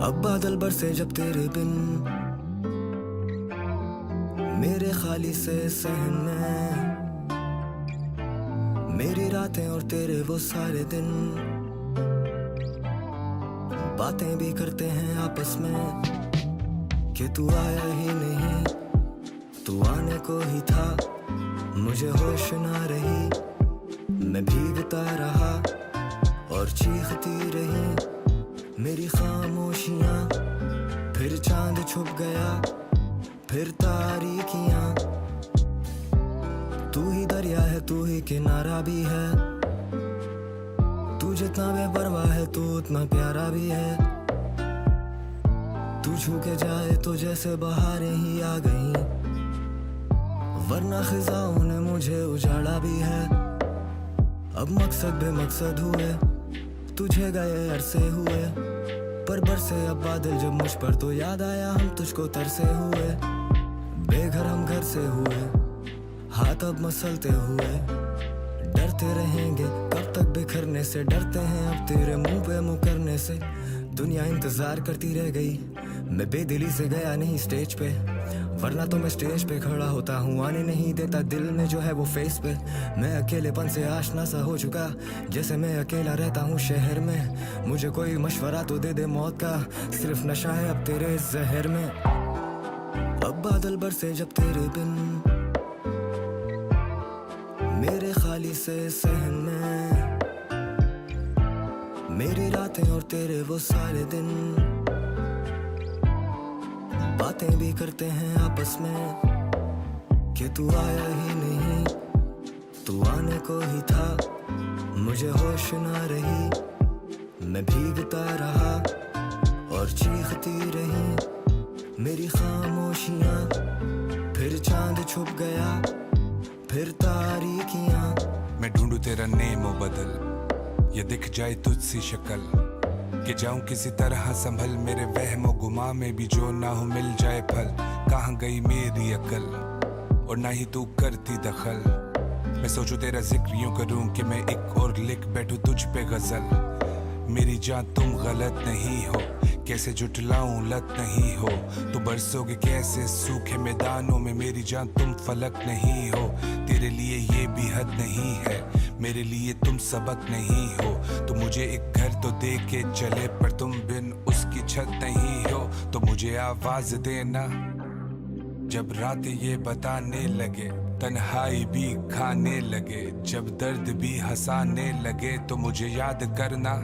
अब बादल बरसे जब तेरे बिन मेरे खाली से सहन में, मेरी रातें और तेरे वो सारे दिन बातें भी करते हैं आपस में कि तू आया ही नहीं, तू आने को ही था, मुझे होश ना रही, मैं भीगता रहा और चीखती रही मेरी खामोशियां, फिर चांद छुप गया, फिर तारीकियां, तू ही दरिया है, तू ही किनारा भी है, तू जितना बेपरवाह है तू उतना प्यारा भी है, तू छू के जाए तो जैसे बहारें ही आ गई, वरना खिजाओं ने मुझे उजाड़ा भी है। अब मकसद बेमकसद हुए, तुझे गए अरसे हुए, पर बरसे अब बादल जब मुझ पर तो याद आया हम तुझको तरसे हुए, बेघर हम घर से हुए, हाथ अब मसलते हुए, डरते रहेंगे कब तक बिखरने से, डरते हैं अब तेरे मुंह पे मुकरने से, दुनिया इंतजार करती रह गई, मैं बेदिली से गया नहीं स्टेज पे, वरना तो मैं स्टेज पे खड़ा होता हूँ, आने नहीं देता दिल में जो है वो फेस पे, मैं अकेलेपन से आशना सा हो चुका, जैसे मैं अकेला रहता हूँ शहर में, मुझे कोई मशवरा तो दे दे मौत का, सिर्फ नशा है अब तेरे जहर में। अब बादल बरसे जब तेरे बिन मेरे खाली से सहन में, मेरी रातें और तेरे वो सारे दिन बातें भी करते हैं आपस में कि तू आया ही नहीं, तू आने को ही था, मुझे होश ना रही, मैं भीगता रहा और चीखती रही मेरी खामोशियां, फिर चांद छुप गया, फिर तारीकियां, मैं ढूंढूं तेरा नेम ओ बदल, ये दिख जाए तुझसी शक्ल, कि जाऊं किसी तरह संभल, मेरे वहमो गुमा में भी जो ना हो मिल जाए फल, कहाँ गई मेरी अकल और ना ही तू करती दखल, मैं सोचूं तेरा जिक्र यूं करूं कि मैं एक और लिख बैठूं तुझ पे गजल, मेरी जान तुम गलत नहीं हो, कैसे जुटलाऊं लत नहीं हो, तो बरसोगे कैसे सूखे मैदानों में, मेरी जान तुम फलक नहीं हो, तेरे लिए ये भी हद नहीं है, मेरे लिए तुम सबक नहीं हो, तो मुझे एक घर तो दे के चले, पर तुम बिन उसकी छत नहीं हो, तो मुझे आवाज देना जब रात ये बताने लगे, तन्हाई भी खाने लगे, जब दर्द भी हंसाने लगे, तो मुझे याद करना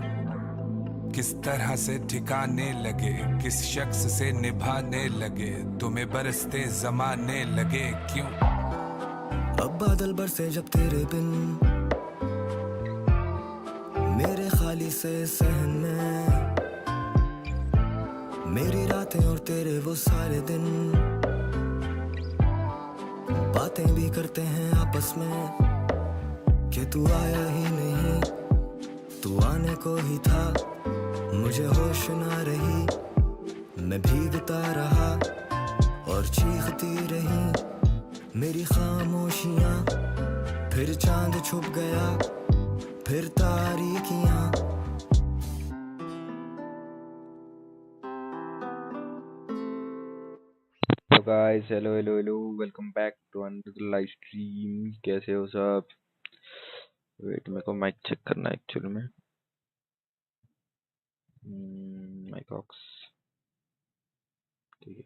किस तरह से ठिकाने लगे, किस शख्स से निभाने लगे, तुम्हें बरसते जमाने लगे क्यों। अब बादल बरसे जब तेरे बिन मेरे खाली से सहन में, मेरी रातें और तेरे वो सारे दिन बातें भी करते हैं आपस में कि तू आया ही नहीं, तू आने को ही था, मुझे होश ना रही, मैं भीगता रहा और चीखती रही मेरी खामोशियां, फिर चांद छुप गया, फिर तारीकियां। तो guys hello hello hello welcome back to another live stream. कैसे हो सब? वेट मेरे को माइक चेक करना है एक्चुअली में। माइक ऑक्स, ठीक है।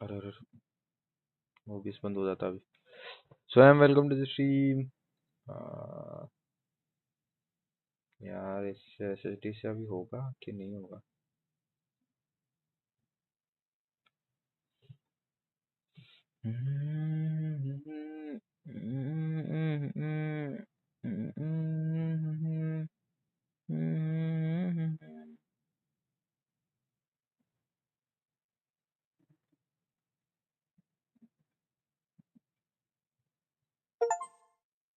अरे अरे वो भी बंद हो जाता अभी। So I am welcome to the stream. यार इस एसएसडी से अभी होगा कि नहीं होगा?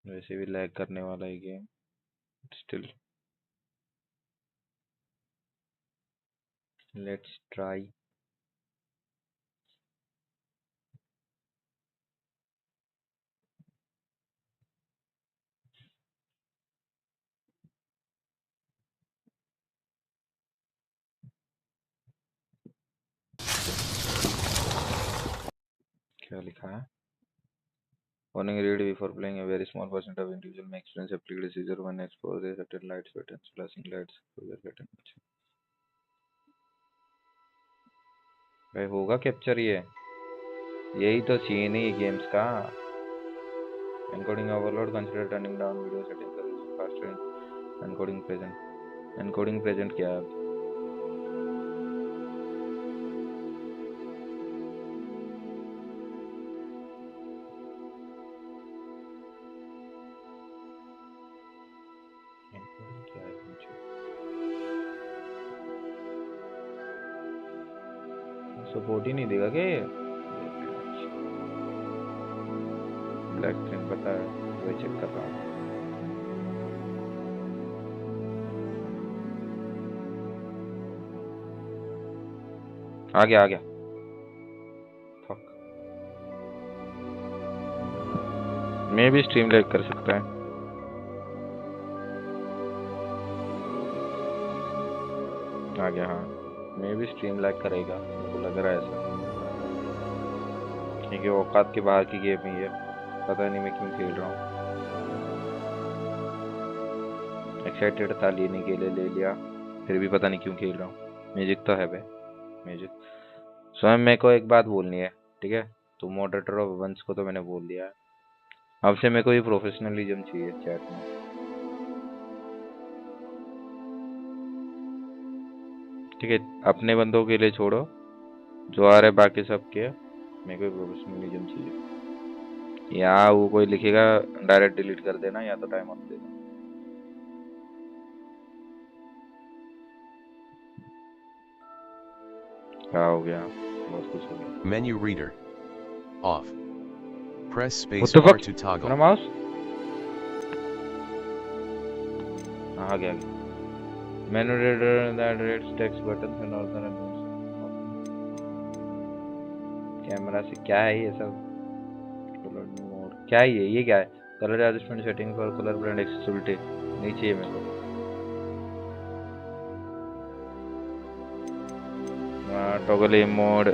वैसे भी लैग करने वाला है गेम स्टिल। Let's try. क्या लिखा है? Warning, read before playing. A very small percent of individual may experience a plate seizure when exposed to certain lights, patterns, flashing lights, exposure pattern. भाई होगा कैप्चर ये, यही तो सीन है games का। Encoding overload, consider turning down video setting for using faster encoding present. Encoding present क्या है? Encoding क्या है? सपोर्ट ही नहीं देगा क्या ये? ब्लैक स्क्रीन पता है, वही चेक कर रहा हूँ। आ गया फक। मैं भी स्ट्रीम लाइक कर सकता है। आ गया, हाँ मैं भी स्ट्रीम लाइक करेगा, मेरे को लग रहा है ऐसा, क्योंकि औकात के बाहर की गेम ही है। पता नहीं मैं क्यों खेल रहा हूँ। एक्साइटेड था लेने के लिए, ले लिया, फिर भी पता नहीं क्यों खेल रहा हूँ। म्यूजिक तो है भाई, म्यूजिक। स्वयं मेरे को एक बात बोलनी है, ठीक है? तो मॉडरेटर ऑफ वंस को तो मैंने बोल दिया है, अब से मेरे को ये प्रोफेशनलिज्म चाहिए चैट में। ठीक है, अपने बंदों के लिए छोड़ो, जो आ रहे बाकी सब के, मेरे को प्रोफेशनलिज्म चाहिए। या वो कोई लिखेगा डायरेक्ट डिलीट कर देना, या तो टाइम ऑफ देना। क्या हो गया? बहुत कुछ हो गया। Menu reader off. Press What space the bar fuck? to toggle. मेरा माउस आ गया। Menu reader that reads text buttons and other elements. Camera से क्या है ये सब? कलर मोड क्या है ये क्या है? Colour adjustment setting for colour blend accessibility नहीं चाहिए मेरे को। टॉगल मोड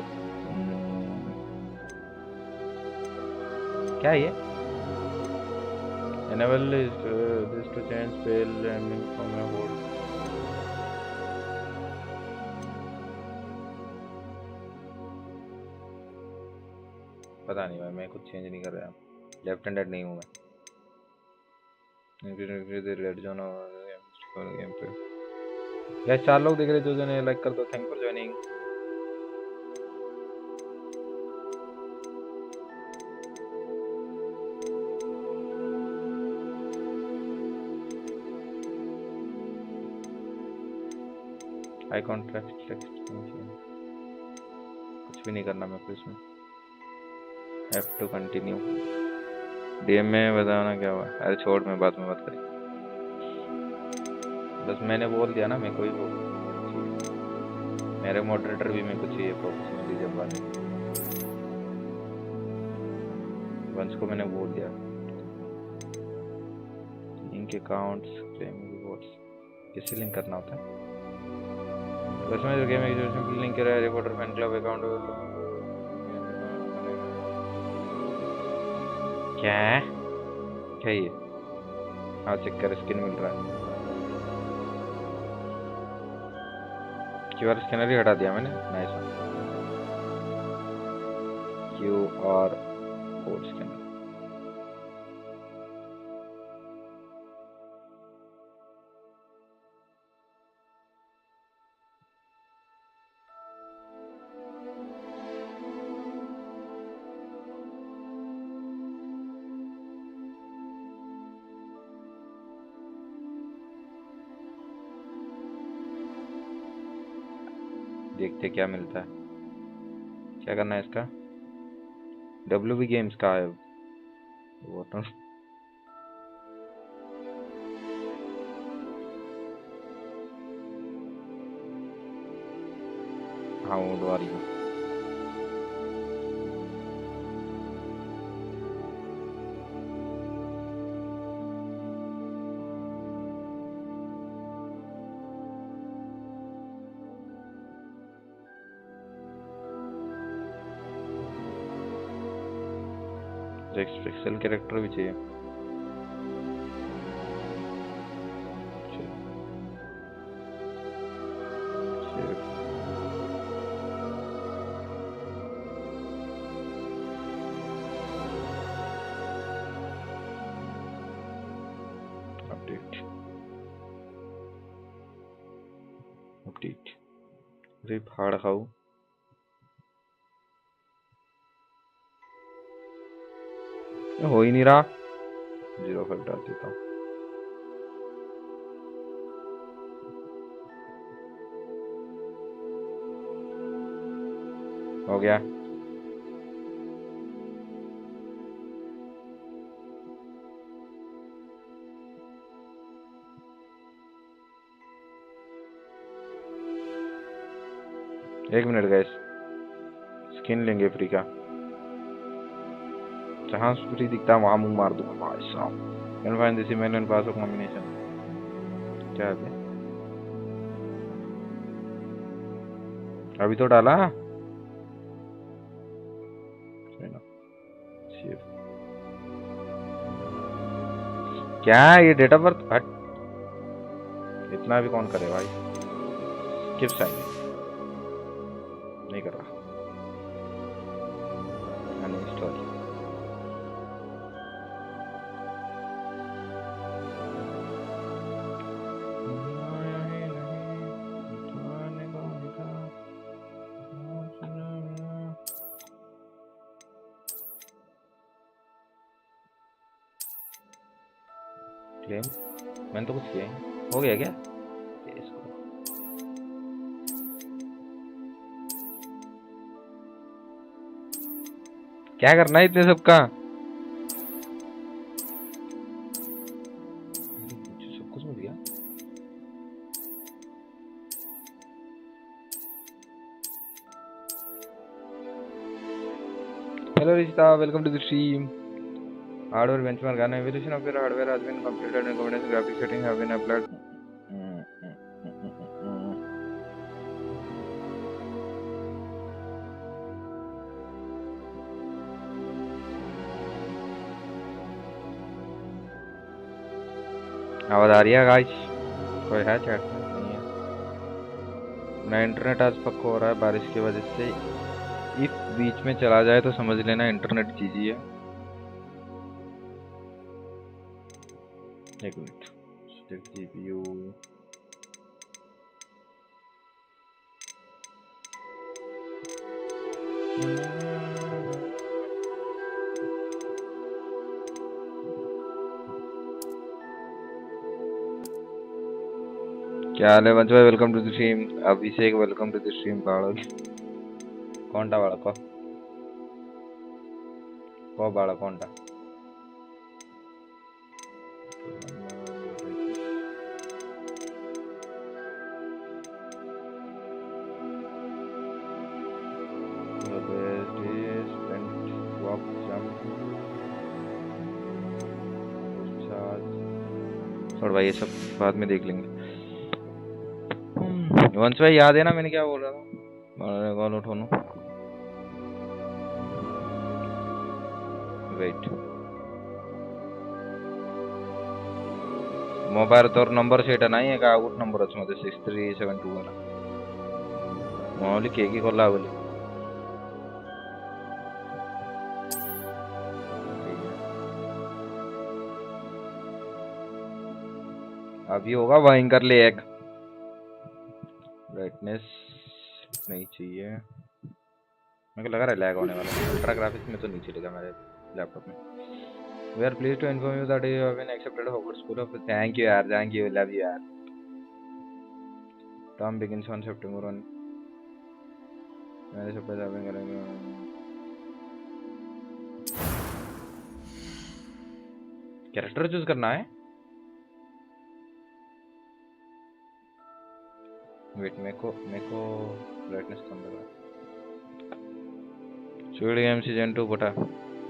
क्या है ये? enable this to change pale aiming from a hold. पता नहीं भाई, मैं कुछ चेंज नहीं कर रहा, लेफ्ट हैंडेड नहीं हूँ मैं। रेड जोन गेम पे गैस 4 लोग दिख रहे, जो ने लाइक कर दो। Thank for joining. I contract text कुछ भी नहीं करना मेरे को इसमें। Have to continue. डीएम में बताना क्या हुआ? अरे छोड़, मैं बाद में बात करेंगे। बस मैंने बोल दिया ना, मेरे को ही मेरे मॉडरेटर भी मेरे को चाहिए प्रोफेशनलिज्म वाले। वंस को मैंने बोल दिया। लिंक अकाउंट्स, क्लेम रिवॉर्ड्स किससे लिंक करना होता है? बस मैं जो गेम एग्जीक्यूशन लिंक कर रहा है, रिपोर्टर फैन क्लब अकाउंट क्या क्या ये? हाँ चेक कर, स्किन मिल रहा है। क्यूआर स्कैनर ही हटा दिया मैंने। Nice QR code scanner. देखते क्या मिलता है। क्या करना है इसका? WB गेम्स का है वो तो। हाँ वो वाली है। पिक्सल कैरेक्टर भी चाहिए। अपडेट अपडेट अरे फाड़ खाऊ। हो ही नहीं रहा। 0 डाल देता हूँ। हो गया। एक मिनट गाइस, स्किन लेंगे फ्री का। जहाँ फ्री दिखता है वहां मुंह मार दूंगा भाई साहब। Can find this email and password combination. क्या है? अभी तो डाला। क्या ये डेट ऑफ बर्थ? हट, इतना भी कौन करे भाई। स्किप साइन नहीं कर रहा। अनइंस्टॉल। क्लेम मैंने तो कुछ किया ही। हो गया क्या इसको? क्या करना है इतने सबका? सब कुछ मिल गया। हेलो रिश्ता, welcome to the stream. Hardware benchmark and evaluation of your hardware has been completed and combination graphic settings have been applied. आवाज आ रही है गाइस? कोई है चैट में? नहीं है ना। इंटरनेट आज पक्का हो रहा है बारिश की वजह से। इफ बीच में चला जाए तो समझ लेना इंटरनेट चीज़ है। एक मिनट, जीपीयू क्या हाल है वंश भाई? Welcome to the stream. Abhishek welcome to the stream. बाड़क कौन टा बाड़क को बाड़क कौन टा? और भाई ये सब बाद में देख लेंगे। वंश भाई याद है ना मैंने क्या बोल रहा था? कॉल उठानो। वेट, मोबाईल तर नंबर सेट नाही आहे का? आउट नंबरच मध्ये 6372 वाला माऊली केकी कोल्ला बोली। अभी होगा भयंकर ले एक। ब्राइटनेस नहीं चाहिए, मेरे को लगा रहा है लैग होने वाला। अल्ट्रा ग्राफिक्स में तो नहीं चलेगा मेरे लैपटॉप में। We are pleased to inform you that you have been accepted Hogwarts school of. Thank you यार, थैंक यू, लव यू यार। Term begins on September 1। मेरे सब पे जावे करेंगे। कैरेक्टर चूज करना है। वेट, मेरे को ब्राइटनेस कम लग रहा। स्क्विड गेम सीजन 2 पटा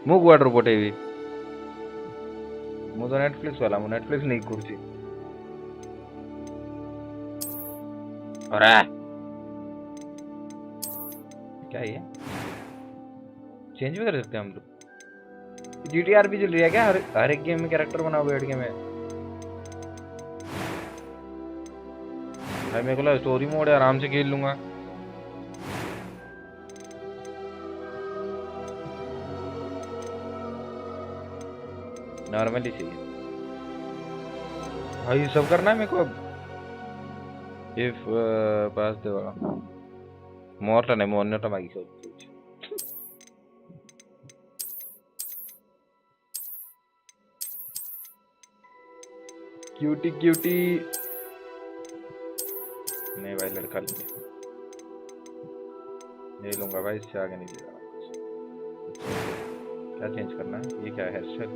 मुग वाटर पटे भी मु तो नेटफ्लिक्स वाला मु नेटफ्लिक्स नहीं कुर्सी। अरे क्या है ये? चेंज भी कर सकते हैं हम लोग। जीटीआर भी चल रही है क्या? हर एक गेम में कैरेक्टर बनाओ बैठ के मैं। भाई मेरे को लगा स्टोरी मोड है, आराम से खेल लूंगा। नॉर्मली चाहिए भाई, सब करना है मेरे को अब। इफ पास दे मोर नहीं मोर तो बाकी सब क्यूटी क्यूटी नहीं भाई, लड़का लेंगे, ले लूंगा भाई, इससे आगे नहीं ले। क्या चेंज करना है? ये क्या है? Hair style.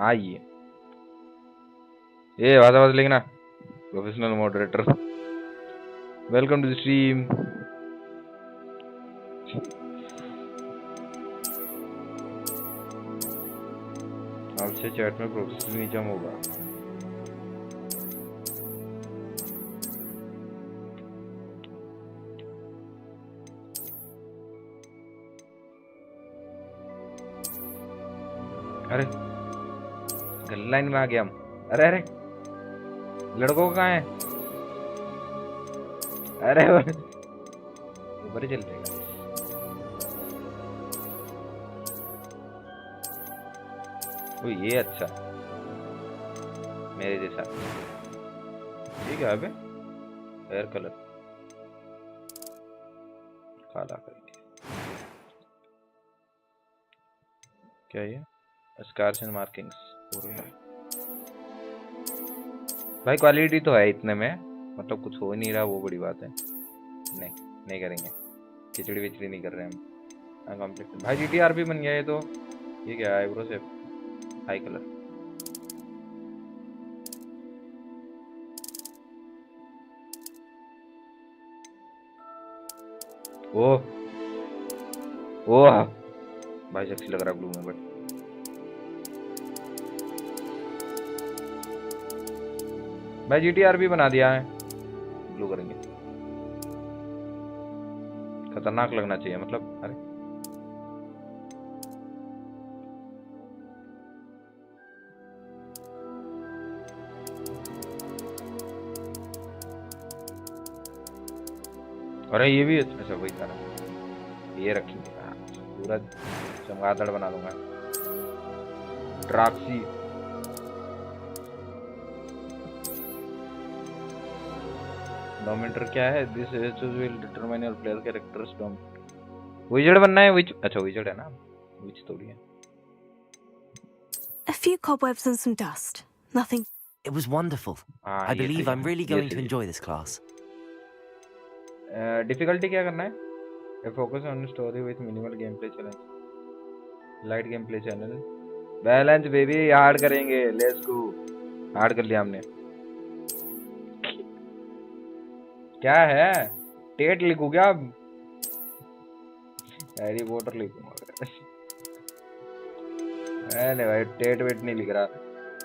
आइए ये आवाज लिखना, professional moderator, welcome to the stream. आपसे चैट में प्रोफेशनल नहीं जम होगा। अरे लाइन में आ गया हम। अरे अरे लड़कों का कहाँ है? अरे ऊपर ही चल जाएगा। ओ ये अच्छा, मेरे जैसा। ठीक है अबे, हेयर कलर काला करेंगे। क्या ये? स्कार्स एंड मार्किंग्स भाई, क्वालिटी तो है इतने में, मतलब कुछ हो नहीं रहा, वो बड़ी बात है। नहीं करेंगे, खिचड़ी विचड़ी नहीं कर रहे हम। कंप्लीट भाई, जीटीआर भी बन गया है तो। ये क्या है? आईब्रो से हाई कलर। ओह भाई सेक्सी लग रहा है ब्लू में, बट भाई जीटीआर भी बना दिया है, ब्लू करेंगे। खतरनाक लगना चाहिए मतलब। अरे अरे ये भी अच्छा, वही सारा ये रखेंगे, पूरा चमगादड़ बना दूंगा। ट्रॉक्सी डोमिनेटर क्या है? This will determine your player characters. Wizard बनना है? विच अच्छा विजर्ड है ना, विच थोड़ी है। A few cobwebs and some dust. Nothing. It was wonderful. I believe I'm really going to enjoy this class. Difficulty क्या करना है? Focus on story with minimal game play challenge, light game play channel, balance baby, hard करेंगे। Let's go, hard कर लिया हमने। क्या है? TET लिखूं क्या अब? हैरी पॉटर लिखूंगा। नहीं भाई, टेट वेट नहीं लिख रहा,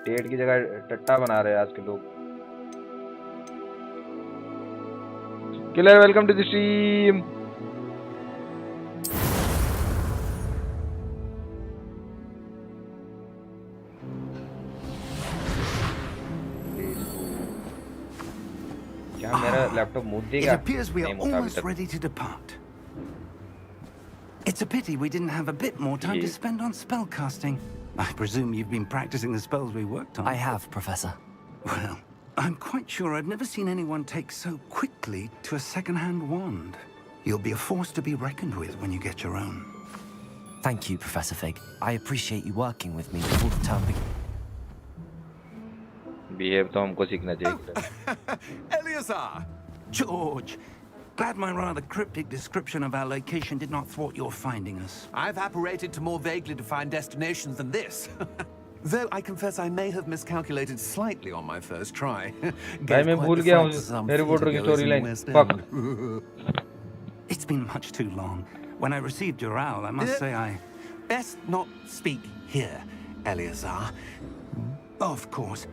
टेट की जगह टट्टा बना रहे हैं आज के लोग। Killer welcome to the stream. क्या मेरा लैपटॉप मूड देगा? It appears we are almost ready to depart. It's a pity we didn't have a bit more time to spend on spellcasting. I presume you've been practicing the spells we worked on. I have, Professor. Well, I'm quite sure I've never seen anyone take so quickly to a second-hand wand. You'll be a force to be reckoned with when you get your own. Thank you, Professor Fig. I appreciate you working with me before the term begins. Behave तो हमको सीखना चाहिए। Eleazar! George! Glad my rather cryptic description of our location did not thwart your finding us. I've apparated to more vaguely defined destinations than this. Though I confess I may have miscalculated slightly on my first try. भाई मैं भूल गया हूँ Harry Potter की story line. Fuck. It's been much too long. When I received your owl, I must say I... Best not speak here, Eleazar. Of course.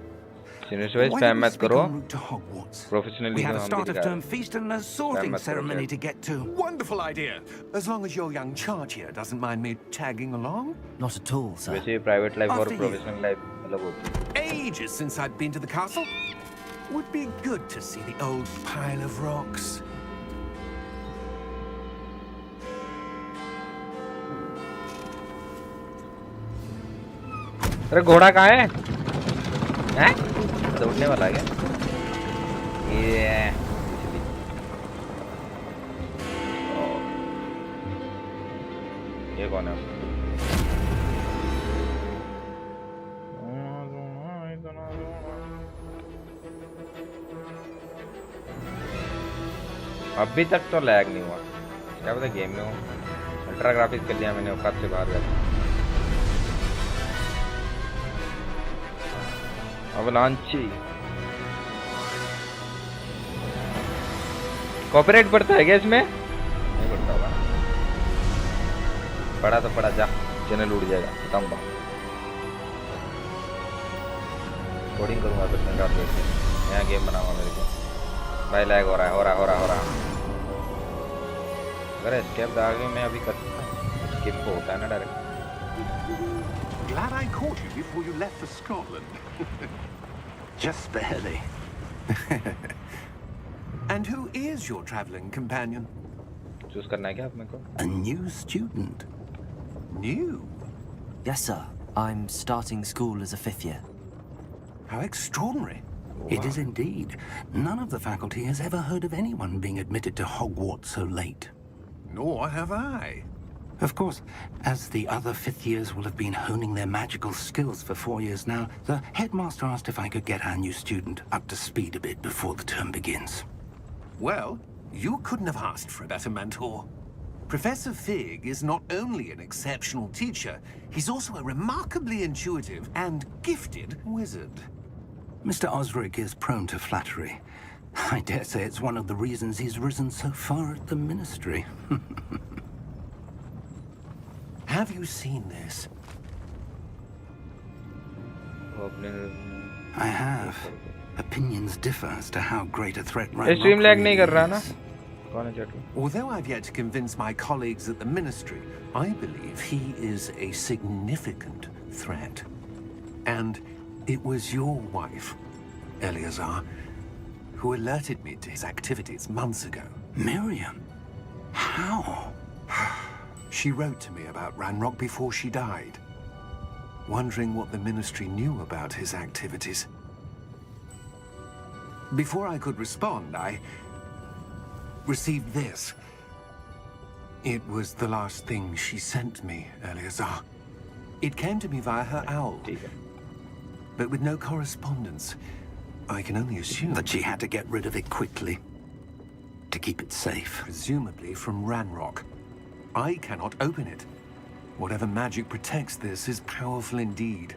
Senior wise Why spam don't we मत speak करो, en route to Hogwarts? Professionally We have a हम भी start of दिखा रहे term हैं। feast and a Spam sorting must ceremony correct. to get to. Wonderful idea. As long as your young charge here doesn't mind me tagging along. Not at all, sir. वैसे ये private life और After you. Professional life अलग होती है। Ages since I've been to the castle. Would be good to see the old pile of rocks. अरे घोड़ा कहाँ है? हैं? दौड़ने वाला है क्या? ये ये कौन है? अभी तक तो लैग नहीं हुआ, क्या पता गेम में हूँ। अल्ट्रा ग्राफिक्स कर लिया मैंने, औकात से बाहर गया। अवलांची कॉपीराइट पड़ता है क्या इसमें? नहीं पड़ता होगा। पड़ा तो पड़ा, जा चैनल उड़ जाएगा, खत्म बात। कोडिंग करूंगा तो संगार देख नया गेम बनाऊंगा मेरे को। भाई लैग हो रहा है। अगर एस्केप आगे मैं अभी कर सकता हूँ, स्किप को होता है ना direct. Glad I caught you before you left for Scotland. Just barely. And who is your traveling companion? Choose करना है क्या आप मेरे को? A new student. New? Yes, sir. I'm starting school as a 5th year. How extraordinary. It is indeed. None of the faculty has ever heard of anyone being admitted to Hogwarts so late. Nor have I. Of course, as the other 5th years will have been honing their magical skills for 4 years now, the headmaster asked if I could get our new student up to speed a bit before the term begins. Well, you couldn't have asked for a better mentor. Professor Fig is not only an exceptional teacher, he's also a remarkably intuitive and gifted wizard. Mr. Osric is prone to flattery. I dare say it's one of the reasons he's risen so far at the Ministry. Have you seen this? I have. Opinions differ as to how great a threat stream lag नहीं कर रहा ना? is. कौन है chat में? Although I've yet to convince my colleagues at the Ministry, I believe he is a significant threat. And it was your wife, Eleazar, who alerted me to his activities months ago. Miriam? How? She wrote to me about Ranrock before she died, wondering what the Ministry knew about his activities. Before I could respond, I received this. It was the last thing she sent me, Eleazar. It came to me via her owl, but with no correspondence. I can only assume That she had to get rid of it quickly. To keep it safe. presumably from Ranrock. I cannot open it. Whatever magic protects this is powerful indeed.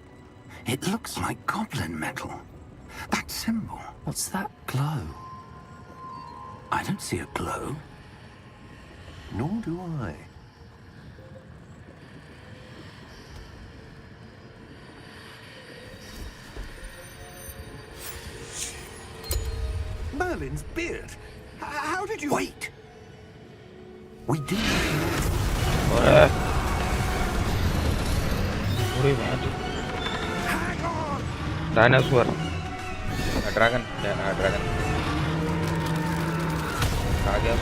It looks like goblin metal. That symbol. What's that glow? I don't see a glow. Nor do I. Merlin's beard. How did you... Wait! We do. पूरी बात dinosaur dragon dragon आ गया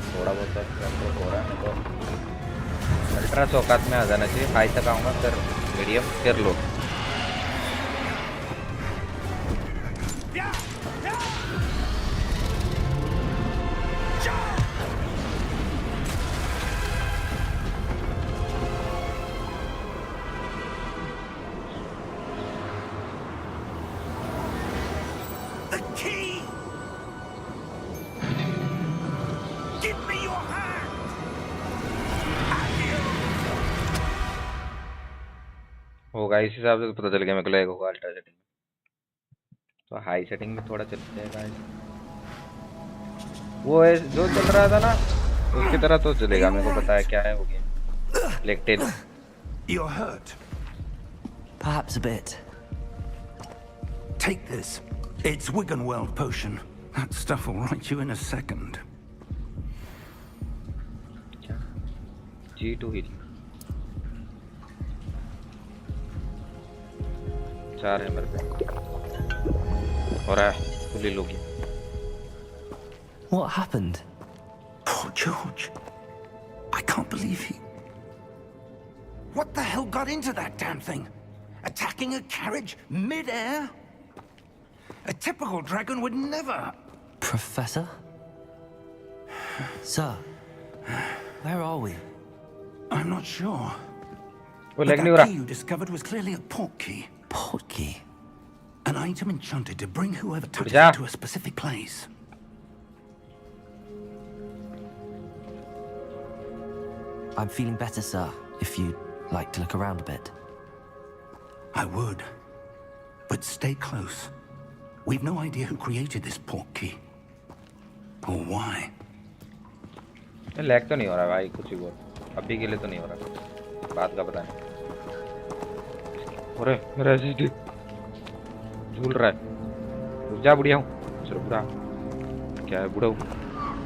थोड़ा बहुत control हो रहा है तो ultra औकात में आ जाना चाहिए हाई तक आऊँगा फिर मीडियम फिर लो होगा इस हिसाब से तो पता चल गया मेरे को लगेगा होगा अल्ट्रा सेटिंग तो हाई सेटिंग में थोड़ा चलते हैं गाइस वो है जो चल रहा था ना उसकी तरह तो चलेगा मेरे को पता है क्या है वो game लेक्टेल You're hurt. Perhaps a bit. Take this. It's Wiggenweld potion. That stuff will right you in a second. G2 heal. 4 है मेरे पे और है फुली लोगी. What happened? Poor George. I can't believe he... What the hell got into that damn thing? Attacking a carriage mid-air? A typical dragon would never... Professor? Sir, where are we? I'm not sure. वो But लग नहीं हो that रहा. key you discovered was clearly a port key. Port key. An item enchanted to bring whoever touches Yeah. it to a specific place. I'm feeling better, sir, if you'd like to look around a bit. I would. But stay close. We've no idea who created this port key. Or why. Lag तो नहीं हो रहा भाई कुछ भी बोल. अभी के लिए तो नहीं हो रहा. बात का पता नहीं. अरे मेरा एसएसडी झूल रहा है. रुक जा बुढ़िया हूँ. चलो बुढ़ा. क्या है बुढ़ा हूँ.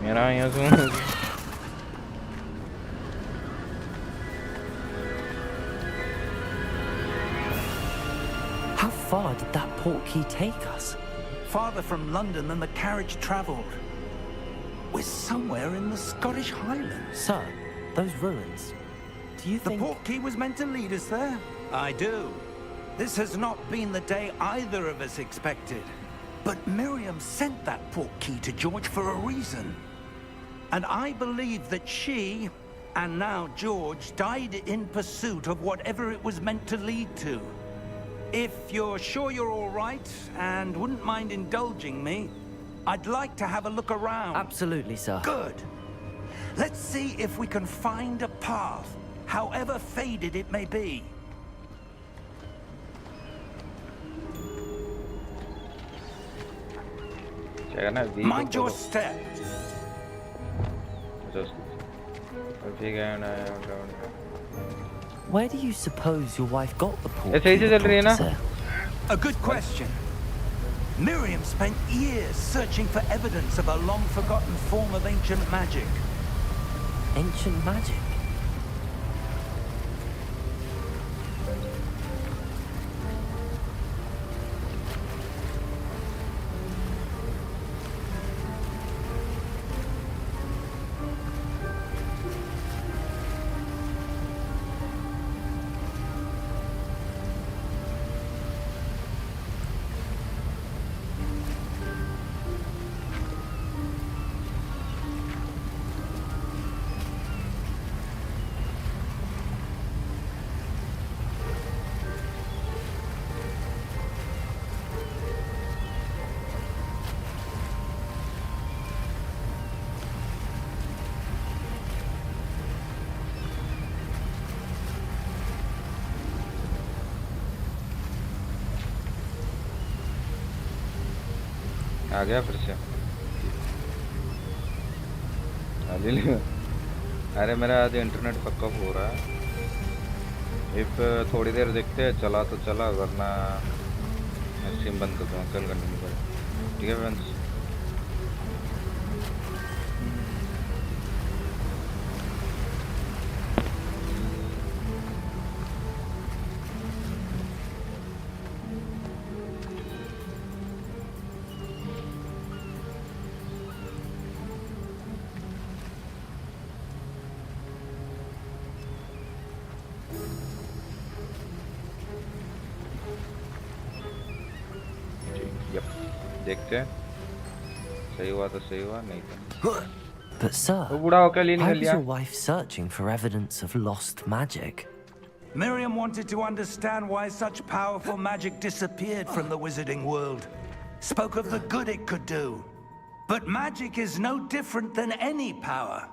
मेरा यहाँ से How far did that port key take us? Farther from London than the carriage travelled. We're somewhere in the Scottish Highlands. Sir, those ruins. Do you The think... port key was meant to lead us there? I do. This has not been the day either of us expected. But Miriam sent that port key to George for a reason. And I believe that she, and now George, died in pursuit of whatever it was meant to lead to. If you're sure you're all right and wouldn't mind indulging me, I'd like to have a look around. Absolutely, sir. Good. Let's see if we can find a path, however faded it may be. Mind your step. Where do you suppose your wife got the port ऐसे ही key, चल रही है ना? sir? A good question. Miriam spent years searching for evidence of a long-forgotten form of ancient magic. Ancient magic? आ गया फिर से. अरे मेरा आज इंटरनेट पक्का हो रहा है. इफ थोड़ी देर देखते हैं चला तो चला वरना स्ट्रीम बंद कर दूँगा. कल कंटिन्यू करें. ठीक है फ्रेंड्स. देखते हैं. सही हुआ तो सही हुआ नहीं तो. But sir, वो बूढ़ा होकर लिए why निकल was लिया. your wife searching for evidence of lost magic? Miriam wanted to understand why such powerful magic disappeared from the wizarding world. Spoke of the good it could do. But magic is no different than any power.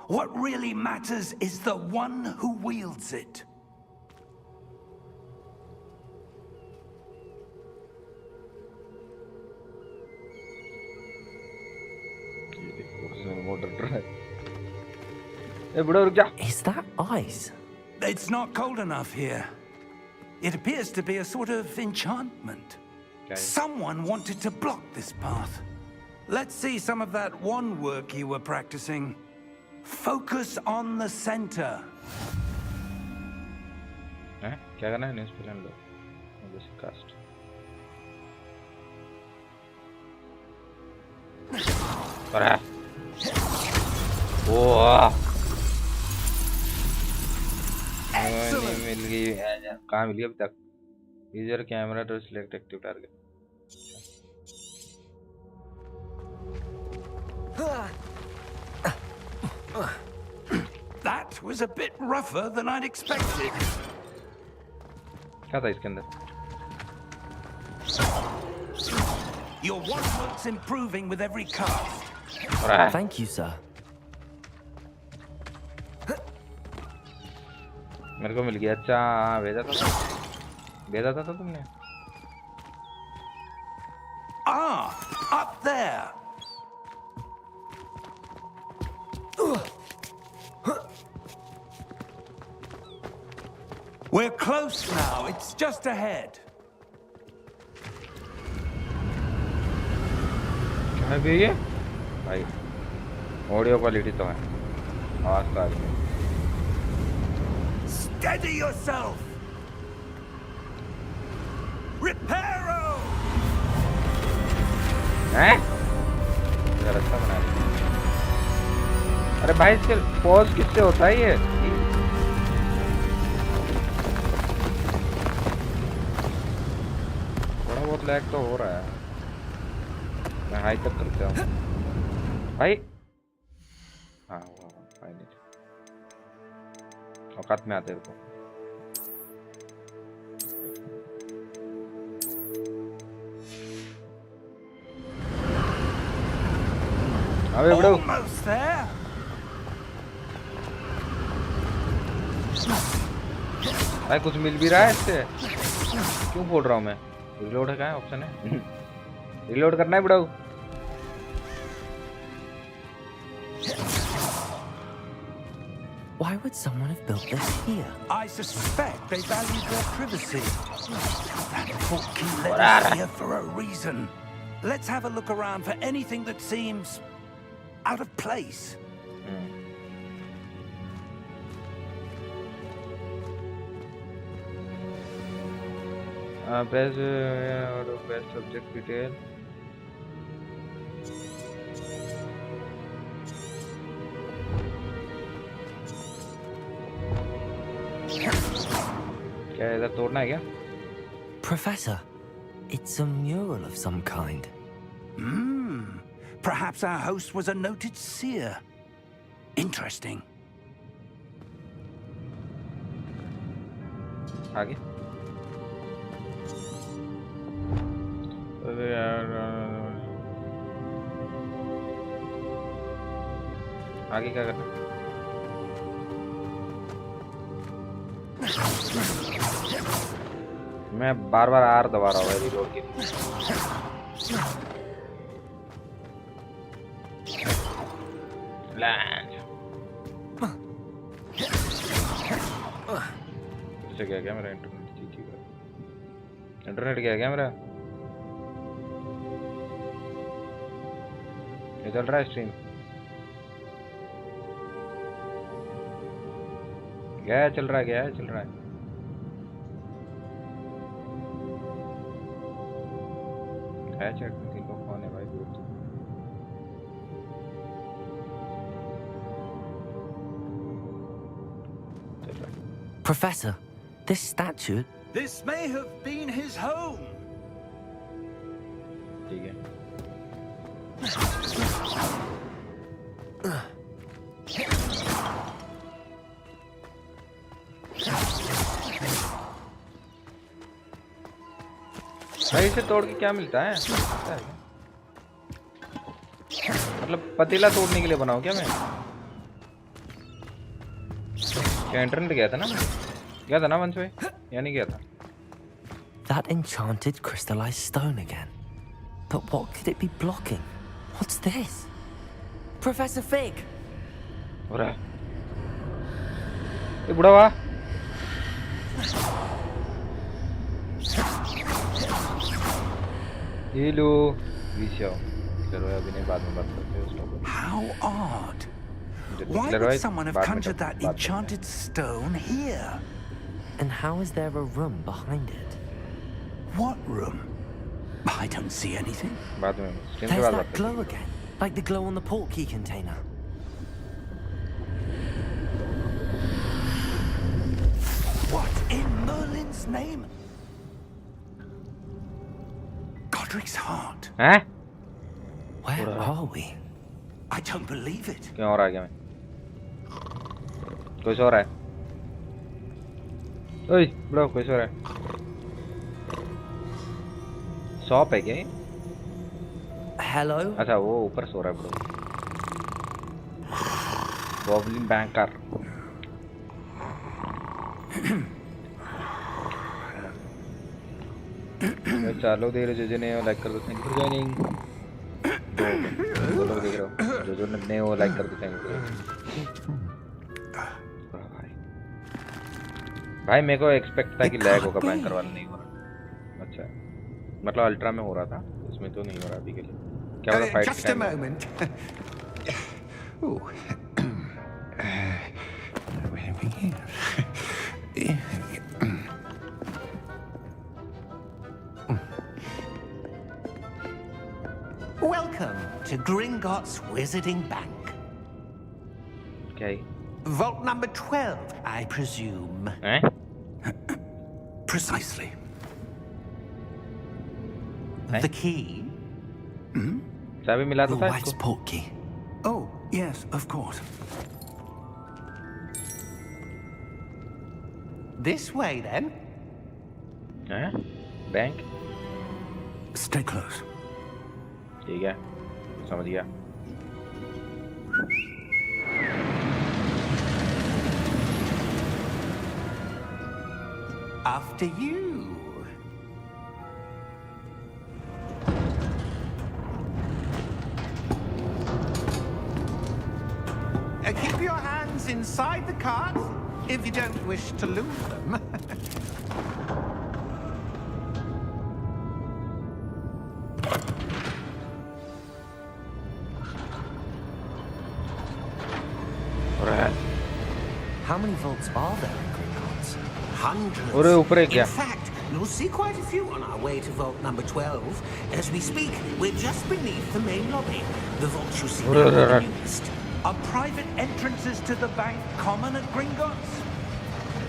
What really matters is the one who wields it. Is that ice? It's not cold enough here. It appears to be a sort of enchantment. Someone wanted to block this path. Let's see some of that one work you were practicing. Focus on the center. क्या करना है? News plan लो, basic cast. अरे वाह, मिल गई। कहाँ मिली अभी तक? Use your camera to select active target. That was a bit rougher than I'd expected. क्या था इसके अंदर? Your one work's improving with every cast. Thank you, sir. मेरे को मिल गया। अच्छा भेजा था तुमने। Up there. We're close now. It's just ahead. क्या है ये भाई? ऑडियो क्वालिटी तो है, आवाज तो आ रही है। Steady yourself. Reparo. हैं? रास्ता बना रही है। अरे भाई इसके पॉज किससे होता है ये? थोड़ा बहुत लैग तो हो रहा है। मैं हाई तक करता हूँ भाई। हाँ भाई नहीं, औकात में आते रुको। अबे बड़ो, Almost there. भाई कुछ मिल भी रहा है इससे? क्यों बोल रहा हूँ मैं? रिलोड है, कहाँ है ऑप्शन है? रिलोड करना है बड़ो। Why would someone have built this here? I suspect they valued their privacy. That portkey led us here for a reason. Let's have a look around for anything that seems out of place. press subject detail. क्या इधर तोड़ना है क्या? Professor, it's a mural of some kind. Perhaps our host was a noted seer. Interesting. आगे अरे यार, आगे क्या करना? मैं बार बार आर दबा रहा हूँ रिलोड के लिए। लैंड इससे क्या क्या मेरा इंटरनेट क्या क्या मेरा? ये चल रहा है स्ट्रीम? क्या चल रहा है? क्या है चल रहा है? है चैट में किनको कौन है भाई? दोस्त चल रहा है। Professor, this statue... This may have been his home. ठीक है। भाई इसे तोड़ के क्या मिलता है? मतलब पतीला तोड़ने के लिए बनाऊं क्या मैं? क्या इंटरनेट गया था ना? गया था ना वंश भाई? या नहीं गया था? That enchanted crystallized stone again. But what could it be blocking? What's this? Professor Fig! हो रहा है ये बुढ़ा हुआ। हेलो विशाओ चलो अभी नहीं बाद में बात करते हैं उसको How odd. Why Clear, would right? someone have बाद में conjured तब that बात करते enchanted stone here? And how is there a room behind it? What room? I don't see anything. हैं बाद में स्ट्रीम के There's बाद that बात करते glow again, like the glow on the portkey container. What in Merlin's name? Godric's heart. हैं Where are we? I don't believe it. क्यों और आ गया मैं कुछ और है ओए ब्रो कुछ और है शॉप है क्या ये? Hello? अच्छा वो ऊपर सो रहा है ब्रो गॉब्लिन बैंकर चलो धीरे जो ने लाइक कर दो थैंक यू फॉर जॉइनिंग दो लोग देख रहे हो जो नए हो लाइक कर दो थैंक यू भाई मेरे को एक्सपेक्ट था कि लैग होगा बैंकर वाला नहीं हो रहा अच्छा मतलब अल्ट्रा में हो रहा था इसमें तो नहीं हो रहा अभी के लिए क्या पता fight Just a moment. Ooh. Where are we here? Welcome to Gringotts Wizarding Bank. Okay. Vault number 12, I presume. Eh? Precisely. Eh? The key? चाबी मिला Your तो था wife's इसको portkey. Oh, yes, of course. This way, then. हैं bank Stay close. ठीक है समझ गया After you. Keep your hands inside the cart if you don't wish to lose them. How many vaults are there in Gringotts? Hundreds. अरे ऊपर है क्या In fact, you'll see quite a few on our way to vault number 12. As we speak, we're just beneath the main lobby. The vaults you see now are the newest. Are private entrances to the bank common at Gringotts?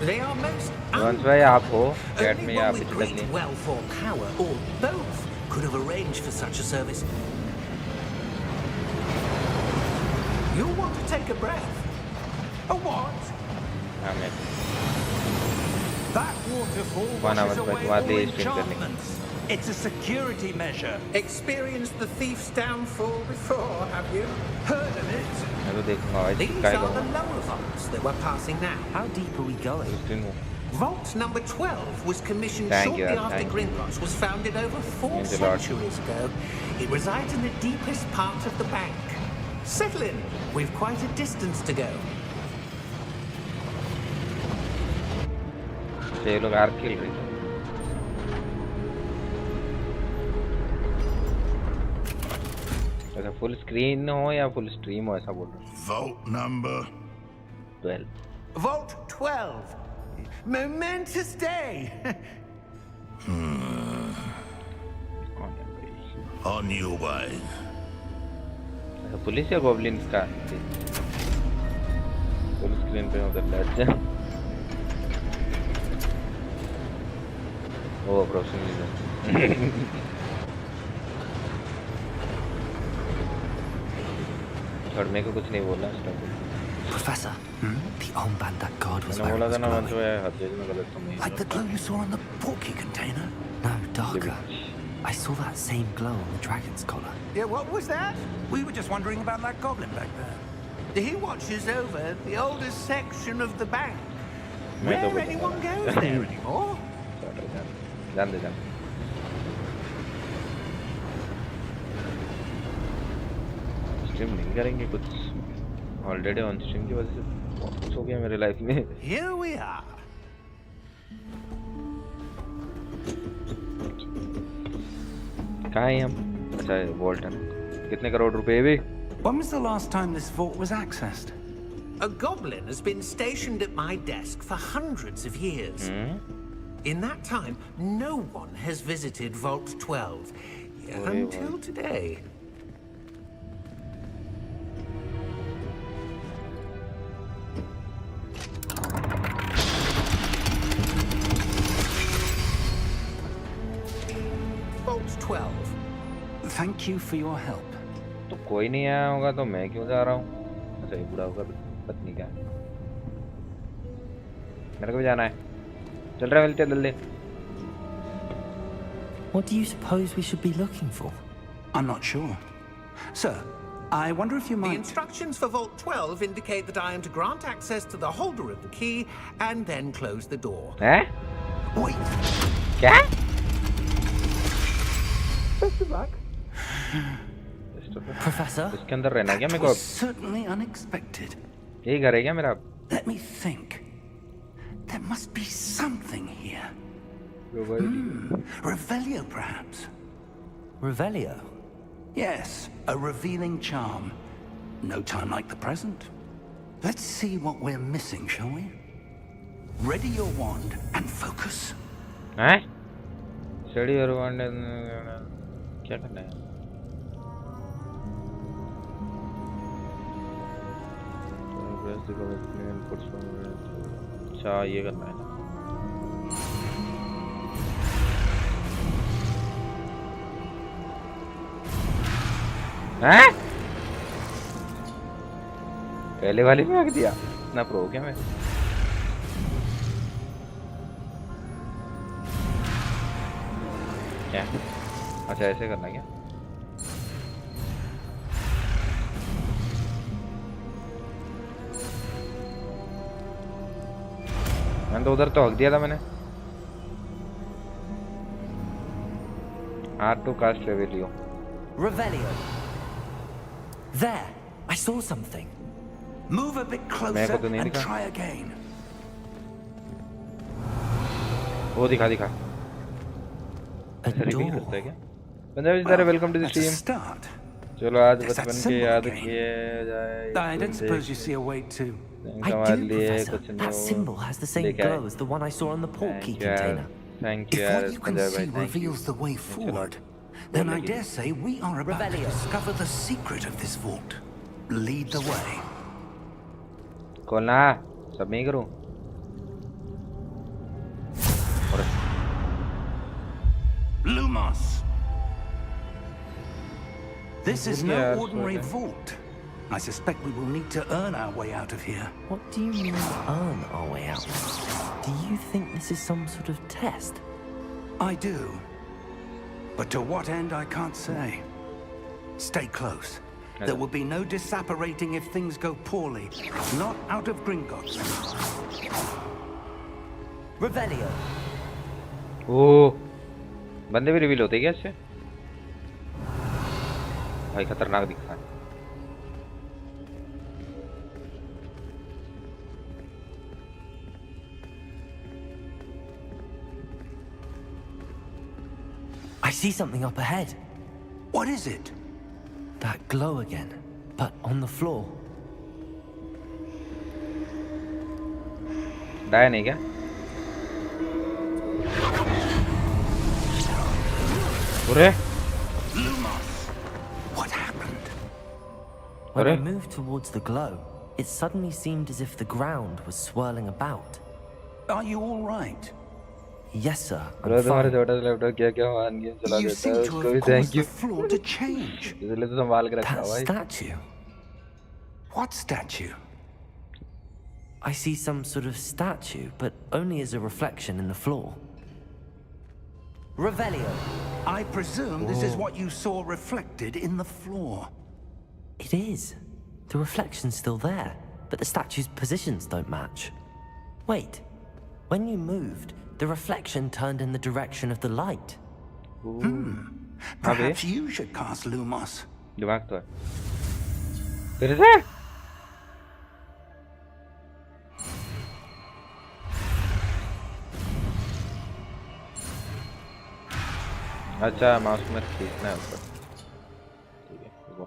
They are most वंश भाई आप हो chat Only में one आप with पिछले great दिन wealth or power, or both, could have arranged for such a service. You'll want to take a breath. A what? हमें That waterfall One hour, washes but away what all day is stream करने की? enchantments. It's a security measure. Experienced the thief's downfall before, have you? Heard of it? मैं तो देखूंगा भाई These काय are the करूंगा lower vaults that we're passing now. How deep are we going? Screen में Vault number 12 was commissioned Thank you, shortly after thank you. Gringotts was founded over 4 Means a lot. centuries ago. It resides in the deepest part of the bank. Settle in. We've quite a distance to go. ये लोग arc खेल रहे थे अच्छा full screen हो या full stream हो ऐसा बोल रहा Vault number. 12 Vault 12. Momentous day. On your way. अच्छा पुलिस या गॉब्लिन्स का फुल स्क्रीन पे उधर लैच ओ प्रोफेशनलिज्म और मेरे को कुछ नहीं बोलना stop Professor, the armband that guard was मैंने wearing बोला था was ना वंश glowing. भाई हद में गलत तो नहीं Like the glow you saw on the portkey container. No, darker. I saw that same glow on the dragon's collar. Yeah, what was that? We were just wondering about that goblin back there. He watches over the oldest section of the bank. मैं तो Where anyone goes there anymore? जान दे जान stream नहीं करेंगे कुछ already on stream की वजह से बहुत कुछ हो गया मेरे लाइफ में Here we are. कहाँ हैं हम? अच्छा वॉल्ट है ना। कितने करोड़ रुपए भी? When was the last time this vault was accessed? A goblin has been stationed at my desk for hundreds of years. In that time, no one has visited Vault 12 until today. Vault 12. Thank you for your help. तो कोई नहीं आया होगा तो मैं क्यों जा रहा हूँ? अच्छा ये बूढ़ा होगा पत्नी का। मेरे को भी जाना है। चल रहा है मिलते जल्दी। What do you suppose we should be looking for? I'm not sure. Sir, I wonder if you The might... instructions for Vault 12 indicate that I am to grant access to the holder of the key and then close the door. हैं? Wait! क्या? Professor? इसके अंदर रहना क्या मेरे That को? was certainly unexpected. यही घर है क्या मेरा? Let me think. There must be something here. Revelio, perhaps? Revelio? Yes, a revealing charm. No time like the present. Let's see what we're missing, shall we? Ready your wand and focus. हैं? Study और one क्या करना है? अच्छा ये करना है ना। हैं? पहले वाली में रख दिया ना प्रो क्या मैं? क्या? अच्छा ऐसे करना है क्या? मैंने तो उधर तो हक दिया था मैंने। Hard to cast Revelio. Revelio. There, I saw something. Move a bit closer and try again. वो दिखा दिखा। A reveal door. करता है क्या? पंजाबी सारे welcome to the That's a stream. start. चलो आज There's that बचपन के symbol याद again. किए जाए। I don't suppose you see a way to... I do, Professor. That symbol has the same glow as the one I saw on the portkey container. Thank you If यार what you can Punjabi see भाई, thank you। reveals the way forward, then I dare say we are about to Revelio. discover the secret of this vault. Lead the way. खोलना सब मैं ही करूँ। Lumos! This is no Yeah, ordinary sorry. vault. I suspect we will need to earn our way out of here. What do you mean, earn our way out? Do you think this is some sort of test? I do. But to what end, I can't say. Stay close. There will be no disapparating if things go poorly. Not out of Gringotts. Revelio. ओह बंदे भी reveal होते क्या इससे? भाई खतरनाक दिखता है। I see something up ahead. What is it? That glow again, but on the floor. डाया नहीं क्या? अरे Lumos! What happened? When I Alright. moved towards the glow, it suddenly seemed as if the ground was swirling about. Are you all right? Yes, sir. Bro I'm तुम्हारे fine. छोटा सा laptop क्या क्या मान गेम चला You देता seem है to उसको भी have caused thank the you. floor to change. इसलिए तो संभाल के रखा That भाई। statue. What statue? I see some sort of statue, but only as a reflection in the floor. Revelio. I presume this is what you saw reflected in the floor. It is. The reflection's still there, but the statue's positions don't match. Wait. When you moved, the reflection turned in the direction of the light. Perhaps you should cast Lumos. दिमाग तो है। फिर से? अच्छा mouse में खींचना है ऊपर, ठीक है रुको।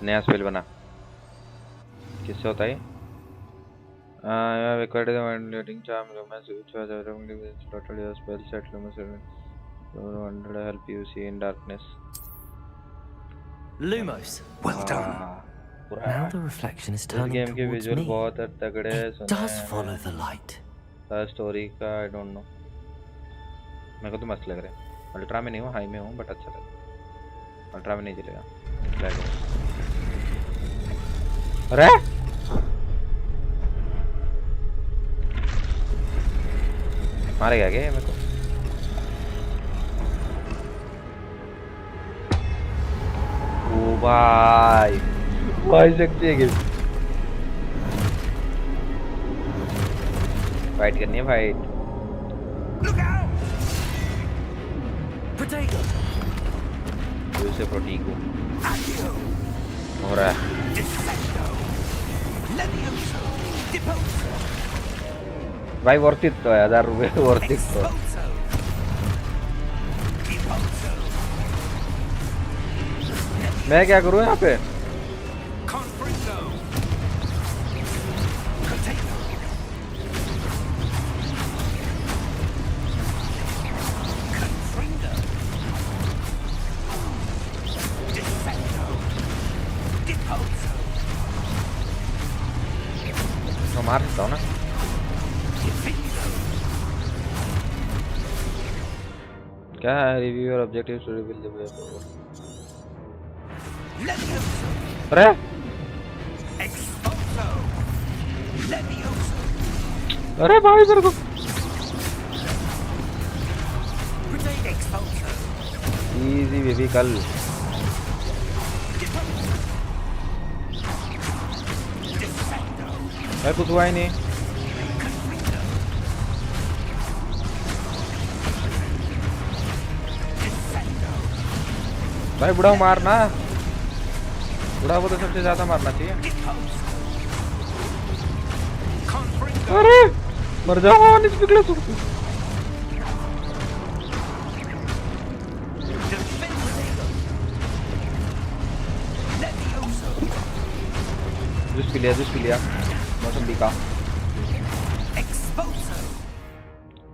नया स्पेल बना, किससे होता है? I have acquired the manipulating charm, humorous, which was automatically slotted your spell set, humorous, to help you see in darkness. Lumos. Well done. Now the reflection is इस turning गेम के towards visual me. बहुत तगड़े हैं, It सुने does हैं follow मैंने। the light. Story का I don't know, मेरे को तो मस्त लग रहा है। अल्ट्रा में नहीं हूँ, हाई में हूँ, बट अच्छा लग रहा है। अल्ट्रा में नहीं चलेगा। अरे मारेगा क्या मेरे को? ओ भाई भाई सकती है गेम, फाइट करनी है फाइट। Potato. से प्रोटीको हो रहा है। भाई वर्थ इट तो है, 1000 रुपए वर्थ इट तो। मैं क्या करूं यहाँ पे? मार सकता हूँ ना? क्या है? रिव्यू और objective to reveal the way forward. अरे अरे भाई मेरे को इजी बेबी कल भाई कुछ हुआ ही नहीं। भाई बुढ़ा मारना, बुढ़ा को तो सबसे ज्यादा मारना चाहिए। अरे मर जाओ निकले तू। जूस पी लिया मौसमी का।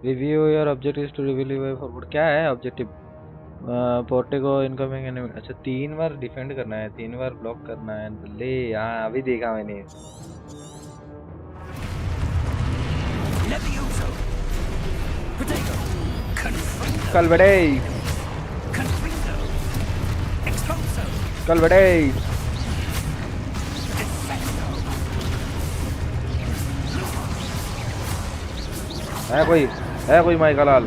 Review your objective to reveal way forward. क्या है ऑब्जेक्टिव? पोर्टेगो incoming enemy. अच्छा 3 बार डिफेंड करना है, 3 बार ब्लॉक करना है। ले हाँ अभी देखा मैंने। कल बड़े है कोई माइका लाल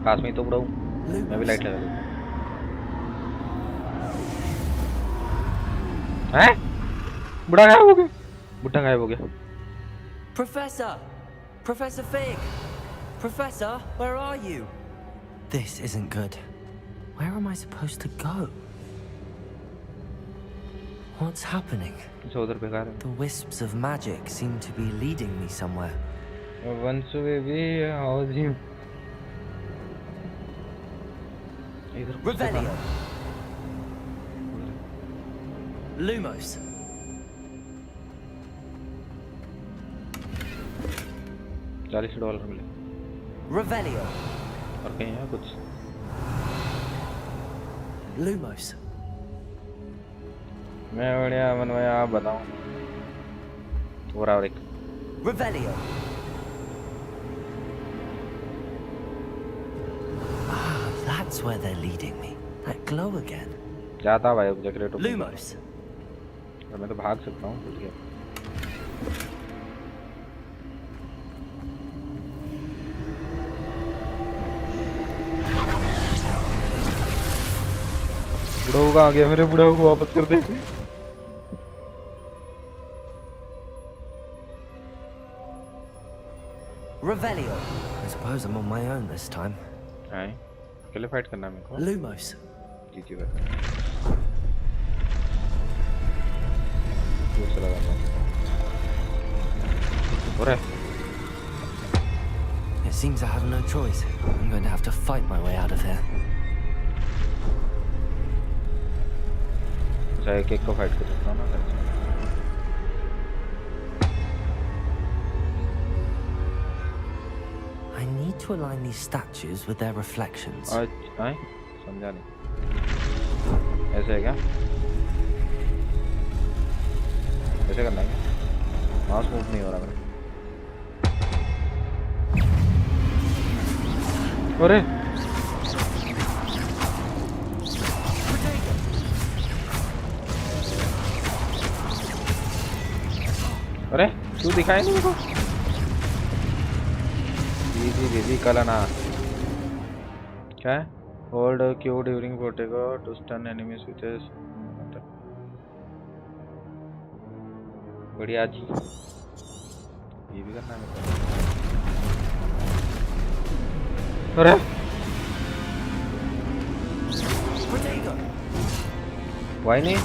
पास में तो बुढ़ाऊ। मैं भी लाइट लगा दूँ। हैं? बुढ़ा गायब हो गया। बुढ़ा गायब हो गया। Professor Fig! Professor, where are you? This isn't good. Where am I supposed to go? What's happening? उधर बेकार है। The wisps of magic seem to be leading me somewhere. Once baby, how's you? Revelio. Lumos. $40 मिले। Revelio. और कहीं है कुछ? Lumos. मैं बढ़िया मनवाया, आप बताओ। और एक Revelio. Ah, that's where they're leading me. That glow again. क्या था भाई ऑब्जेक्टिव? Lumos. मैं तो भाग सकता हूँ ठीक है। बुढ़ाऊ कहाँ गया? मेरे बुढ़ाऊ को वापस कर दे। Revelio. I suppose I'm on my own this time. हाँ, अकेले फाइट करना है मेरे को। Lumos. जी भाई। दूर चला जाता हूँ। हो रहा है? It seems I have no choice. I'm going to have to fight my way out of here. अच्छा एक को फाइट कर सकता हूँ ना? I need to align these statues with their reflections. आए? समझा नहीं। ऐसे है क्या? ऐसे करना है क्या? माउस मूव नहीं हो रहा मेरा। अरे अरे क्यों दिखाई नहीं मेरे को? इजी कलना क्या है? Hold Q during Protego to stun enemies with this. बढ़िया जी, ये भी करना है। अरे वाई नहीं?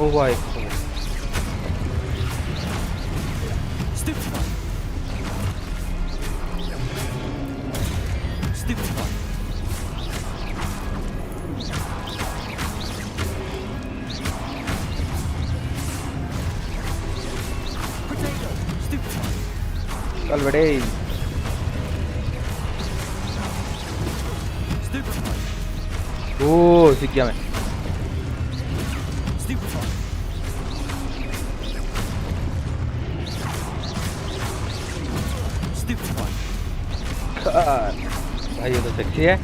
ओ वाई चल बड़े ओ सीख गया मैं। भाई ये तो सेक्सी है।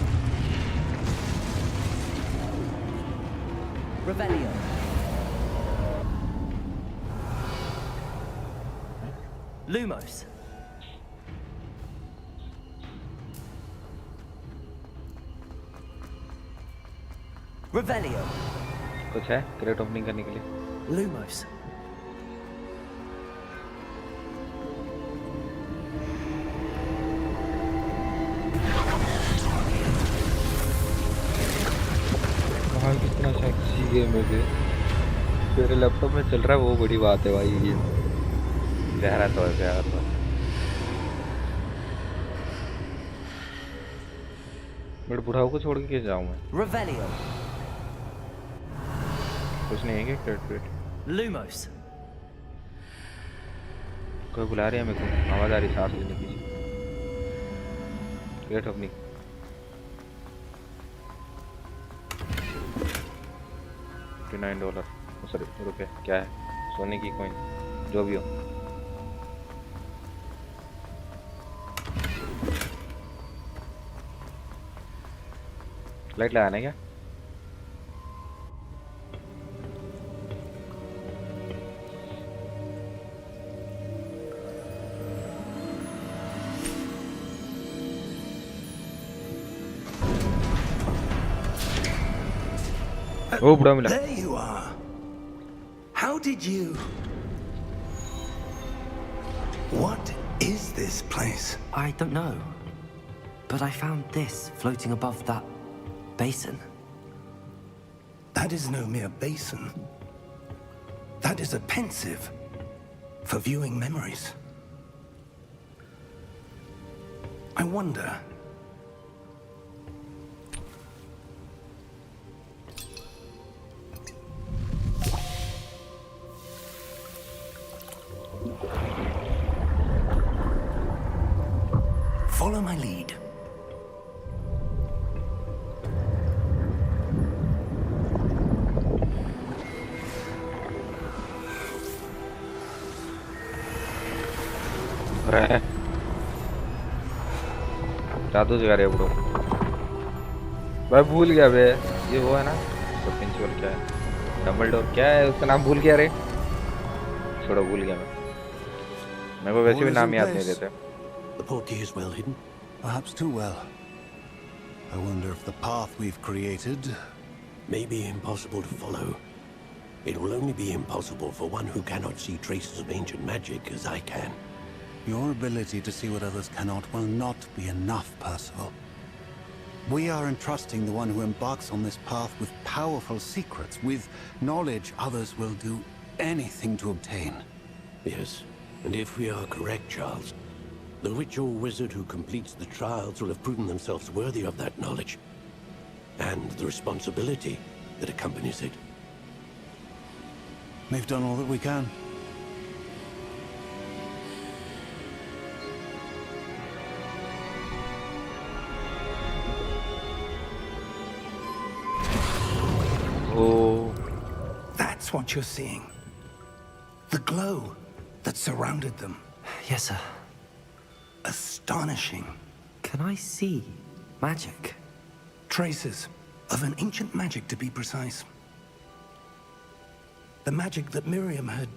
Lumos. Revelio. कुछ है क्रेट ओपनिंग करने के लिए? Lumos. भाई कितना सेक्सी गेम है ये। मेरे लैपटॉप में चल रहा है वो बड़ी बात है भाई। ये प्यारा तो है, प्यारा तो है। बड़े बुढ़ाओ को छोड़ के जाऊँ मैं? Revelio. कुछ नहीं है क्या क्रेट क्रेट? Lumos. कोई बुला रहा है मेरे को, आवाज आ रही सांस लेने की। Crate opening. $59 सॉरी रुपये। क्या है? सोने की कॉइन जो भी हो। लाइट लगाना है क्या? ओ बुढ़ा मिला। There you are. How did you? What is this place? I don't know. But I found this floating above that basin. That is no mere basin. That is a pensive for viewing memories. I wonder. Follow my lead. जादू सिखा रहे bro. भाई भूल गया बे। ये वो है ना तो प्रिंसिपल क्या है? डम्बलडोर क्या है उसका नाम? भूल गया रे। छोड़ो भूल गया मैं। मेरे को वैसे भी नाम याद नहीं रहते। The portkey is well hidden. Perhaps too well. I wonder if the path we've created may be impossible to follow. It will only be impossible for one who cannot see traces of ancient magic as I can. Your ability to see what others cannot will not be enough, Percival. We are entrusting the one who embarks on this path with powerful secrets, with knowledge others will do anything to obtain. Yes, and if we are correct, Charles, the witch or wizard who completes the trials will have proven themselves worthy of that knowledge, and the responsibility that accompanies it. We've done all that we can. Oh, That's what you're seeing. The glow that surrounded them. Yes, sir. Astonishing. Can I see magic? Traces of an ancient magic, to be precise. The magic that Miriam had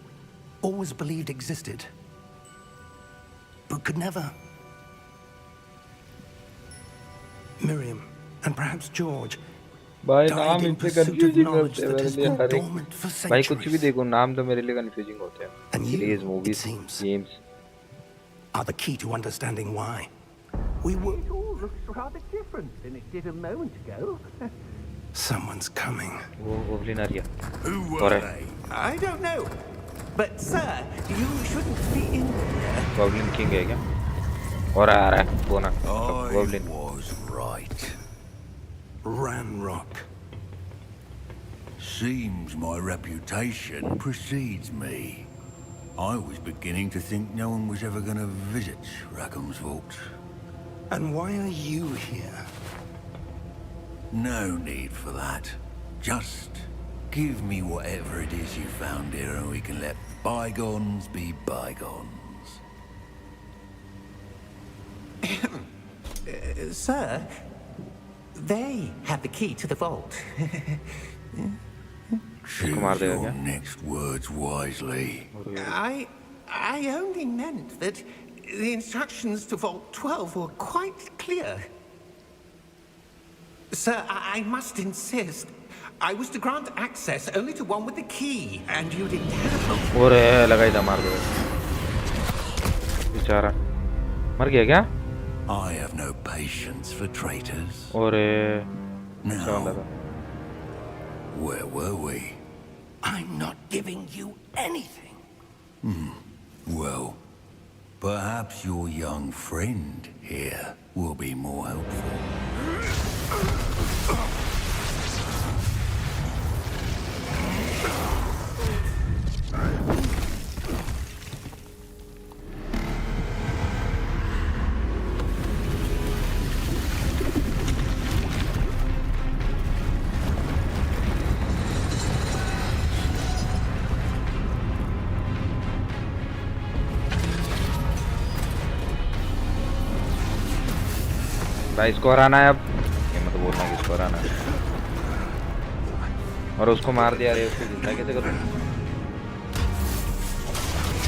always believed existed, but could never. Miriam, and perhaps George, भाई died नाम in इतने pursuit of confusing knowledge होते हैं that मेरे has लिए been हर एक dormant for भाई कुछ भी centuries. देखो नाम तो मेरे लिए कंफ्यूजिंग होते हैं And you, series it movies seems, games are the key to understanding why. We were. It all looks rather different than it did a moment ago. Someone's coming. वो गोब्लिन आ रही है Who were और they? I don't know. But, sir, you shouldn't be in here. Goblin king है क्या और आ रहा है बोना I goblin was right. Ranrock. Seems my reputation precedes me. I was beginning to think no one was ever going to visit Rackham's vault. And why are you here? No need for that. Just give me whatever it is you found here and we can let bygones be bygones. Sir, they have the key to the vault. Choose your next words wisely. I only meant that the instructions to Vault 12 were quite clear. Sir, I must insist. I was to grant access only to one with the key, and you didn't have. और लगा ही था मार दो बेचारा मर गया क्या I have no patience for traitors. और Now, where were we? I'm not giving you anything. Well, perhaps your young friend here will be more helpful. भाई इसको हराना है अब ये मत बोलना कि इसको हराना है और उसको मार दिया रे उसको जिंदा कैसे करूं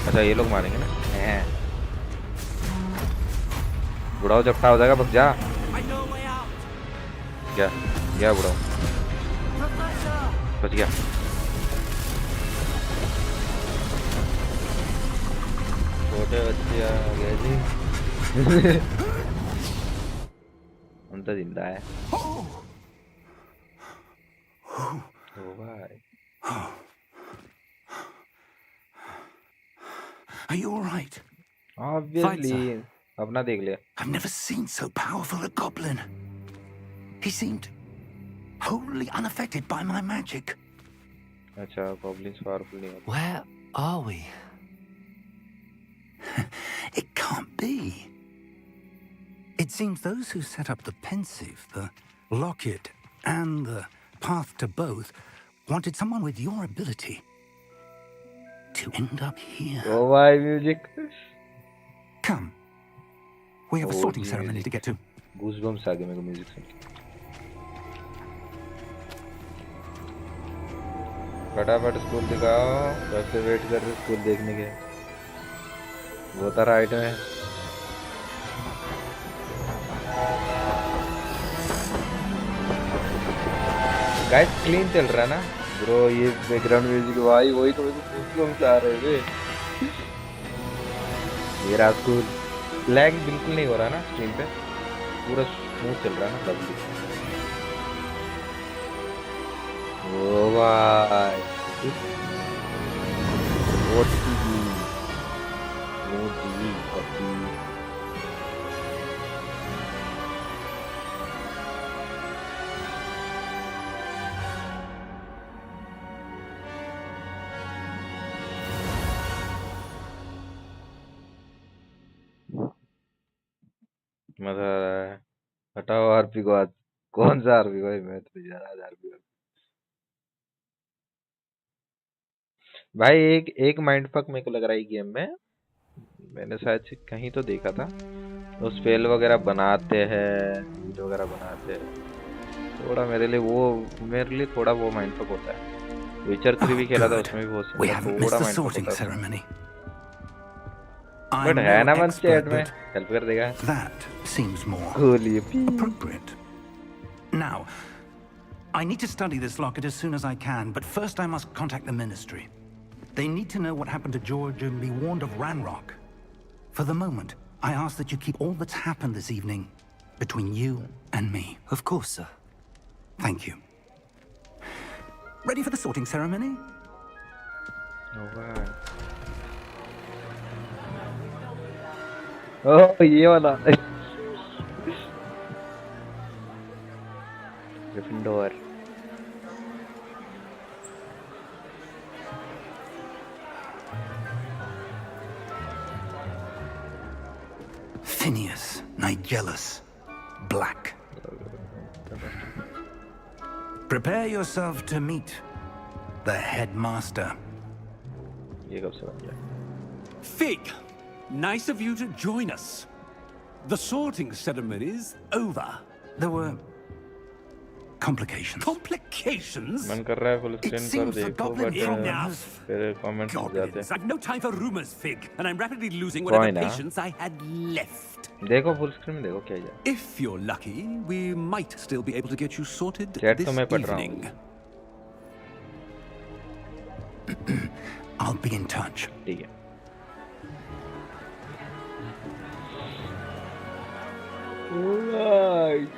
अच्छा ये लोग मारेंगे ना बुढ़ाओ जब हो जाएगा बस जा क्या क्या बुढ़ाओ बच गया छोटे बच्चे आ गए जी उनका जिंदा है ओ भाई Are you all right? Obviously अपना देख लिया I've never seen so powerful a goblin. He seemed wholly unaffected by my magic. अच्छा goblins powerful नहीं होते Where are we? It can't be. It seems those who set up the pensive, the locket, and the path to both wanted someone with your ability to end up here. Oh my music. Come. We have a sorting ceremony to get to. Goosebumps आ गए मेरे को music सुन के फटाफट school दिखाओ वैसे wait कर रहे school देखने के वो तारा आइटम है गाइस क्लीन चल रहा है ना ब्रो ये बैकग्राउंड म्यूजिक भाई वही तो मेरे को गूज़बम्स आ रहे थे मेरा स्कूल लैग बिल्कुल नहीं हो रहा ना स्क्रीन पे पूरा स्मूथ चल रहा है ना W। ओ भाई OTG OTG कॉपी। मजा आ रहा है। हटाओ आरपी को आज। कौन सा आरपी भाई, मैं तो जा रहा आरपी भाई। एक माइंड फक मेरे को लग रहा है गेम में, मैंने शायद से कहीं तो देखा था। वो स्पेल वगैरह बनाते हैं, हील वगैरह बनाते हैं, थोड़ा मेरे लिए थोड़ा वो माइंड फक होता है। विचर 3 भी खेला था, उसमें भी बहुत थोड़ा माइंड फक होता है। बट है ना मन चैट में हेल्प कर देगा। That seems more Holy appropriate. Now, I need to study this locket as soon as I can, but first I must contact the Ministry. They need to know what happened to George and be warned of Ranrock. For the moment, I ask that you keep all that's happened this evening between you and me. Of course, sir. Thank you. Ready for the sorting ceremony? Alright. Oh, ये वाला Gryffindor। Phineas, Nigellus, Black. Prepare yourself to meet the headmaster. ये कब से बन गया? Fig, nice of you to join us. The sorting ceremony's over. There were complications. Complications? मन कर रहा है फुल स्क्रीन पर देखो, बट फिर कमेंट्स हो जाते हैं। I've no time for rumors, Fig, and I'm rapidly losing whatever patience I had left. देखो फुल स्क्रीन में देखो क्या है। If you're lucky, we might still be able to get you sorted chat this तो मैं पढ़ रहा evening. I'll be in touch. ठीक है। Alright.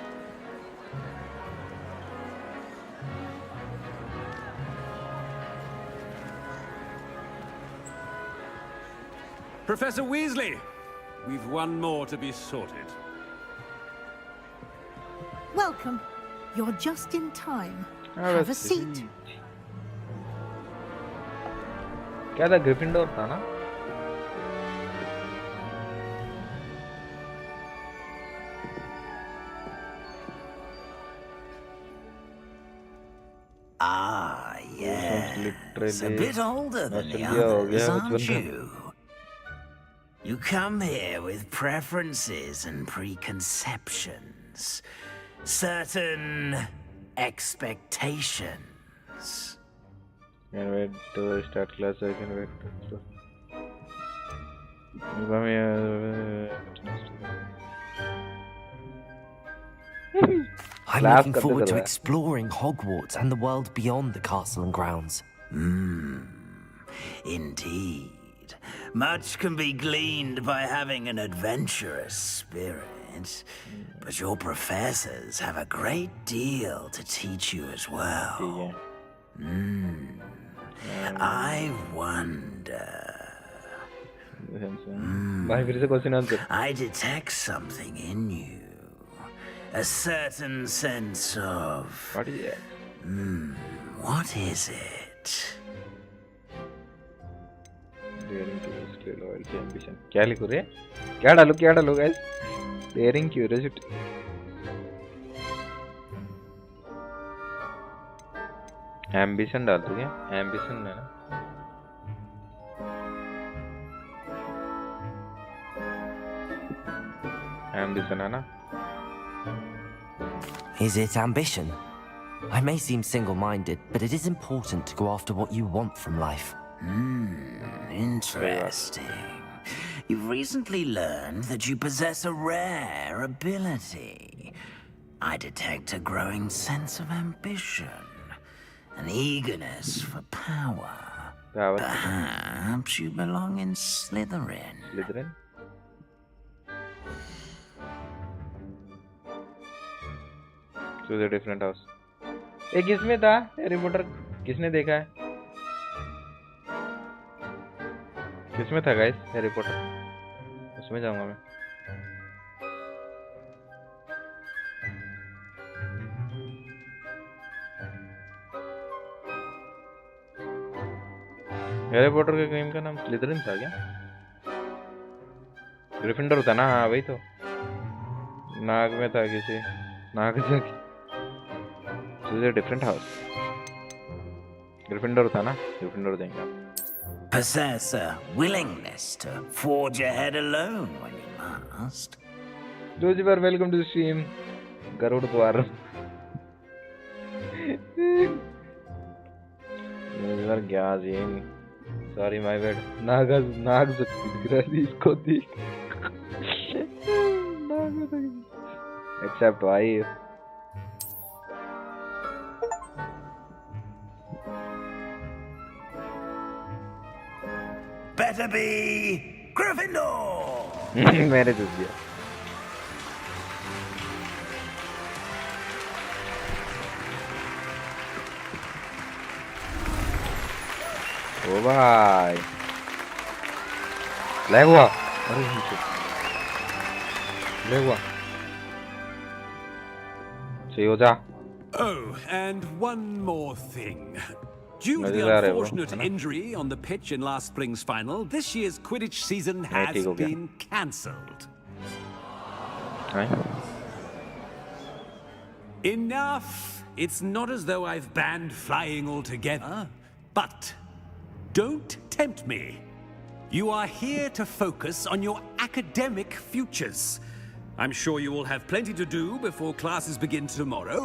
Professor Weasley, we've one more to be sorted. Welcome. You're just in time. Have a seat. क्या था? Gryffindor था ना? Ah, yes. A bit older than the others, aren't you? You come here with preferences and preconceptions. Certain expectations. Can wait to start class. I can wait to I'm looking forward to exploring Hogwarts and the world beyond the castle and grounds. Indeed. Much can be gleaned by having an adventurous spirit, but your professors have a great deal to teach you as well. I wonder... I detect something in you. A certain sense of... What is it? What is it? Loyalty, ambition. क्या लिखूं रे? क्या डालूं guys? Daring, curiosity. Ambition डाल दूं क्या? Ambition है ना? Ambition है ना? Is it ambition? I may seem single-minded, but it is important to go after what you want from life. Interesting. You've recently learned that you possess a rare ability. I detect a growing sense of ambition, an eagerness for power. Perhaps you belong in Slytherin. Slytherin? Choose a different house. एक किसमें था Harry Potter, किसने देखा है? किसमें था guys Harry Potter? उसमें जाऊंगा मैं। हैरी पॉटर के गेम का नाम स्लिदरिन था क्या? ग्रिफिंडर होता ना, हाँ वही तो। नाग में था किसी, नाग था चूज अ डिफरेंट हाउस। ग्रिफिंडर होता ना, ग्रिफिंडर देंगे। Possess a willingness to forge ahead alone when you must. Lucifer, welcome to the stream. Garuda द्वार। Lucifer क्या सीन? Sorry my bad. नाग शक्ति दिख रहा है इसको देख। Except why? Better be Gryffindor. मैंने चूज दिया। ओ भाई लैग हुआ, अरे लैग हुआ, सही हो जा। Oh, and one more thing. Due to the unfortunate injury on the pitch in last spring's final, this year's Quidditch season has been cancelled. Enough! It's not as though I've banned flying altogether, but don't tempt me. You are here to focus on your academic futures. I'm sure you will have plenty to do before classes begin tomorrow.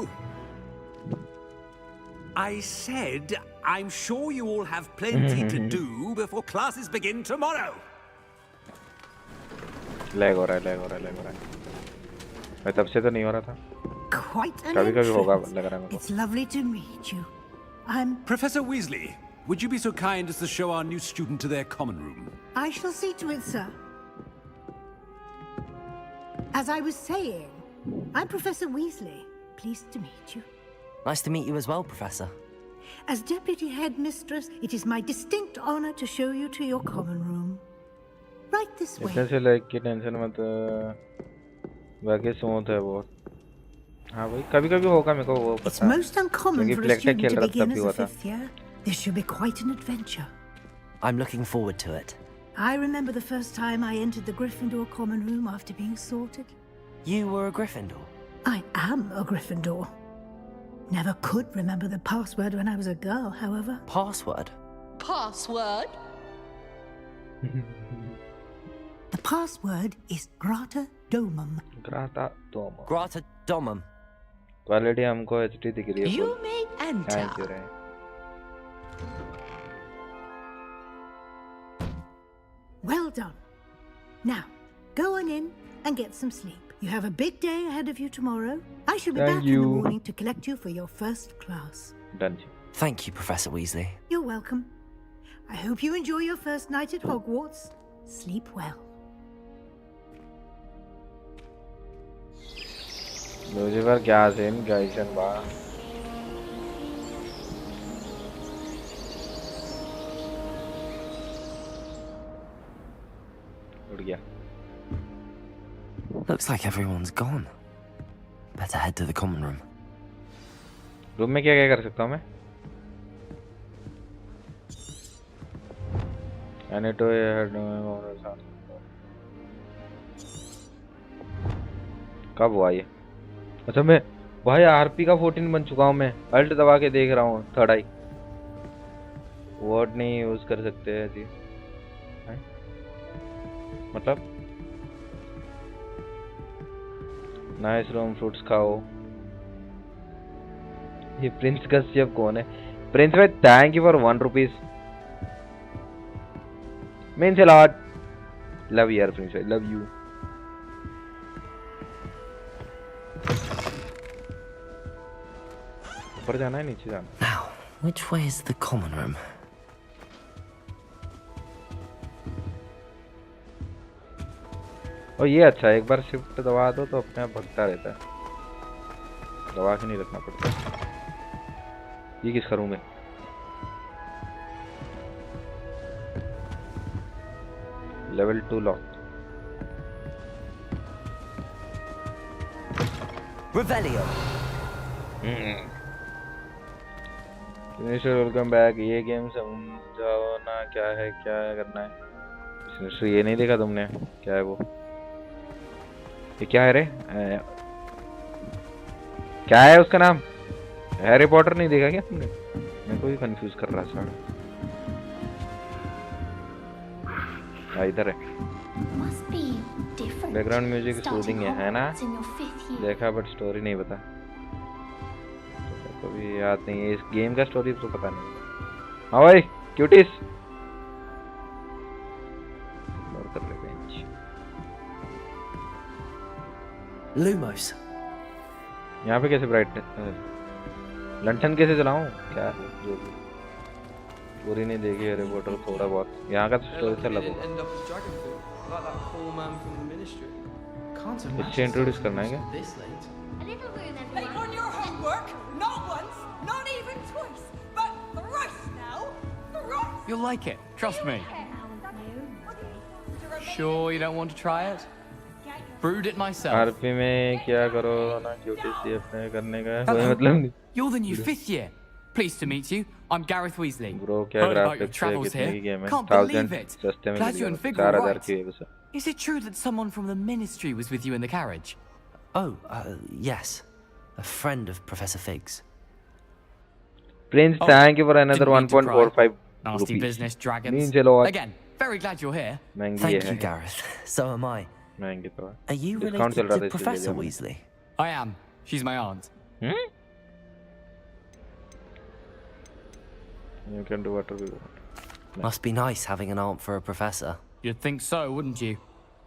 I said, I'm sure you all have plenty to do before classes begin tomorrow. Lag हो रहा है, lag हो रहा है, lag हो रहा है। मैं तब से तो नहीं हो रहा था। Quite an कभी-कभी होगा entrance. लग रहा है मेरे It's lovely to meet you. I'm Professor Weasley, would you be so kind as to show our new student to their common room? I shall see to it, sir. As I was saying, I'm Professor Weasley. Pleased to meet you. Nice to meet you as well, Professor. As Deputy Headmistress, it is my distinct honor to show you to your common room. Right this way. इतने से lag की tension मत, बाकी smooth है बहुत। हाँ भाई कभी-कभी होगा मेरे को वो पता है। It's most uncommon for a student to begin as a fifth year. This should be quite an adventure. I'm looking forward to it. I remember the first time I entered the Gryffindor common room after being sorted. You were a Gryffindor? I am a Gryffindor. Never could remember the password when I was a girl, however. Password? Password? The password is Grata Domum. Grata Domum. Grata Domum. Quality हमको HD दिख रही है। You may enter. Thank you, Ray. Well done. Now, go on in and get some sleep. You have a big day ahead of you tomorrow. I shall be back in the morning to collect you for your first class. Done. Thank you, Professor Weasley. You're welcome. I hope you enjoy your first night at Hogwarts. Sleep well. Lucifer क्या scene Kaisen बा? उड़ गया। Looks like everyone's gone. Better head to the common room. Room में क्या-क्या कर सकता हूँ मैं? I need to head कब हुआ ये? अच्छा मैं भाई आरपी का 14 बन चुका हूँ मैं। अल्ट दबा के देख रहा हूँ थर्ड आई। वर्ड नहीं यूज कर सकते हैं जी, मतलब नाइस रूम फ्रूट्स खाओ। ये प्रिंस कश्यप कौन है? प्रिंस भाई thank you for 1 rupees. Means a lot. Love यार प्रिंस भाई, लव यू। ऊपर जाना है नीचे जाना? Now, which way is the common room? और ये अच्छा है, एक बार शिफ्ट दबा दो तो अपने आप भगता रहता है। दबा के नहीं रखना पड़ता। ये किसका रूम है? Level 2 lock. Revelio. Finisher welcome back. ये गेम समझाओ ना क्या है, क्या करना है। फिनिशर ये नहीं देखा तुमने? क्या है वो? ये क्या है रे? क्या है उसका नाम? हैरी पॉटर नहीं देखा क्या तुमने? मैं को भी कंफ्यूज कर रहा था। इधर है। बैकग्राउंड म्यूजिक सूदिंग है ना? देखा बट स्टोरी नहीं पता। तो कभी याद नहीं है इस गेम का स्टोरी तो पता नहीं। हाँ भाई क्यूटीज और कर ले बेंच। Lumos. यहाँ पे कैसे ब्राइट लंठन कैसे चलाऊं? क्या है जो भी पूरी नहीं देखी है रिपोर्टर थोड़ा बहुत। यहाँ का तो स्टोरी से लगा इससे इंट्रोड्यूस करना है क्या? You'll like it, trust me. Sure you don't want to try it? Brewed it myself. RP में क्या करो ना क्यूटी सी अपने करने का कोई मतलब नहीं। You're the new 5th year. Pleased to meet you. I'm Gareth Weasley. Bro, क्या Heard about your graphics है, travels कितने here. की गेम है? Can't believe 1000 it. सस्ते में Glad मिल you and गया। Fig were 4000 right. की है बस। Is it true that someone from the ministry was with you in the carriage? Oh, yes. A friend of Professor Fig's. Prince, thank you for another didn't mean to 1.45 Nasty rupees. business, dragons. नहीं चलो आज। Again, very glad you're here. महंगी Thank है। you, Gareth. So am I. महंगी तो है। Are you discount चल related रहा था to इसलिए Professor लिया Weasley? I am. She's my aunt. मैंने। You can do whatever you want. Must be nice having an aunt for a professor. You'd think so, wouldn't you?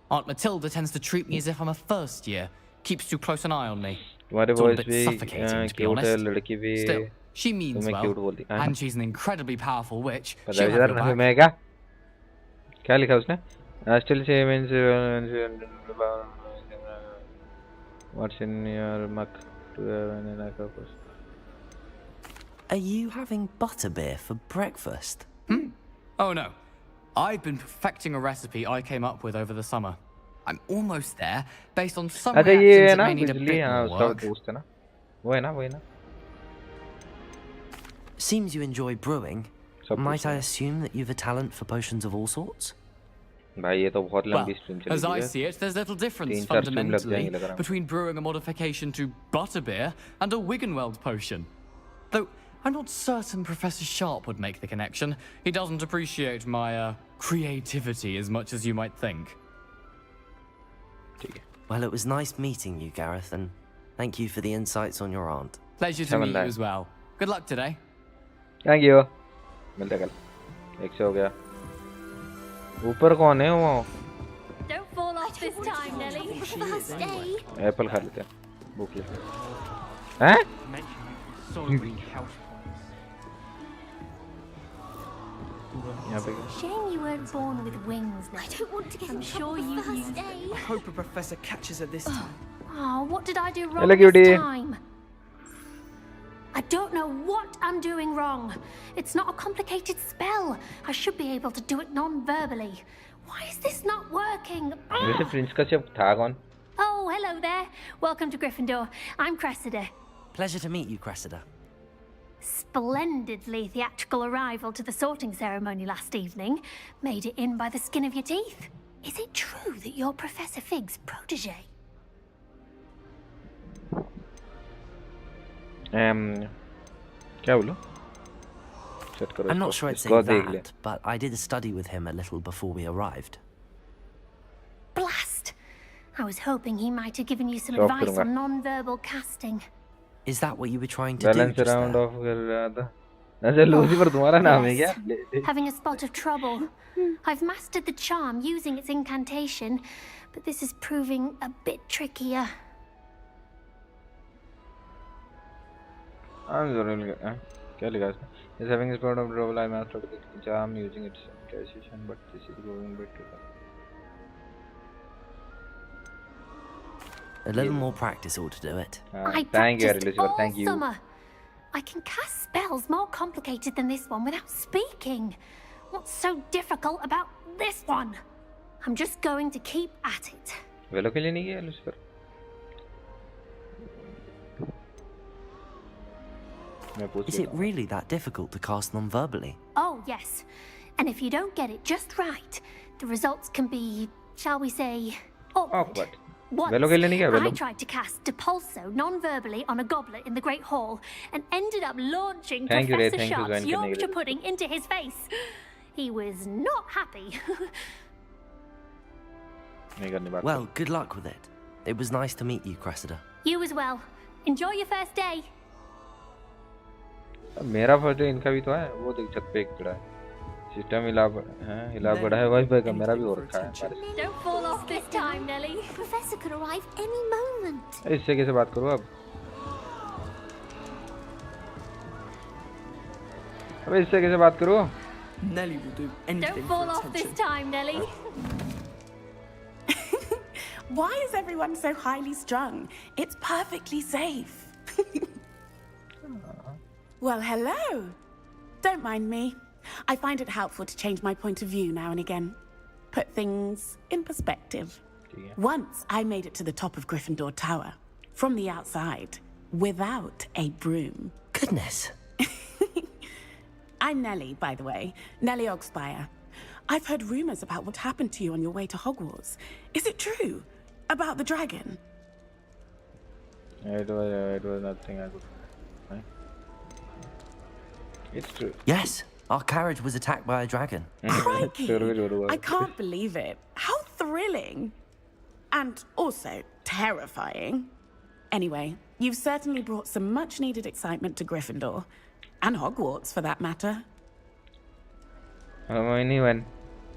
Aunt Matilda tends to treat me as if I'm a first year. Keeps too close an eye on me. तुम्हारे It's all a voice bit भी suffocating, to be cute है, honest. लड़की भी Still, she means तुम्हें well, cute बोलती है। and she's an incredibly powerful witch. पता She'll है have यार your back. मैं क्या लिखा उसने? Still say means what's in your mug to have an purpose. Are you having butterbeer for breakfast? Oh no. I've been perfecting a recipe I came up with over the summer. I'm almost there, based on some अच्छा ये है reactions that ना may need a बिजली bit हाँ more उसका work. दोस्त है ना वो है ना Seems you enjoy brewing. सब Might I assume that you've a talent for potions of all sorts? भाई ये तो बहुत Well, लंबी स्ट्रीम as चलेगी I है। see it, there's little difference 3-4 stream लग fundamentally जाएंगे लग रहा है। between brewing a modification to butterbeer and a Wiggenweld potion. Though I'm not certain Professor Sharp would make the connection. He doesn't appreciate my creativity as much as you might think. Well, it was nice meeting you, Gareth, and thank you for the insights on your aunt. Pleasure to meet you as well. Good luck today. Thank you. मिलते कल। 100 हो गया। ऊपर कौन है वो? Don't fall off this time, Nelly. First day. Apple खा लेते हैं। भूख लगी। हैं? यहाँ पे Shame you weren't born with wings, Nelly. I don't want to get I'm sure you First day. I hope a professor catches her this time. Oh, what did I do wrong Hello, this cutie. time? I don't know what I'm doing wrong. It's not a complicated spell. I should be able to do it non-verbally. Why is this not working? वैसे Prince का सिर्फ था कौन? Oh, hello there. Welcome to Gryffindor. I'm Cressida. Pleasure to meet you, Cressida. Splendidly theatrical arrival to the sorting ceremony last evening. Made it in by the skin of your teeth. Is it true that you're Professor Fig's protege? क्या बोलो? Set करो I'm not इसको, sure I'd say इसको देख ले। that, but I did a study with him a little before we arrived. Blast! I was hoping he might have given you some Stop advice करूँगा। on non-verbal casting. Is that what you were trying to do balance just round there? Of कर रहा था। अच्छा Lucifer तुम्हारा नाम है क्या? Yes, having a spot of trouble. I've mastered the charm using its incantation, but this is proving a bit trickier. I'm sorry. क्या लिखा इसमें? Is having a spot of trouble. I mastered the charm using its incantation, but this is going a bit too far. A little more practice ought to do it. I Thank you, practiced Lucifer. all Thank you. summer. I can cast spells more complicated than this one without speaking. What's so difficult about this one? I'm just going to keep at it. वेलो के लिए नहीं गया Lucifer? Is it really that difficult to cast non-verbally? Oh, yes. And if you don't get it just right, the results can be, shall we say, awkward. Once, वेलो के लिए नहीं गया I वेलो? tried to cast Depulso non-verbally on a goblet in the Great Hall and ended up launching Thank you, Ray. Professor Thank you, Sharp's Gwen, for Yorkshire the- pudding into his face. He was not happy. नहीं करनी बात. Well, good luck with it. It was nice to meet you, Cressida. You as well. Enjoy your first day. मेरा first day इनका भी तो है. वो देख छत पे एक खड़ा है. सिस्टम हिला पड़ा है. वाईफाई का मेरा भी हो रखा है. Don't fall off this time, Nelly. Professor could arrive any moment. इससे कैसे बात करूँ अब? अबे इससे कैसे बात करूँ? Nelly will do anything Don't fall for off this attention. time, Nelly. Why is everyone so highly strung? It's perfectly safe. Well, hello. Don't mind me. I find it helpful to change my point of view now and again. Put things in perspective. Once I made it to the top of Gryffindor Tower, from the outside, without a broom. Goodness. I'm Nellie, by the way. Nellie Ogspire. I've heard rumors about what happened to you on your way to Hogwarts. Is it true? About the dragon? It was nothing I could. It's true. Yes, our carriage was attacked by a dragon. Crikey! I can't believe it. How thrilling! And also terrifying. Anyway, you've certainly brought some much-needed excitement to Gryffindor. And Hogwarts, for that matter. नहीं one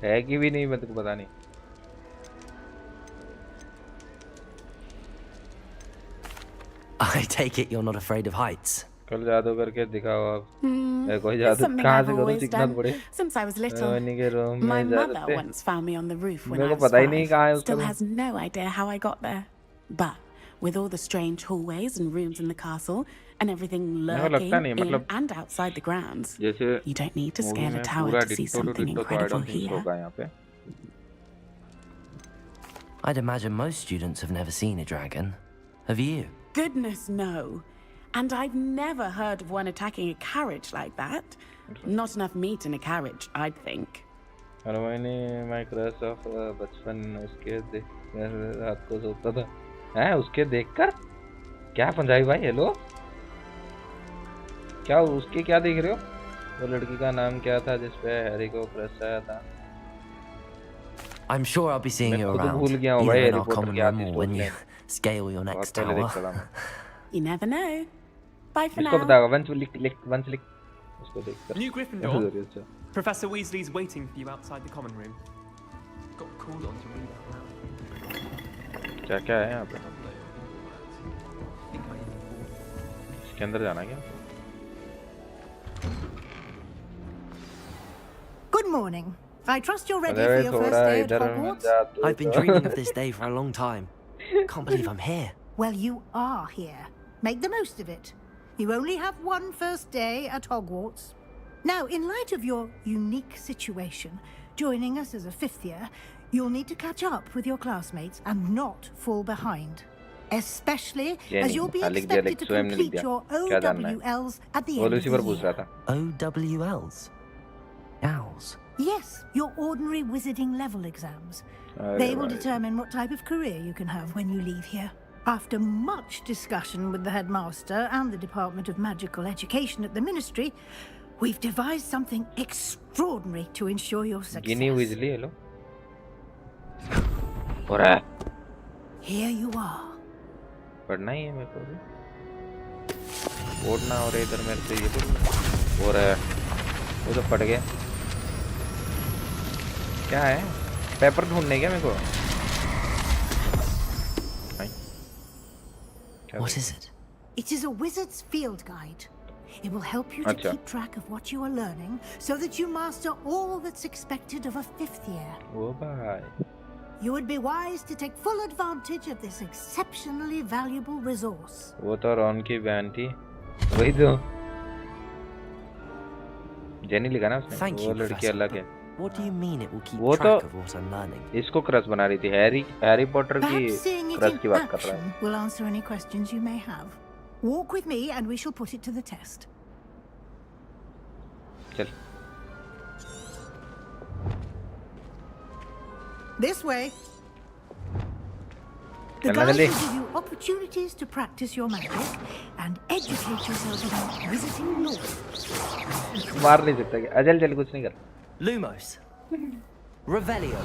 है कि भी नहीं मेरे को पता नहीं. I take it you're not afraid of heights. कल जादू करके दिखाओ आप. कोई It's जादू something कहाँ I've से करूँ always सीखना done पड़े. since I was little. नहीं के रूम My में जा mother सकते. once found me on the roof when I मेरे को was पता ही नहीं 5. कहाँ है उसका Still room. has no idea how I got there. But with all the strange hallways and rooms in the castle and everything मेरे को lurking लगता नहीं in मतलब and outside the grounds, जैसे you don't need to movie scale a में tower पूरा to see ditto to something ditto तो I incredible don't think here. होगा यहाँ पे. I'd imagine most students have never seen a dragon. Have you? Goodness, no. And I've never heard of one attacking a carriage like that. Not enough meat in a carriage, I'd think. और मैंने my crush of बचपन उसके रात को सोता था. हैं उसके देखकर क्या पंजाबी भाई हेलो क्या उसके क्या देख रहे हो? वो लड़की का नाम क्या था जिसपे हैरी को क्रश आया था? I'm sure I'll be seeing you मैं खुद around, भूल गया हूँ either भाई in Harry our Potter common की room आधी or when you story. scale your बहुत next पहले देख tower. चला मैं. You never know. Bye for इसको now. बताओ वंस लिख उसको देखकर. New Gryffindor. Professor Weasley's waiting for you outside the common room. Got called on to read out loud. क्या क्या है यहाँ पे? इसके अंदर जाना क्या? Good morning. I trust you're ready for your first day at Hogwarts. I've been dreaming of this day for a long time. Can't believe I'm here. Well, you are here. Make the most of it. You only have one first day at Hogwarts. Now, in light of your unique situation, joining us as a fifth year, you'll need to catch up with your classmates and not fall behind. Especially as you'll be expected to complete your OWLs at the end of the year. OWLs? Owls? Yes, your ordinary wizarding level exams. They will determine what type of career you can have when you leave here. After much discussion with the headmaster and the Department of Magical Education at the Ministry, we've devised something extraordinary to ensure your success. Ginny Weasley, hello. हो रहा है. Here you are. पढ़ना ही है मेरे को भी. पढ़ना और इधर मेरे से ये तो हो रहा है. वो तो पढ़ गया. क्या है? पेपर ढूंढने क्या मेरे को? What is it? It is a wizard's field guide. It will help you to keep track of what you are learning so that you master all that's expected of a fifth year. Oh, bye. you would be wise to take full advantage of this exceptionally valuable resource. वो तो Ron की बहन थी, वही तो jenny लिखा ना उसने। Thank वो you, लड़की Professor, अलग है। What do you mean it will keep वो track तो of what I'm learning? इसको क्रश बना रही थी, हैरी पॉटर की Perhaps seeing it crush in की बात कर रहा है। action will answer any questions you may have. Walk with me and we shall put it to the test. चल। This way. The चलना guide जल्दी। will give you opportunities to practice your magic and educate yourself about visiting law. मार नहीं सकता क्या? अजल चल कुछ नहीं कर। Lumos. Revelio.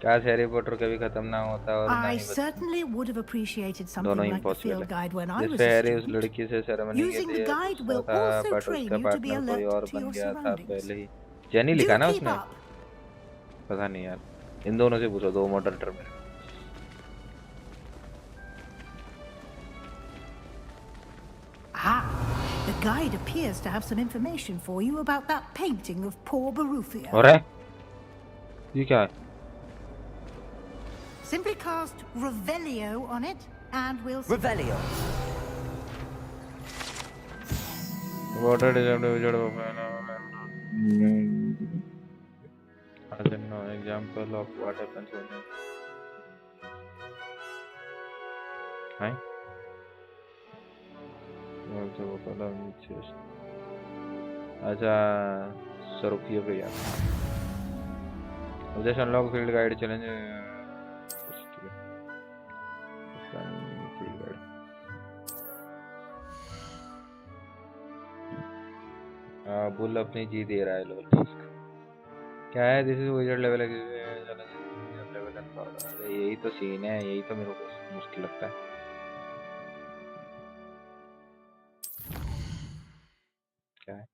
काश हैरी पॉटर कभी खत्म ना होता और ना I ही बच। certainly would have appreciated something दोनों like the impossible field guide when I है। was जिससे a हैरी उस student. लड़की से सेरेमनी के Using the लिए guide will था, also बट train उसका you to be पार्टनर कोई alert और to बन your गया था surroundings. पहले ही। जेनी लिखा ना Do keep उसने? up. पता नहीं यार, इन दोनों से पूछो, दो मॉडरेटर में। Ah, the guide appears to have some information for you about that painting of poor Baruthia. और है? ये क्या है? Simply cast Revelio on it, and we'll see. Revelio. Water distributed as an example of what happens when Hi. अच्छा, सरुखियों पे यार। जैसे unlock field guide challenge field guide bull अपनी जी दे रहा है लोग। क्या है? This is wizard level level and यही तो सीन है, यही तो मेरे को मुश्किल लगता है। क्या है?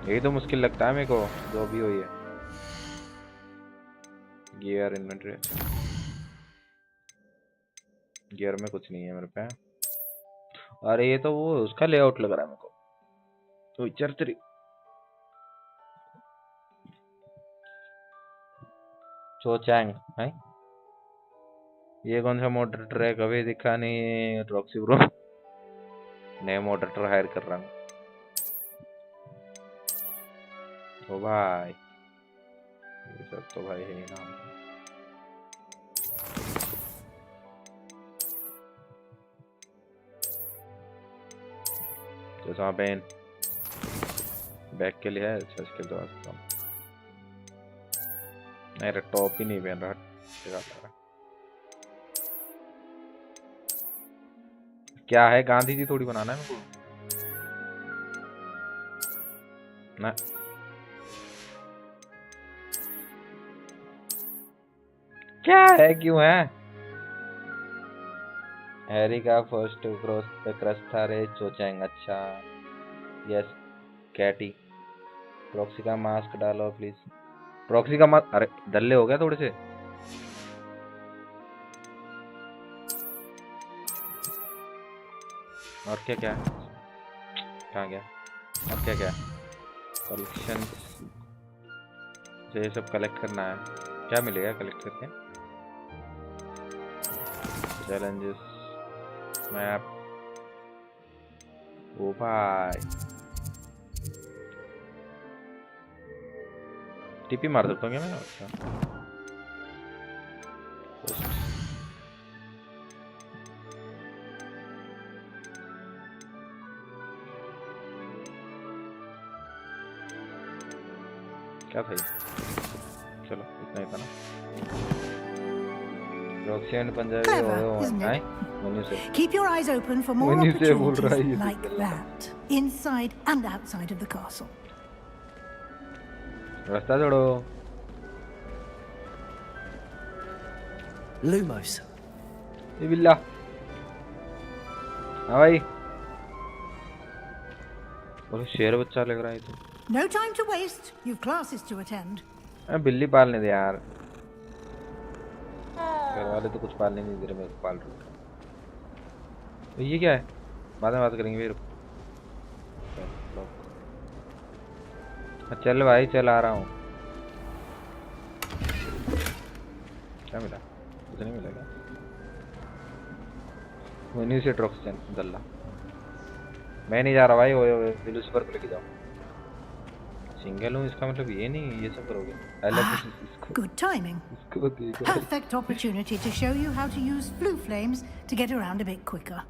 यही तो मुश्किल लगता है मेरे को, जो भी हुई है। गियर इन्वेंटरी, गियर में कुछ नहीं है मेरे पे। अरे ये तो वो उसका लेआउट लग रहा है मेरे को, तो चर्चरी चोचैंग है। ये कौन सा मॉडरेटर है? कभी दिखा नहीं ट्रॉक्सी ब्रो। नए मॉडरेटर हायर कर रहा हूँ। ओ भाई, ये सब तो भाई है ही ना। जैसा पेन बैक के लिए है। अच्छा, इसके दो मेरा टॉप ही नहीं पहन रहा। क्या है? गांधी जी थोड़ी बनाना है मेरे को ना। क्या है? क्यों है? हैरी का फर्स्ट क्रश था रे चोचैंग। अच्छा, यस कैटी। प्रॉक्सी का मास्क डालो प्लीज। प्रॉक्सी का मास्क, अरे दल्ले हो गया थोड़े से। और क्या क्या है? कहाँ गया? और क्या क्या? कलेक्शन, ये सब कलेक्ट करना है। क्या मिलेगा कलेक्ट करके? Challenges, map. ओ भाई, टीपी मार सकता हूँ क्या मैं? अच्छा, क्या था ये? चलो इतना ही था ना। Roxy and Punjabi Clever, isn't it? Keep your eyes open for more When you say बोल रहा है opportunities ये like that, inside and outside of the castle. रास्ता छोड़ो। Lumos. ये बिल्ला। हाँ भाई। और शेर बच्चा लग रहा है तो। No time to waste. You've classes to attend. बिल्ली पालने दे यार। घर वाले तो कुछ पालने नहीं दे रहे, मेरे को पाल रहे हैं। तो ये क्या है? बाद में बात करेंगे फिर। चल भाई चल, आ रहा हूँ। क्या मिला? कुछ नहीं मिला क्या? वहीं से ट्रॉक्सी गल्ला। मैं नहीं जा रहा भाई, वो लूसीफर को लेके जाओ। सिंगल हूँ इसका मतलब ये नहीं ये सब करोगे। Good timing. Perfect opportunity to show you how to use flue flames to get around a bit quicker.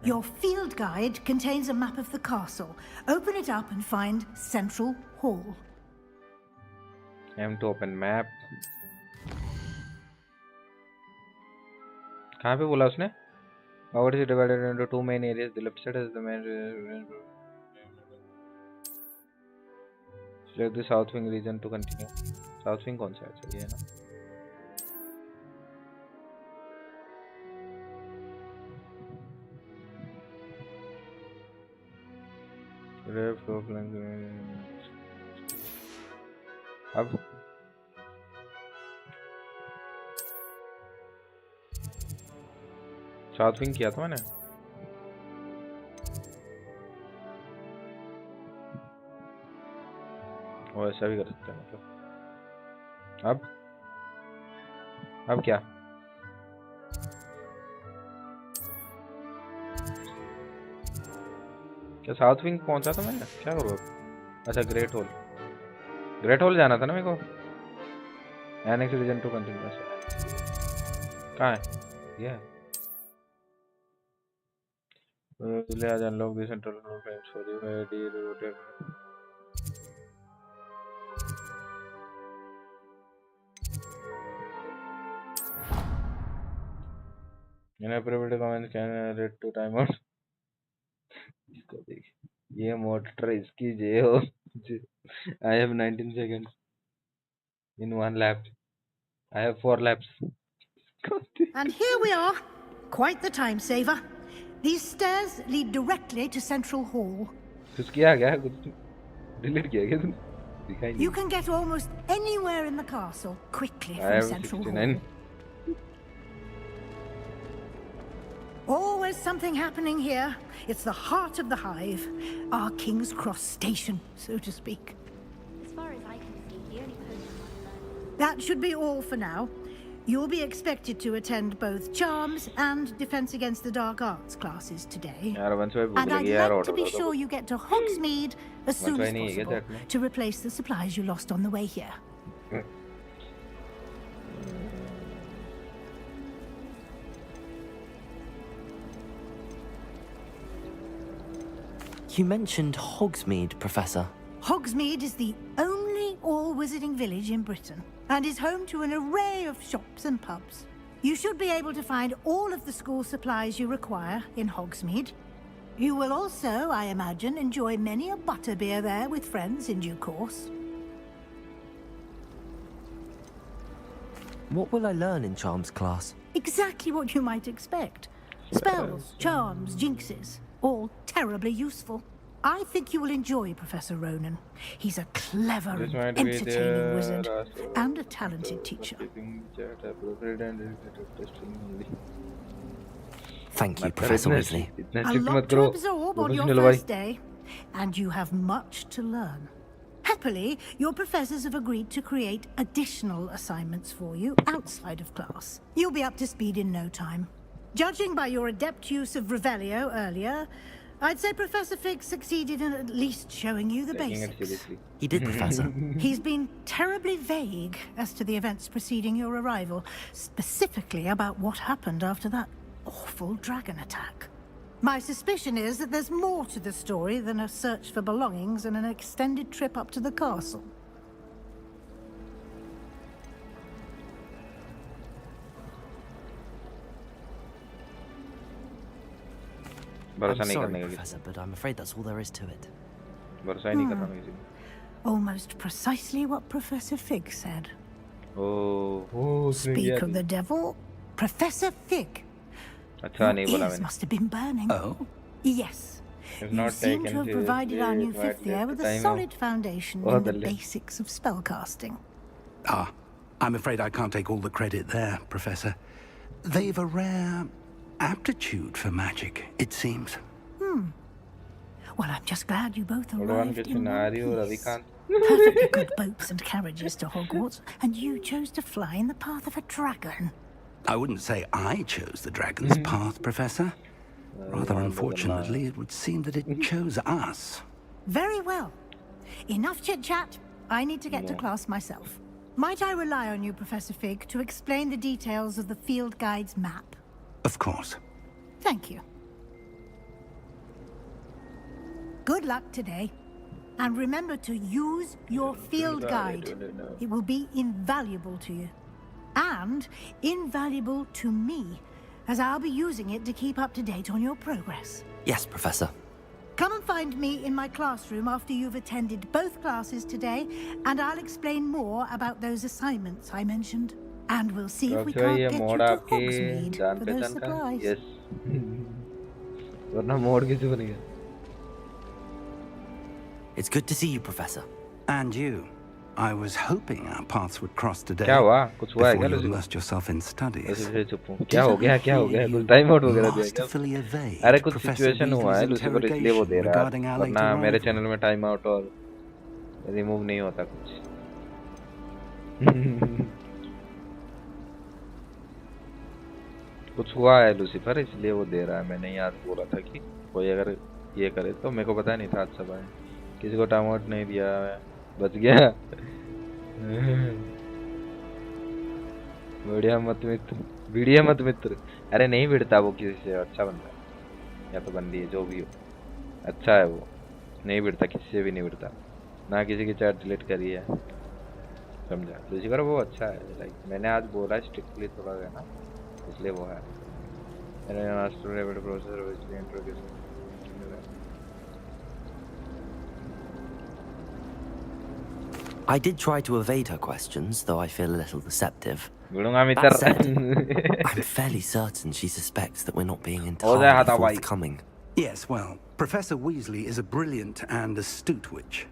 Your field guide contains a map of the castle. Open it up and find Central Hall. Aim to open map. कहाँ पे बोला उसने? Howard is divided into two main areas. The left side is the main. Select the south wing region to continue. South wing कौन सा है? ये है ना? Left of अब साउथ विंग किया था मैंने। वो ऐसा भी कर सकते हैं मतलब। अब क्या? क्या साउथ विंग पहुंचा था मैं? क्या करूँ अब? अच्छा ग्रेट होल जाना था ना मेरे को। Annex region to continuous. कहाँ है ये? आज unlock the central frames for you the rotate. Inappropriate comments can lead to time out. इसको देख, ये मोटर इसकी जे हो। I have 19 seconds in 1 lap. I have 4 laps. And here we are. Quite the time saver. These stairs lead directly to Central Hall. कुछ किया क्या? कुछ delete किया क्या तूने? दिखाई नहीं। You can get almost anywhere in the castle quickly from Central Hall. Always something happening here. It's the heart of the hive, our King's Cross station, so to speak. As far as I can see, the only person That should be all for now. You'll be expected to attend both Charms and Defense Against the Dark Arts classes today. And I'd like to be sure you get to Hogsmeade as soon as possible to replace the supplies you lost on the way here. You mentioned Hogsmeade, Professor. Hogsmeade is the only all-wizarding village in Britain and is home to an array of shops and pubs. You should be able to find all of the school supplies you require in Hogsmeade. You will also, I imagine, enjoy many a butterbeer there with friends in due course. What will I learn in Charms class? Exactly what you might expect. Spells, charms, jinxes. All terribly useful. I think you will enjoy Professor Ronan. He's a clever and entertaining wizard and a talented teacher. Thank you, Professor Weasley. A lot to absorb on your first day, and you have much to learn. Happily, your professors have agreed to create additional assignments for you outside of class. You'll be up to speed in no time. Judging by your adept use of Revelio earlier, I'd say Professor Fig succeeded in at least showing you the basics. He did, Professor. He's been terribly vague as to the events preceding your arrival, specifically about what happened after that awful dragon attack. My suspicion is that there's more to the story than a search for belongings and an extended trip up to the castle. I'm sorry, Professor, but I'm afraid that's all there is to it. Almost precisely what Professor Fig said. Oh, speak of the devil, Professor Fig. Your ears must have been burning. Oh? Yes. You seem to have provided our new fifth year with a solid foundation in the basics of spellcasting. I'm afraid I can't take all the credit there, Professor. They've a rare aptitude for magic, it seems. Well, I'm just glad you both Pradhan arrived के in one scenario piece. Ravikant. Perfectly good boats and carriages to Hogwarts, and you chose to fly in the path of a dragon. I wouldn't say I chose the dragon's path, Professor. Rather unfortunately, it would seem that it chose us. Very well. Enough chit-chat. I need to get to class myself. Might I rely on you, Professor Fig, to explain the details of the field guide's map? Of course. Thank you. Good luck today. And remember to use your field guide. It will be invaluable to you. And invaluable to me, as I'll be using it to keep up to date on your progress. Yes, Professor. Come and find me in my classroom after you've attended both classes today, and I'll explain more about those assignments I mentioned. And we'll see if we can't get you to Hogsmeade for those supplies. Yes. वरना मोड़ किसी को नहीं है. It's good to see you, Professor. And you. I was hoping our paths would cross today. क्या हुआ? कुछ हुआ है before क्या you Lucy? immersed yourself in studies. Lucy चुप हूँ. क्या हो गया? क्या हो गया? कुछ टाइम आउट वगैरह दिया क्या? अरे कुछ सिचुएशन हुआ है लूसी पर इसलिए वो दे रहा है. वरना मेरे चैनल में टाइम आउट और रिमूव नहीं होता कुछ. कुछ हुआ है लूसीफर इसलिए वो दे रहा है. मैंने याद बोला था कि कोई अगर ये करे तो मेरे को पता नहीं था आज सब आए. किसी को टाइम आउट नहीं दिया. बच गया. वीडियो मत मित्र. अरे नहीं भिड़ता वो किसी से. अच्छा बंदा है या तो बंदी है जो भी हो. अच्छा है वो. नहीं भिड़ता किसी से भी नहीं भिड़ता. ना किसी की चैट डिलीट करी है. समझा लूसीफर वो अच्छा है. लाइक मैंने आज बोला स्ट्रिक्टली थोड़ा है ना इसलिए वो है. मैंने मास्टर लेवल प्रोसेसर इसलिए introduce. I did try to evade her questions, though I feel a little deceptive. That said, I'm fairly certain she suspects that we're not being entirely forthcoming. Yes, well, Professor Weasley is a brilliant and astute witch.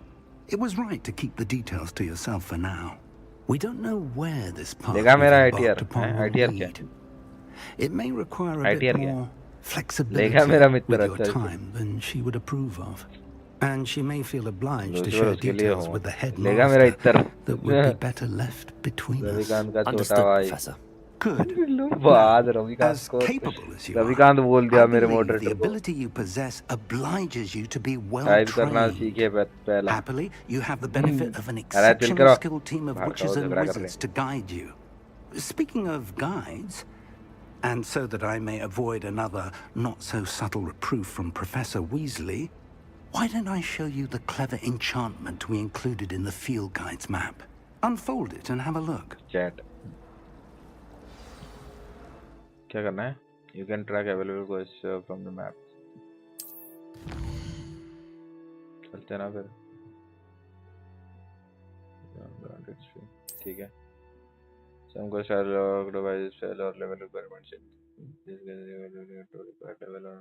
It was right to keep the details to yourself for now. We don't know where this path we've embarked upon will lead. It may require a bit more flexibility with your time than she would approve of. And she may feel obliged to share details with the headmaster that would be better left between us. Understood, Professor. Good. As capable as you are, I believe the ability you possess obliges you to be well trained. Happily, you have the benefit of an exceptionally skilled team of witches and wizards to guide you. Speaking of guides, and so that I may avoid another not-so-subtle reproof from Professor Weasley, why don't I show you the clever enchantment we included in the field guide's map? Unfold it and have a look. Chat. क्या करना है? You can track available quests from the map. चलते ना फिर. ठीक है. Some quests are locked by spell or level requirements. This level or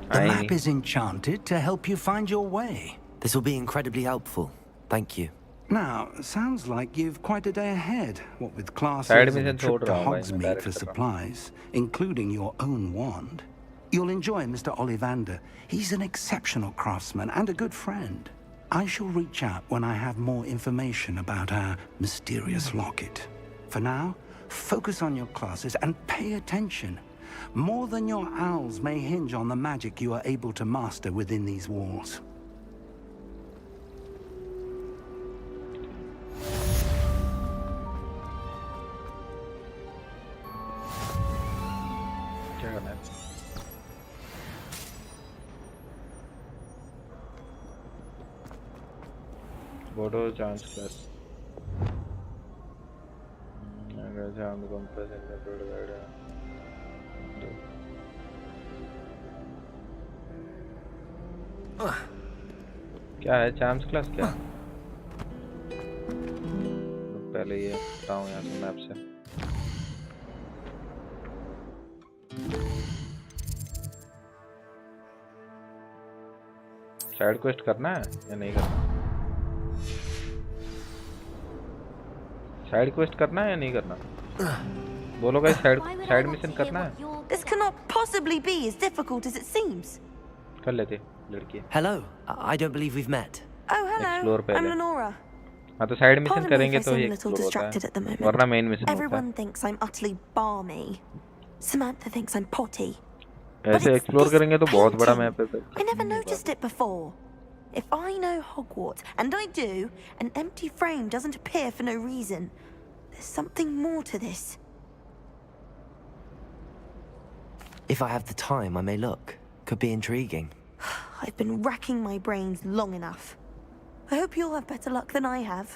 The map is enchanted to help you find your way. This will be incredibly helpful. Thank you. Now, sounds like you've quite a day ahead, what with classes and a trip to Hogsmeade for supplies, including your own wand. You'll enjoy Mr. Ollivander. He's an exceptional craftsman and a good friend. I shall reach out when I have more information about our mysterious locket. For now, focus on your classes and pay attention. More than your owls may hinge on the magic you are able to master within these walls. Bodo chance class. I guess I'm the compass in the provider. क्या है chance class क्या? पहले ये बताऊं यहाँ से map से. Side quest करना है या नहीं करना? साइड क्वेस्ट करना है या नहीं करना? बोलो गाइस, साइड मिशन करना है? This cannot possibly be as difficult as it seems. कर लेते लड़की। Hello, I don't believe we've met. Oh, hello. Explore I'm पहले। Lenora. हाँ तो side mission Pardon me if करेंगे I तो seem he a little explore होता distracted at the है, moment. वरना मेन मिशन होता Everyone है। thinks I'm utterly balmy. Samantha thinks I'm potty. ऐसे एक्सप्लोर करेंगे तो बहुत बड़ा मैप है। I never noticed it before. If I know Hogwarts, and I do, an empty frame doesn't appear for no reason. There's something more to this. If I have the time, I may look. Could be intriguing. I've been racking my brains long enough. I hope you'll have better luck than I have.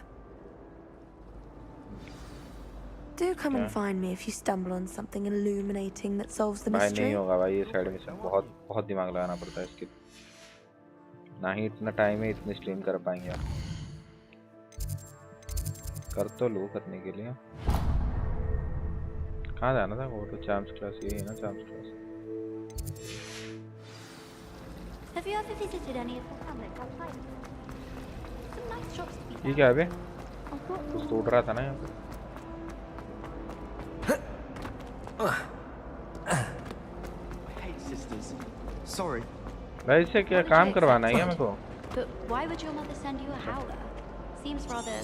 Do come and find me if you stumble on something illuminating that solves the भाई mystery. नहीं होगा भाई, ये side mission बहुत बहुत दिमाग लगाना पड़ता है इसके, ना ही इतना टाइम है इतनी स्ट्रीम कर पाएंगे आप। कर तो लो करने के लिए। कहाँ जाना था? वो तो चाम्स क्लास, यही है ना चाम्स class. Have you ever visited any of the hamlets outside? Some nice shops to be ये क्या है बे? कुछ तोड़ रहा था ना यहाँ पे। I hate sisters. Sorry. भाई इससे क्या काम करवाना है क्या मेरे को? But why would your mother send you a howler? Seems rather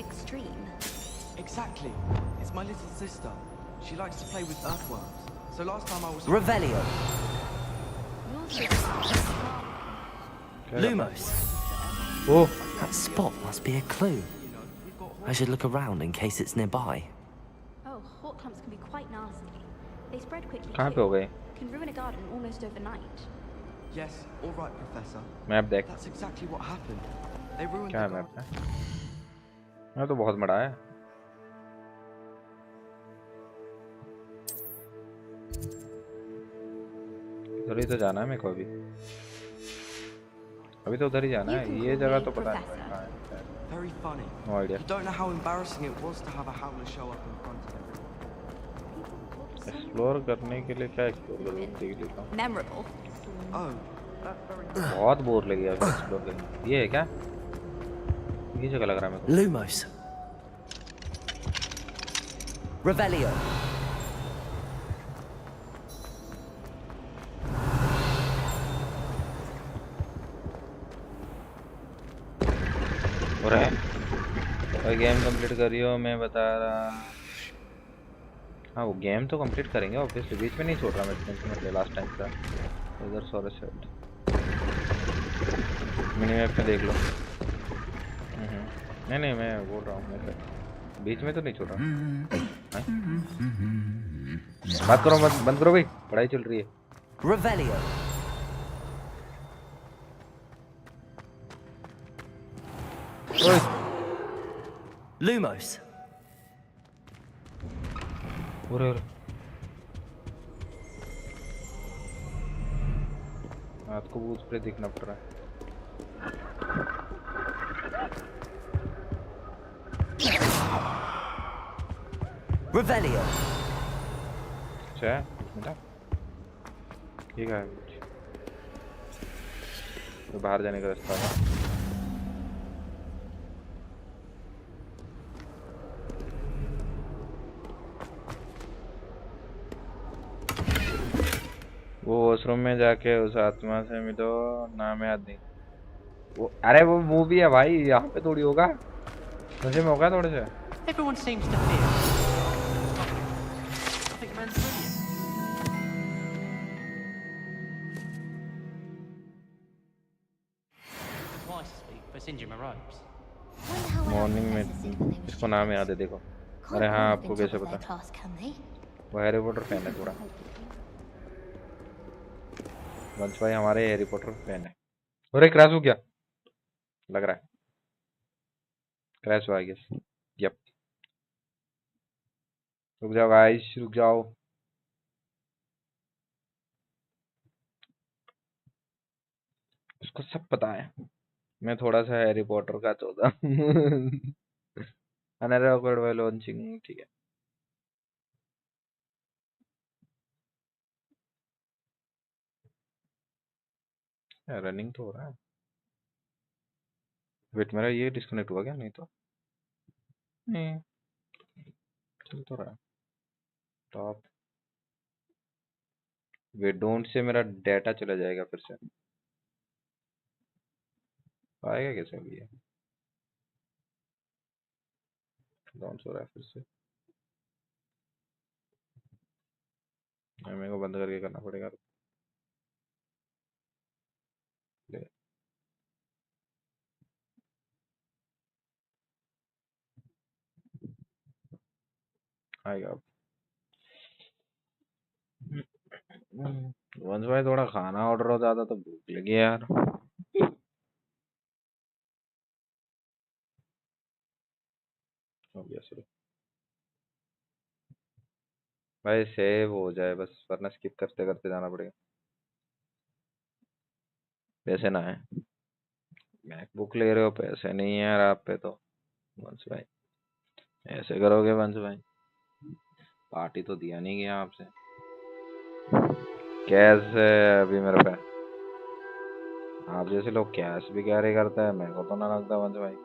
extreme. Exactly. It's my little sister. She likes to play with earthworms. So last time I was... Revelio. Lumos. Oh. That spot must be a clue. I should look around in case it's nearby. Oh, hawk clumps can be quite nasty. They spread quickly. कहाँ पे हो गए? Can ruin a garden almost overnight. Yes, all right, Professor. Map देख। That's exactly what happened. They ruined क्या the map garden. है? मैं तो बहुत बड़ा है। उधर ही तो जाना है मेरे को अभी। अभी तो उधर ही जाना है। ये जगह तो पता नहीं कहाँ है। Very funny. No idea. You don't know how embarrassing it was to have a howler show up in front of everyone. Explore करने के लिए क्या एक्सप्लोर करूँ? देख लेता हूँ। Memorable. Oh. बहुत बोर लग गया एक्सप्लोर करने। ये है क्या? ये जगह लग रहा है मेरे को। Lumos. Revelio. और गेम कंप्लीट करियो, मैं बता रहा। हाँ वो गेम तो कंप्लीट करेंगे ऑब्वियसली, बीच में नहीं छोड़ रहा मैं टेंशन मत ले। लास्ट टाइम का उधर सॉरी सेट मिनी मैप में देख लो। नहीं नहीं मैं बोल रहा हूँ, मैं बीच में तो नहीं छोड़ रहा। बात करो मत, बंद करो भाई, पढ़ाई चल रही है। Revelio. Lumos. अरे रात को बूथ पे दिखना पड़ रहा है। Revelio. अच्छा मिला, ठीक है तो बाहर जाने का रास्ता है। वो वॉशरूम में जाके उस आत्मा से मिलो, नाम याद नहीं वो। अरे वो भी है भाई, यहाँ पे थोड़ी होगा, मुझे में होगा थोड़े से। Everyone seems to fear. I think man's brilliant. Twice this week for singeing my ropes. Morning में इसको नाम याद है देखो। अरे हाँ आपको कैसे पता? वो हैरी पॉटर फैन है पूरा। वंश भाई हमारे हैरी पॉटर फैन है। अरे क्रैश हो गया लग रहा है, क्रैश हो गया। यप रुक जाओ गाइस, रुक जाओ। उसको सब पता है, मैं थोड़ा सा हैरी पॉटर का चौथा। अनदर ऑकवर्ड व्हाइल लॉन्चिंग, ठीक है। रनिंग तो हो रहा है। वेट मेरा ये डिस्कनेक्ट हुआ क्या? नहीं तो नहीं, चल तो रहा है। टॉप वेट डोंट से मेरा डाटा चला जाएगा फिर से, आएगा कैसे अभी ये? डोंट हो रहा है फिर से, मेरे को बंद करके करना पड़ेगा। ले, आएगा अब। वंश भाई थोड़ा खाना ऑर्डर हो जाता तो भूख लगी है यार। हो गया शुरू। भाई सेव हो जाए बस, वरना स्किप करते करते जाना पड़ेगा। पैसे ना है, मैकबुक ले रहे हो, पैसे नहीं है यार आप पे तो। वंश भाई ऐसे करोगे वंश भाई? पार्टी तो दिया नहीं गया आपसे। कैश है अभी मेरे पे, आप जैसे लोग कैश भी कैरी करते हैं, मेरे को तो ना लगता वंश भाई।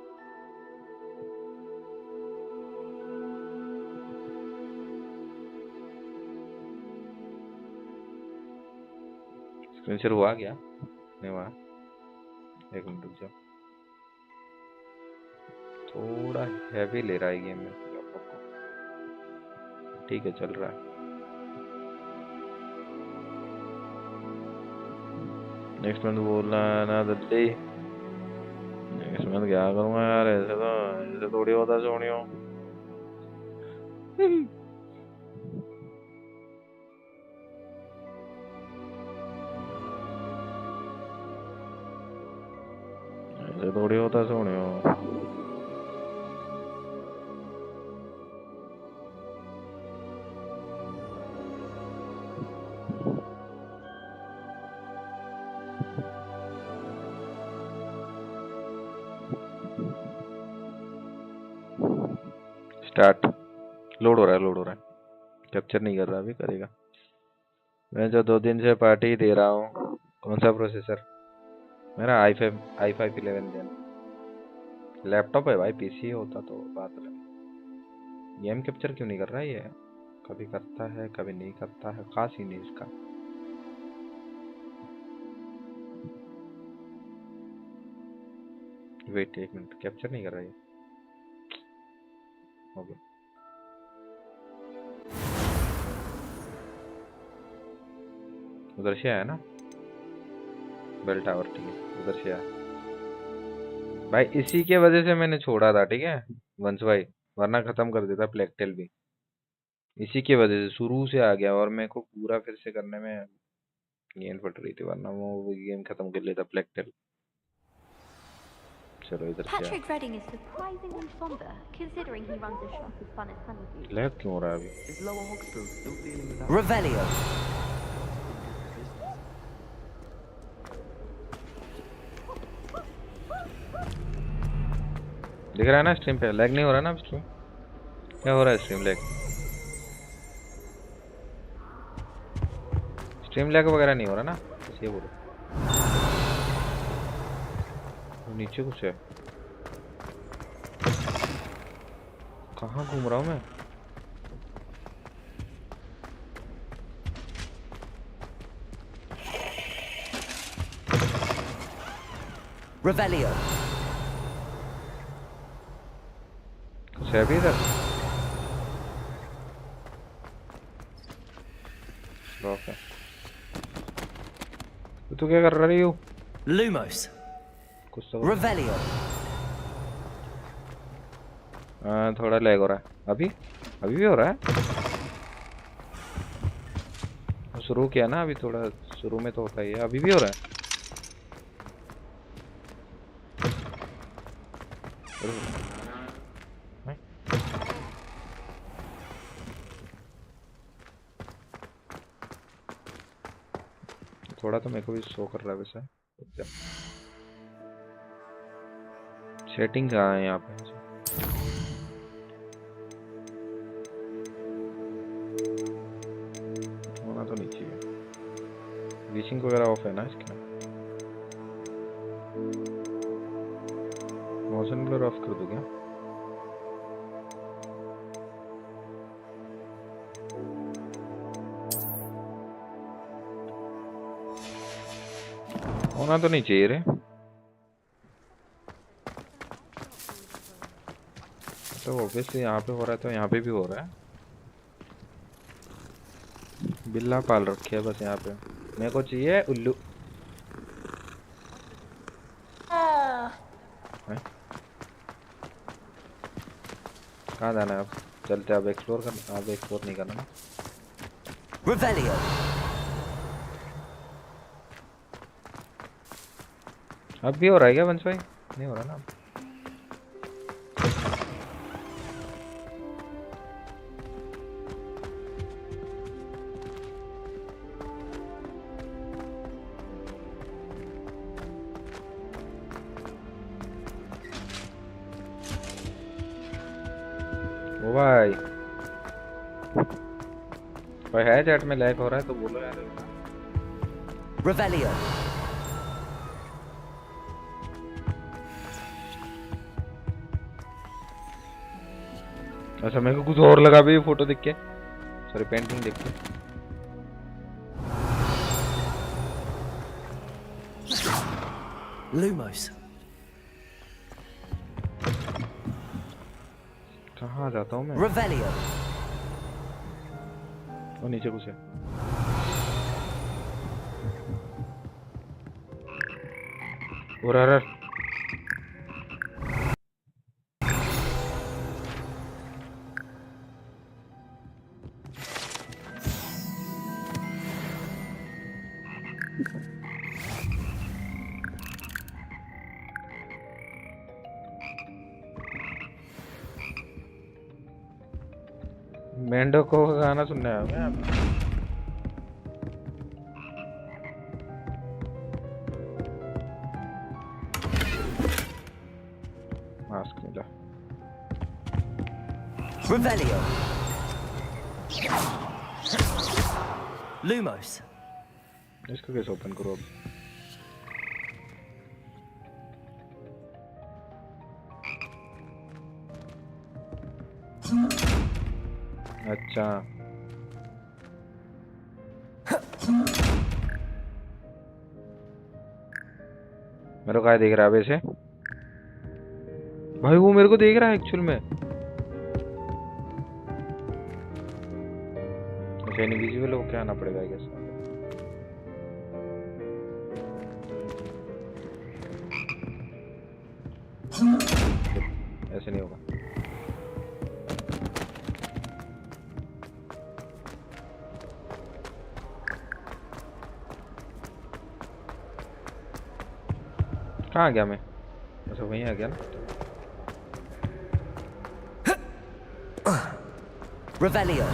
स्क्रीन शेयर हुआ क्या? नहीं हुआ। एक मिनट रुक जाओ, थोड़ा हैवी ले रहा है गेम में लैपटॉप को। ठीक है चल रहा है। नेक्स्ट मंथ बोलना है ना दिल्ली। नेक्स्ट मंथ क्या करूँगा यार, ऐसे थोड़ी होता सोनियो। ऐसे थोड़ी होता सोनियो। स्टार्ट। लोड हो रहा है, लोड हो रहा है, कैप्चर नहीं कर रहा, अभी करेगा। मैं जो 2 दिन से पार्टी दे रहा हूँ। कौन सा प्रोसेसर? मेरा i5 11 लैपटॉप है भाई, पीसी होता तो बात अलग। गेम कैप्चर क्यों नहीं कर रहा है ये? कभी करता है कभी नहीं करता है, खास ही नहीं इसका। वेट एक मिनट, कैप्चर नहीं कर रहा है। हो गया। उधर से आया ना बेल टावर, ठीक है उधर से आया भाई। इसी के वजह से मैंने छोड़ा था, ठीक है वंश भाई, वरना खत्म कर देता प्लेगटेल भी। इसी की वजह से शुरू से आ गया, और मेरे को पूरा फिर से करने में गेंद फट रही थी, वरना वो गेम खत्म कर लेता प्लेगटेल। चलो इधर से Patrick Redding is surprisingly somber, considering he runs a shop as fun as Honeydew. Lag क्यों हो रहा है अभी? Is Lower Hogsfield still dealing with that? Revelio. दिख रहा है ना स्ट्रीम पे? लैग नहीं हो रहा ना स्ट्रीम? क्या हो रहा है स्ट्रीम लैग? स्ट्रीम लैग वगैरह नहीं हो रहा ना? बस ये बोलो। नीचे कुछ है, कहाँ घूम रहा हूँ मैं? Revelio. कुछ है अभी इधर? लॉक है। तू क्या कर रही हो? Lumos. कुछ तो Revelio. थोड़ा लैग हो रहा है अभी, अभी भी हो रहा है। शुरू किया ना अभी, थोड़ा शुरू में तो होता ही है, अभी भी हो रहा है। थोड़ा तो मेरे को भी शो कर रहा है वैसे। सेटिंग कहाँ है यहाँ पे? होना तो नीचे है। ग्लिचिंग वगैरह ऑफ है ना इसका? मिरर ऑफ कर दो क्या? होना तो नहीं चाहिए रे। तो ऑब्वियसली यहाँ पे हो रहा है तो यहाँ पे भी हो रहा है। बिल्ला पाल रखे है बस यहाँ पे। मेरे को चाहिए उल्लू। कहाँ जाना है अब? चलते अब एक्सप्लोर कर। अब एक्सप्लोर नहीं करना ना। Revelio. अब भी हो रहा है क्या वंश भाई? नहीं हो रहा ना। ओ भाई कोई है चैट में लैग हो रहा है तो बोलो यार। Revelio. अच्छा मेरे को कुछ और लगा भी फोटो देख के। सॉरी पेंटिंग देख के। Lumos. कहाँ जाता हूँ मैं? Revelio. वो नीचे कुछ है। और मेंढक को गाना सुनने आया मैं यहाँ पे। मास्क मिला। Revelio. Lumos. इसको कैसे ओपन करो अब? अच्छा मेरे को क्या देख रहा है वैसे? भाई वो मेरे को देख रहा है एक्चुअल में। अच्छा इनविजिबल हो क्या आना पड़ेगा क्या? ऐसे नहीं होगा। कहाँ गया मैं? अच्छा वहीं आ गया ना। Revelio.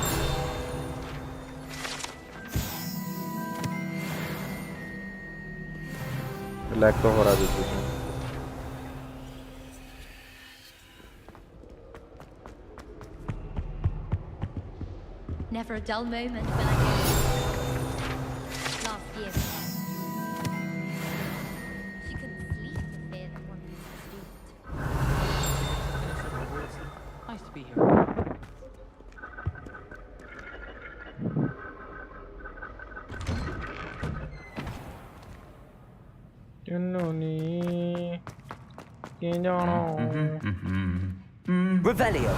लैग तो हो रहा है बीच में। Never a dull moment when I go. Last year. She couldn't sleep for fear that one of us would do it. Nice to be here. Revelio.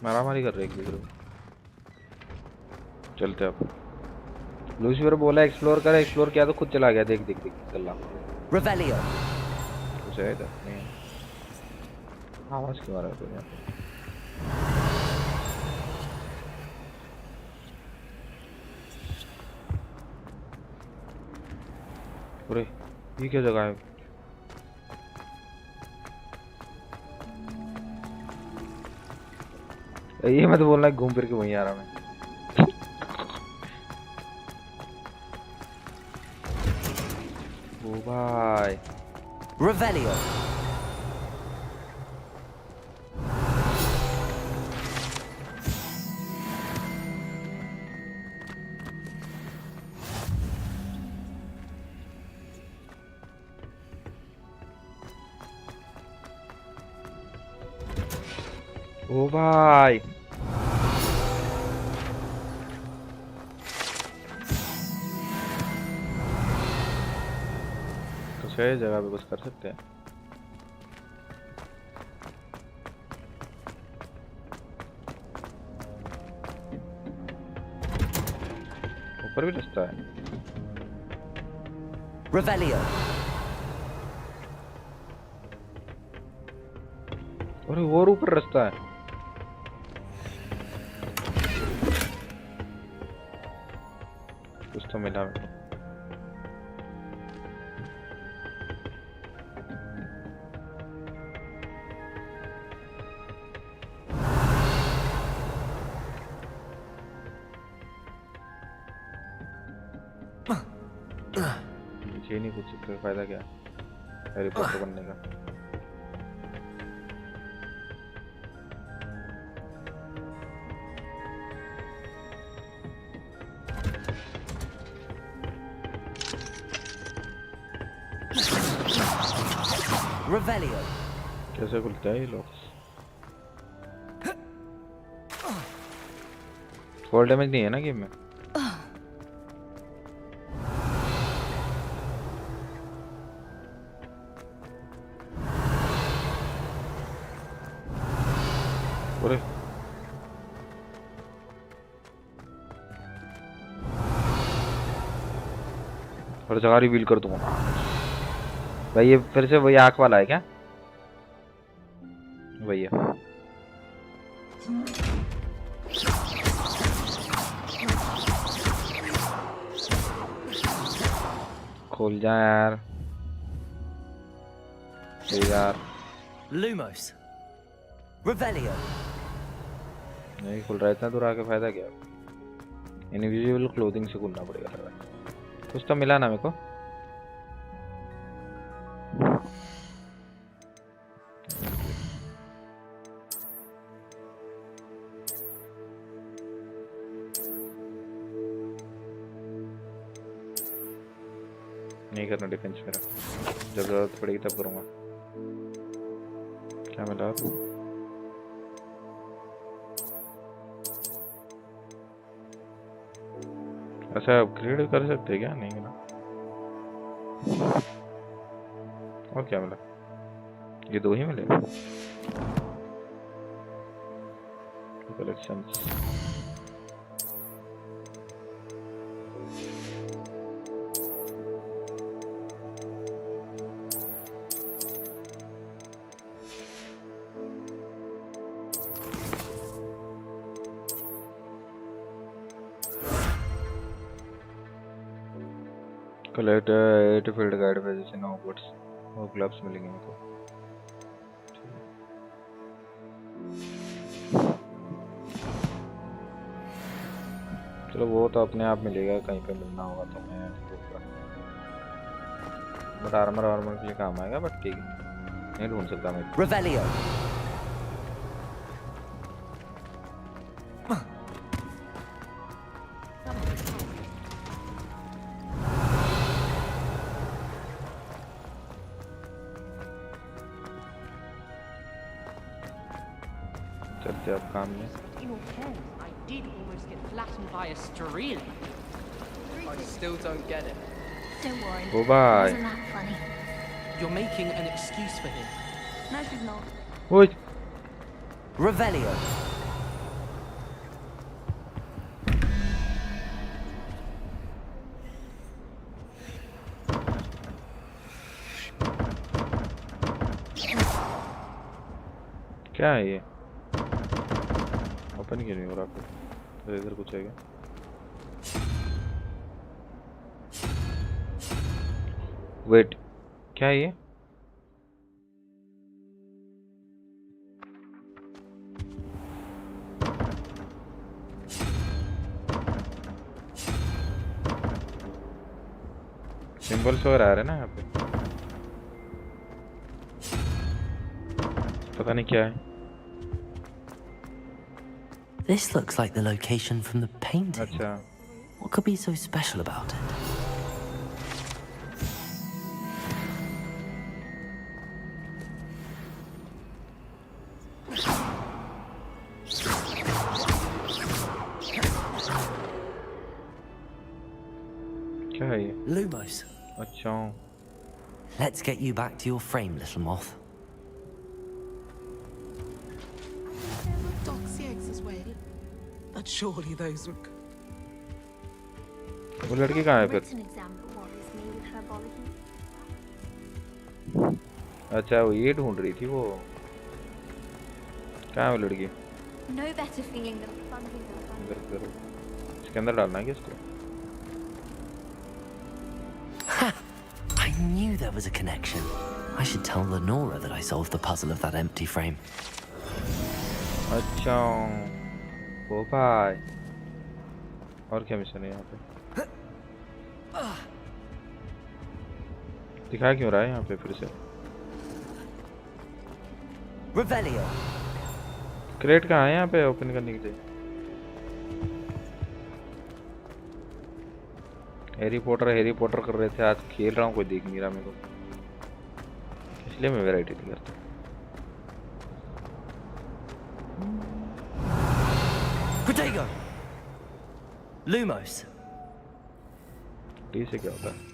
मारामारी कर रहे एक दूसरे को। चलते अब। लूसीफर बोला एक्सप्लोर कर। एक्सप्लोर किया तो खुद चला गया। देख देख देख चला। Revelio. कुछ है इधर नहीं। आवाज क्यों आ रहा है तो यहाँ पे? अरे ये क्या जगह है? ये मत बोलना घूम फिर के वहीं आ रहा मैं। ओ भाई Revelio. ओ भाई कुछ है जगह पे कुछ कर सकते हैं। ऊपर भी रास्ता है। Revelio. अरे और ऊपर रास्ता है। कुछ तो मिला मेरे को। मुझे नहीं पूछ सकते फायदा क्या हैरी पॉटर बनने का। Revelio. कैसे खुलता है ये लोग? फॉल डैमेज नहीं है ना गेम में? अरे हर जगह रिवील कर दूंगा भाई। ये फिर से वही आंख वाला है क्या? वही है। खोल जा यार यार। Lumos. Revelio. नहीं खुल रहा है। इतना दूर आके फायदा क्या? इनविजिबल क्लोथिंग से खुलना पड़ेगा लग रहा है। कुछ तो मिला ना मेरे को। नहीं करना डिफेंस मेरा, जब जरूरत पड़ेगी तब करूँगा। क्या मिला? अच्छा अपग्रेड कर सकते हैं क्या? नहीं ना। और क्या मिला? ये दो ही मिले collections. Collect 8 field guide pages in Hogwarts और ग्लव्स मिलेंगे मेरे को। चलो वो तो अपने आप मिलेगा, कहीं पे मिलना होगा तो मैं ढूंढूंगा। बट आर्मर वार्मर के लिए काम आएगा, बट ठीक है नहीं ढूंढ सकता मैं। Revelio. चलते अब काम में। In all fairness, I did almost get flattened by a Sterili. I still don't get it. Don't worry. Oh, bye. Wasn't that funny? You're making an excuse for him. No, she's not. Wait. Revelio. क्या है ये? Open क्यों नहीं हो रहा? तो इधर कुछ है क्या? वेट, क्या है ये? सिंबल्स वगैरह आ रहे हैं ना यहाँ पे, पता नहीं क्या है। This looks like the location from the painting. अच्छा, What could be so special about it? Lumos. अच्छा. Let's get you back to your frame, little moth. Doxy eggs as well. But surely those look. वो लड़की कहाँ है फिर? Written exam for what is me with herbology. अच्छा वो ये ढूंढ रही थी वो. कहाँ है वो लड़की? No better feeling than plunging in a इधर इधर. इसके अंदर डालना है क्या इसको? I knew there was a connection. I should tell Lenora that I solved the puzzle of that empty frame. अच्छा. वो भाई. और क्या मिशन है यहाँ पे? दिखा क्यों रहा है यहाँ पे फिर से? Revelio. क्रेट कहाँ है यहाँ पे ओपन करने के लिए? हैरी पॉटर कर रहे थे, आज खेल रहा हूँ, कोई देख नहीं रहा मेरे को, इसलिए मैं वैरायटी नहीं करता. Protego. Lumos. टी से क्या होता है?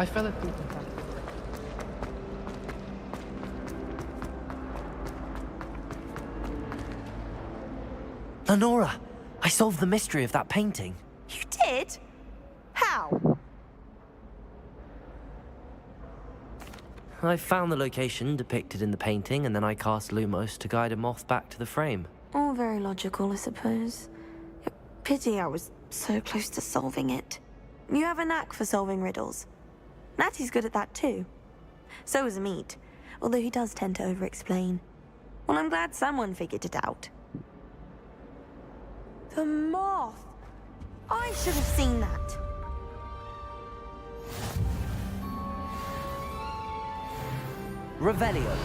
I fell asleep in fact. Lenora, I solved the mystery of that painting. You did? How? I found the location depicted in the painting, and then I cast Lumos to guide a moth back to the frame. All very logical, I suppose. Pity I was so close to solving it. You have a knack for solving riddles. Natty's good at that too. So is Meat, although he does tend to over-explain. Well, I'm glad someone figured it out. The moth! I should have seen that. Revelio.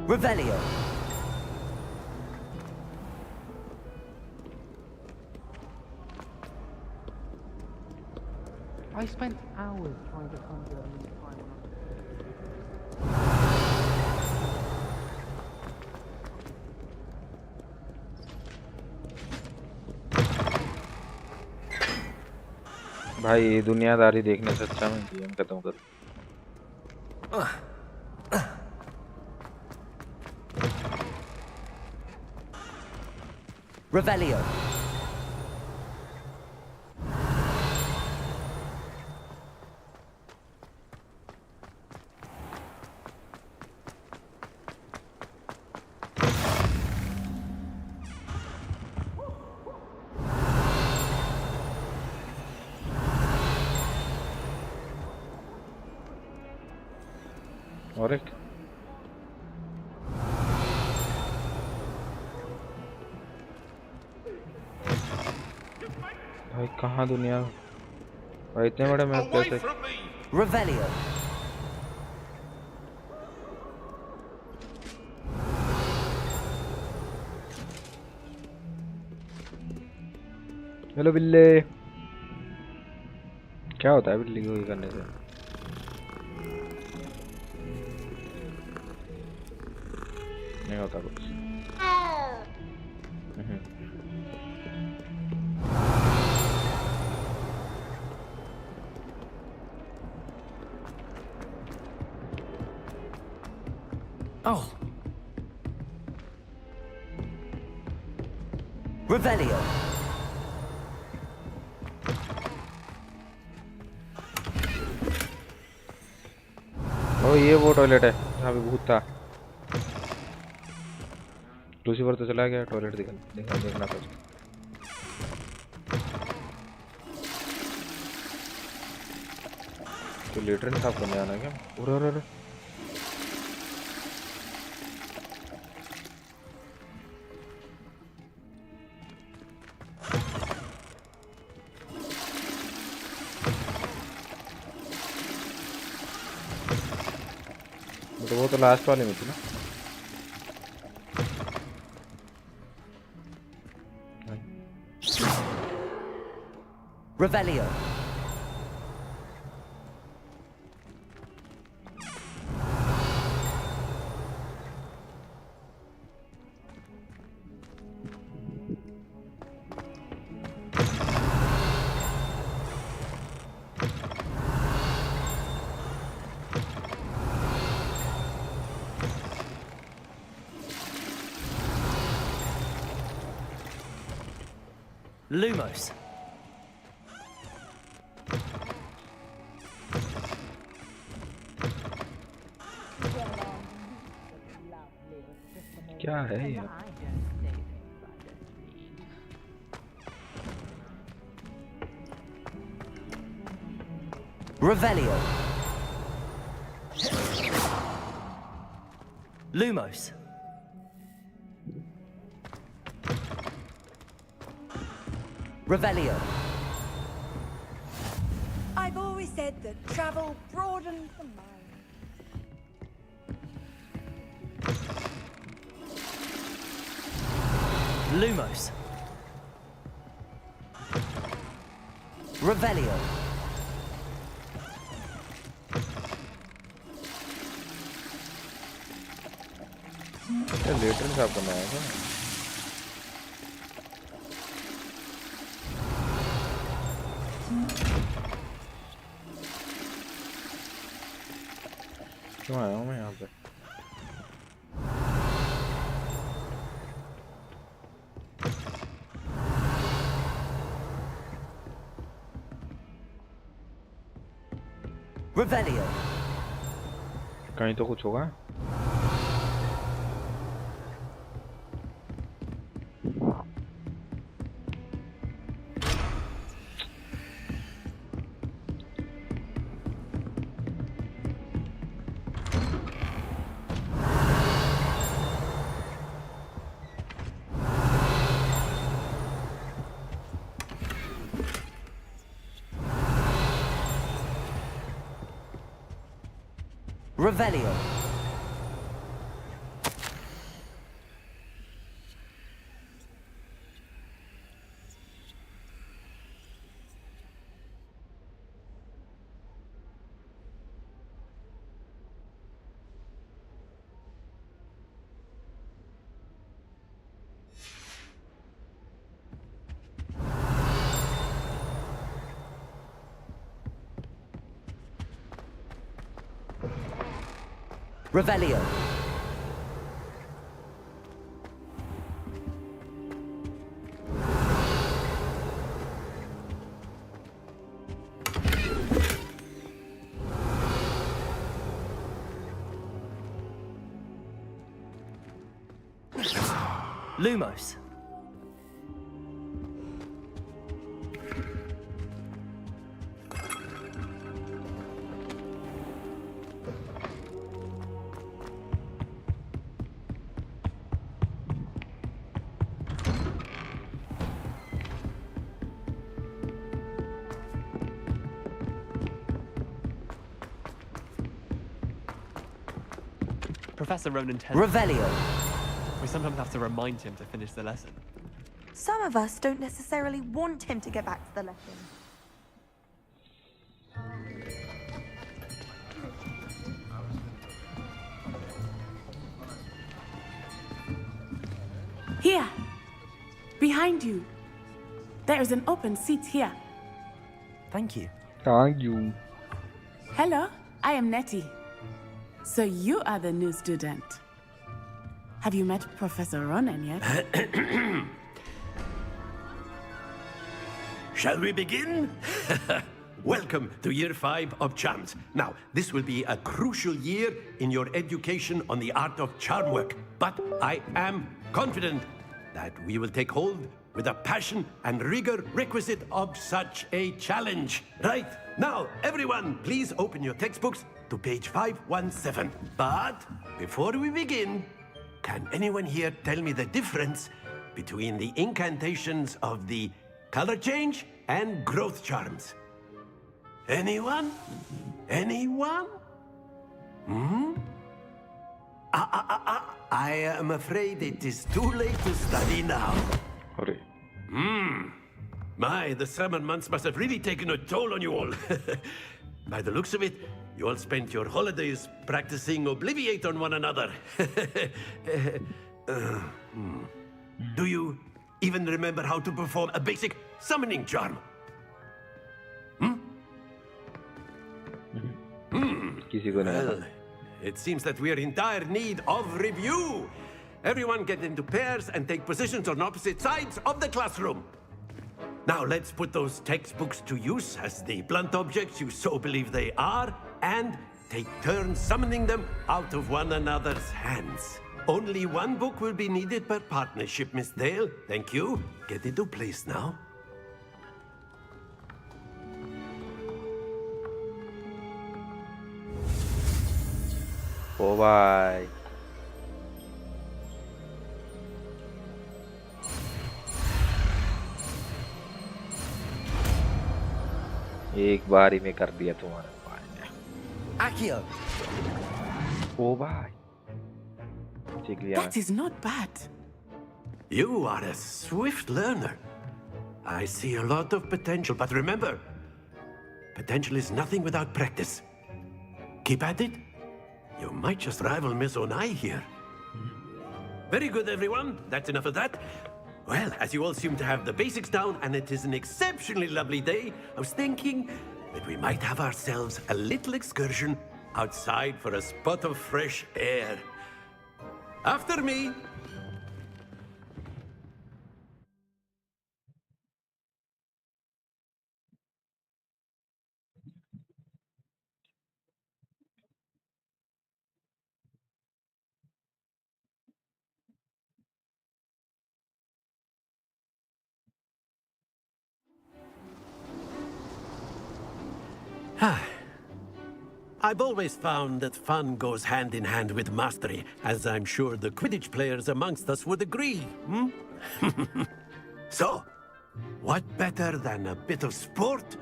Revelio. I spent hours trying to conjure a new time. भाई ये दुनियादारी देखने से अच्छा मैं game खत्म करूं. Revelio. और एक भाई कहाँ दुनिया भाई इतने बड़े मैप कैसे? Revelio. हेलो बिल्ले. क्या होता है बिल्ली को ये करने से? नहीं होता कुछ. Oh. Revelio. ओ ये वो टॉयलेट है जहाँ पे भूत था. लूसीफर तो चला गया टॉयलेट देखना था उसको। तो लेटरिन साफ करने आना क्या? अरे तो वो तो लास्ट वाले में थी ना। Revelio. Lumos. क्या है ये? Revelio. Lumos. Revelio. I've always said that travel broadens the mind. Lumos. Revelio. क्या लेटर साफ करना है क्या? क्यों आया हूँ मैं यहाँ पे? Revelio. कहीं तो कुछ होगा। Revelio. Revelio. Lumos. Professor Ronan tells Revelio. We sometimes have to remind him to finish the lesson. Some of us don't necessarily want him to get back to the lesson. Here. Behind you. There is an open seat here. Thank you. Thank you. Hello, I am Nettie. So you are the new student. Have you met Professor Ronan yet? Shall we begin? Welcome to Year 5 of Charms. Now, this will be a crucial year in your education on the art of charm work. But I am confident that we will take hold with the passion and rigor requisite of such a challenge. Right, now, everyone, please open your textbooks to page 517. But before we begin, can anyone here tell me the difference between the incantations of the color change and growth charms? Anyone? Anyone? I am afraid it is too late to study now. My, the summer months must have really taken a toll on you all. By the looks of it, you all spent your holidays practicing Obliviate on one another. Do you even remember how to perform a basic summoning charm? Well, it seems that we are in dire need of review. Everyone get into pairs and take positions on opposite sides of the classroom. Now let's put those textbooks to use as the blunt objects you so believe they are, and take turns summoning them out of one another's hands. Only one book will be needed per partnership, Miss Dale. Thank you. Get into place now. ओ भाई एक बार ही में कर दिया तुम्हारे भाई। Akio. ओ भाई That is not bad. You are a swift learner. I see a lot of potential, but remember, potential is nothing without practice. Keep at it. You might just rival Miss Onai here. Very good, everyone. That's enough of that. Well, as you all seem to have the basics down, and it is an exceptionally lovely day, I was thinking that we might have ourselves a little excursion outside for a spot of fresh air. After me. I've always found that fun goes hand in hand with mastery, as I'm sure the Quidditch players amongst us would agree. So, what better than a bit of sport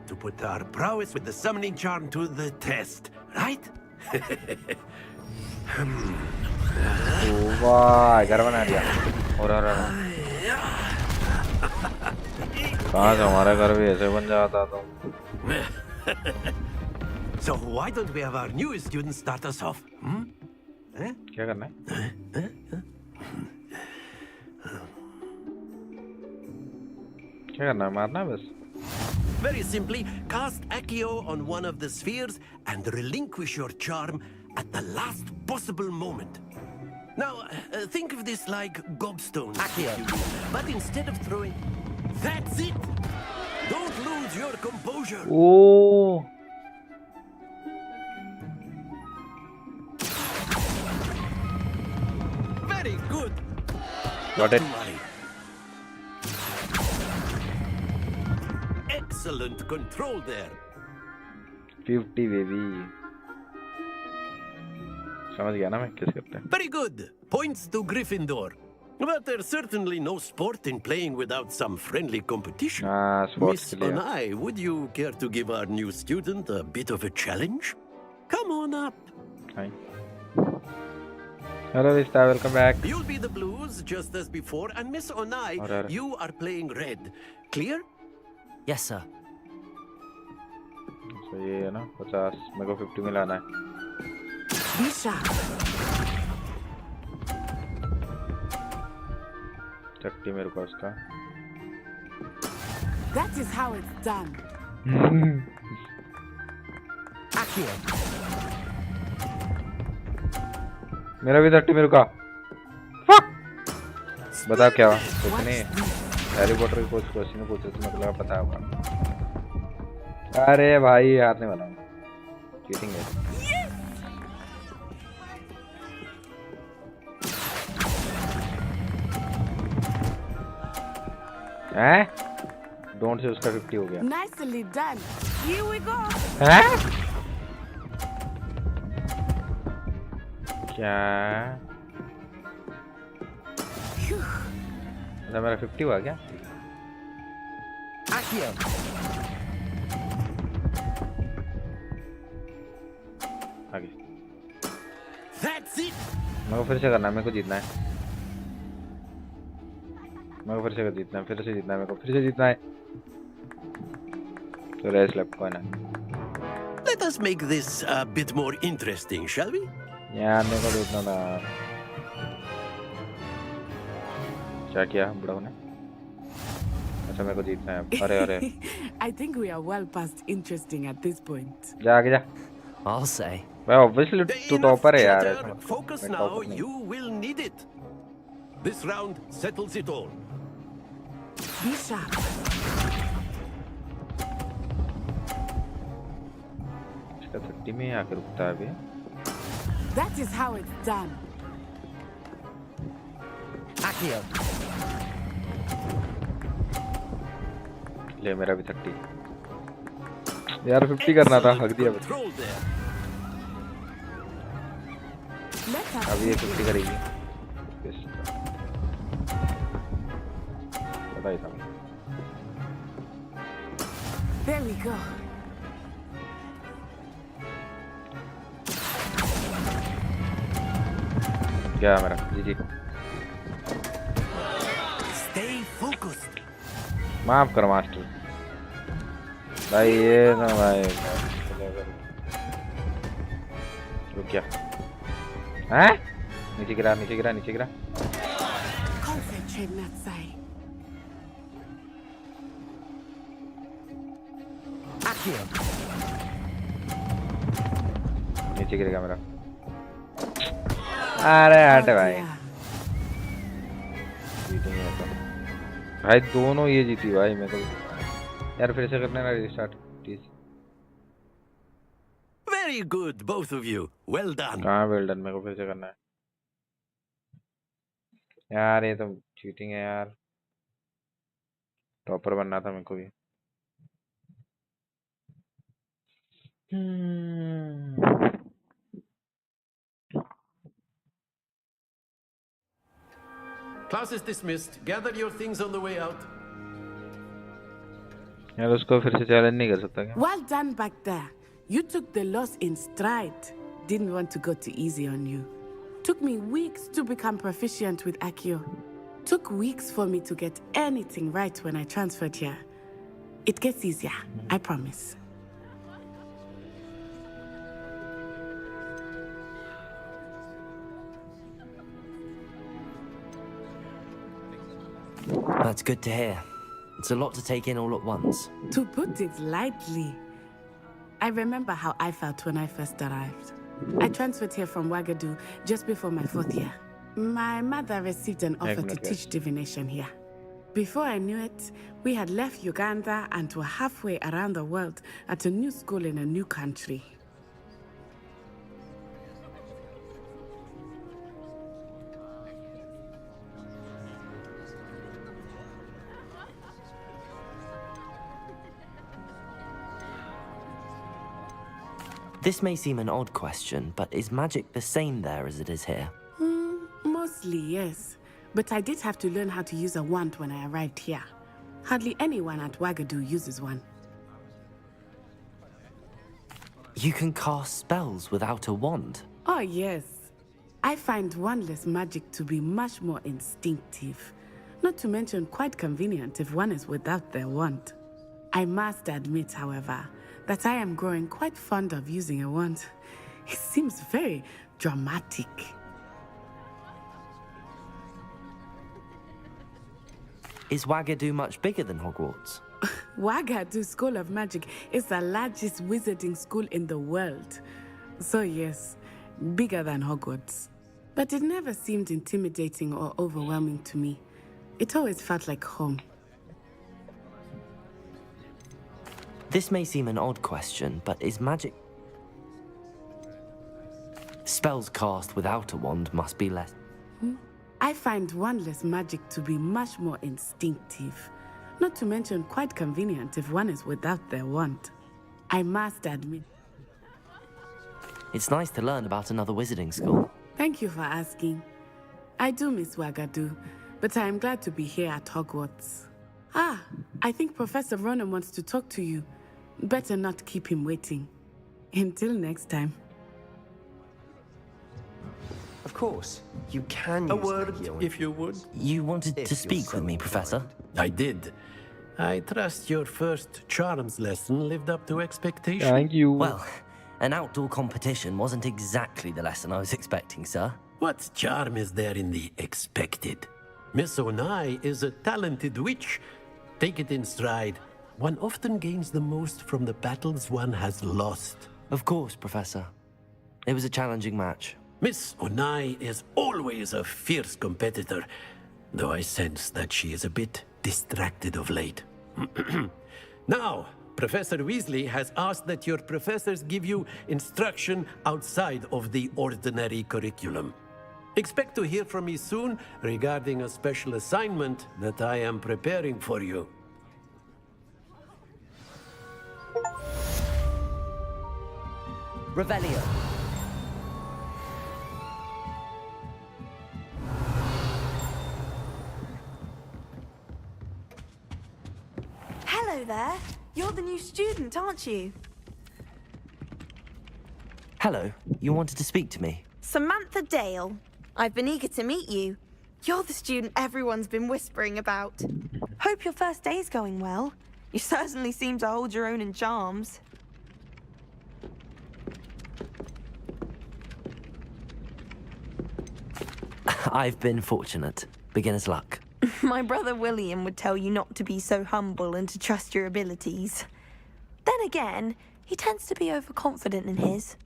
to put our prowess with the summoning charm to the test, right? वाह घर बना दिया और कहाँ से हमारा घर भी ऐसे बन जाता तो So why don't we have our newest student start us off? क्या करना है? क्या करना है? मारना है बस? Very simply, cast Accio on one of the spheres and relinquish your charm at the last possible moment. Now, think of this like gobstones, Accio. But instead of throwing... That's it! Don't lose your composure! Oh! Very good! Got it. Excellent control there. 50 baby. समझ गया ना मैं किस करते हैं. Very good. Points to Gryffindor. But there's certainly no sport in playing without some friendly competition. Sports Miss Onai, would you care to give our new student a bit of a challenge? Come on up. Hi. Hello, Vista. Welcome back. You'll be the blues just as before, and Miss Onai, you are playing red. Clear? Yes, sir. So ये है ना 50 मेरे को 50 में लाना है. Be sharp. 30 मेरे पास का. That is how it's done. Accio. मेरा भी 30 मेरे का. बताओ क्या हुआ? कुछ नहीं. हैरी पॉटर की कुछ क्वेश्चन पूछे तो मतलब पता होगा. अरे भाई हाथ नहीं बनाऊंगा. चीटिंग है. हैं? Don't से उसका 50 हो गया. Nicely done. Here we go. हैं? क्या? मतलब मेरा 50 हुआ क्या? Accio. आगे. That's it. मेरे को फिर से करना है, मेरे को जीतना है. मेरे को फिर से जीतना है, फिर से जीतना है, मेरे को फिर से जीतना है. तो रेस लेफ्ट को है ना. Let us make this a bit more interesting, shall we? यार मेरे को जीतना था. क्या किया बुढ़ाऊ ने? अच्छा मेरे को जीतना है. अरे अरे. I think we are well past interesting at this point. जा आगे जा. I'll say. Well, obviously तू टॉपर है यार. Focus now. You will need it. This round settles it all. Be sharp. इसका 30 में आके रुकता है अभी. That is how it's done. Accio. ले मेरा भी 30. यार 50 करना था, हक दिया बस. अभी ये 50 करेगी. पता ही था. There we go. क्या मेरा जी. Stay focused. माफ कर मास्टर. भाई ये ना भाई. रुक क्या? हैं? नीचे गिरा, नीचे गिरा, नीचे गिरा. Concentrate, Natsai. Accio. नीचे गिरेगा मेरा. अरे हट भाई. जीतेंगे तो. भाई दोनों ये जीती भाई. मेरे को यार फिर से करने ना restart please. Very good, both of you. Well done. कहाँ वेल डन? मेरे को फिर से करना है यार. ये तो चीटिंग है यार. टॉपर बनना था मेरे को भी. Class is dismissed. Gather your things on the way out. यार उसको फिर से चैलेंज नहीं कर सकता क्या? Well done back there. You took the loss in stride. Didn't want to go too easy on you. Took me weeks to become proficient with Accio. Took weeks for me to get anything right when I transferred here. It gets easier, I promise. That's good to hear. It's a lot to take in all at once. To put it lightly, I remember how I felt when I first arrived. I transferred here from Wagadu just before my 4th year. My mother received an offer to teach divination here. Before I knew it, we had left Uganda and were halfway around the world at a new school in a new country. This may seem an odd question, but is magic the same there as it is here? Mostly, yes. But I did have to learn how to use a wand when I arrived here. Hardly anyone at Wagadu uses one. You can cast spells without a wand? Oh, yes. I find wandless magic to be much more instinctive. Not to mention quite convenient if one is without their wand. I must admit, however, that I am growing quite fond of using a wand. It seems very dramatic. Is Wagadu much bigger than Hogwarts? Wagadu School of Magic is the largest wizarding school in the world. So yes, bigger than Hogwarts. But it never seemed intimidating or overwhelming to me. It always felt like home. This may seem an odd question, but is magic... Spells cast without a wand must be less... I find wandless magic to be much more instinctive. Not to mention quite convenient if one is without their want. I must admit. It's nice to learn about another wizarding school. Thank you for asking. I do miss Wagadu, but I am glad to be here at Hogwarts. Ah, I think Professor Ronan wants to talk to you. Better not keep him waiting. Until next time. Of course, you can A use word, magia when- if you would. You wanted If to you're speak so with me, Professor? I did. I trust your first charms lesson lived up to expectation. Thank you. Well, an outdoor competition wasn't exactly the lesson I was expecting, sir. What charm is there in the expected? Miss Onai is a talented witch. Take it in stride. One often gains the most from the battles one has lost. Of course, Professor. It was a challenging match. Miss Onai is always a fierce competitor, though I sense that she is a bit distracted of late. Now, Professor Weasley has asked that your professors give you instruction outside of the ordinary curriculum. Expect to hear from me soon regarding a special assignment that I am preparing for you. Revelio. Hello there. You're the new student, aren't you? Hello. You wanted to speak to me? Samantha Dale. I've been eager to meet you. You're the student everyone's been whispering about. Hope your first day's going well. You certainly seem to hold your own in charms. I've been fortunate. Beginner's luck. My brother William would tell you not to be so humble and to trust your abilities. Then again, he tends to be overconfident in his.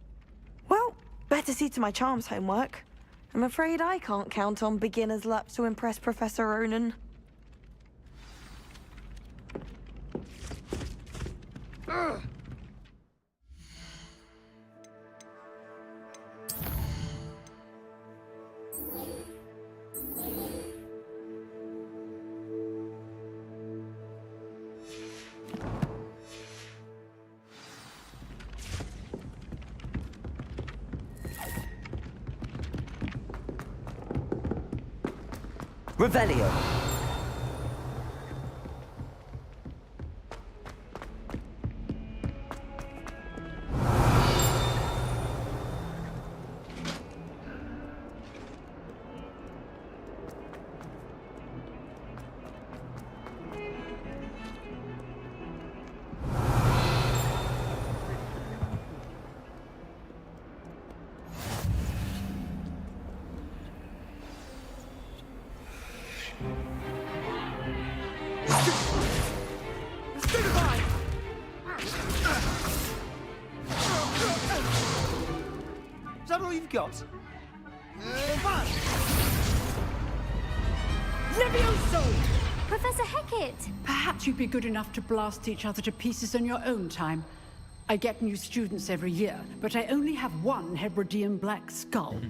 Well, better see to my charms homework. I'm afraid I can't count on beginner's luck to impress Professor Ronan. Revelio. Is that all you've got? Levioso! Professor Hecat! Perhaps you'd be good enough to blast each other to pieces in your own time. I get new students every year, but I only have one Hebridean black skull.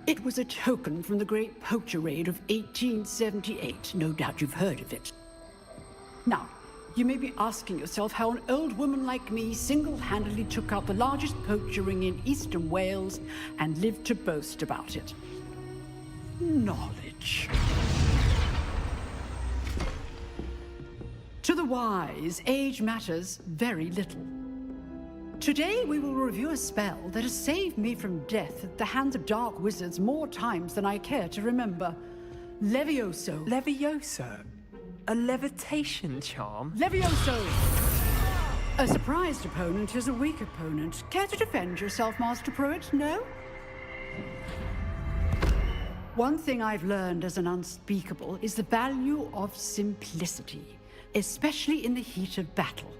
It was a token from the Great Poacher Raid of 1878. No doubt you've heard of it. Now, you may be asking yourself how an old woman like me single-handedly took out the largest poacher ring in eastern Wales and lived to boast about it. Knowledge. To the wise, age matters very little. Today we will review a spell that has saved me from death at the hands of dark wizards more times than I care to remember. Levioso. Levioso? A levitation charm? Levioso! A surprised opponent is a weak opponent. Care to defend yourself, Master Pruitt? No? One thing I've learned as an unspeakable is the value of simplicity, especially in the heat of battle.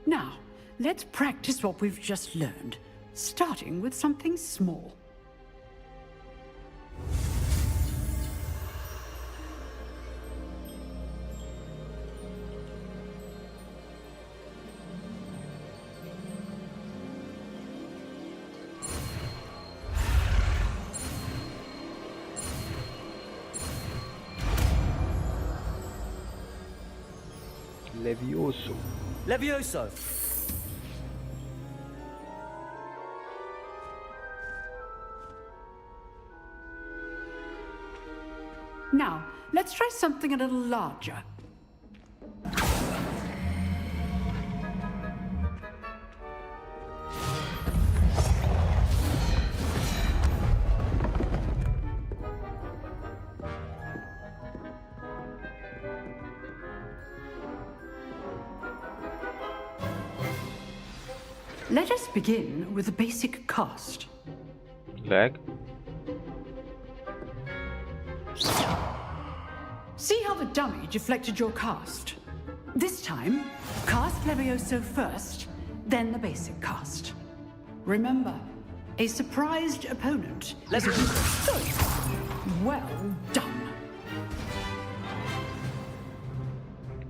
Now, let's practice what we've just learned, starting with something small. Levioso. Levioso! Now, let's try something a little larger. Let us begin with the basic cast. Lag. See how the dummy deflected your cast? This time, cast Levioso first, then the basic cast. Remember, a surprised opponent. Well done.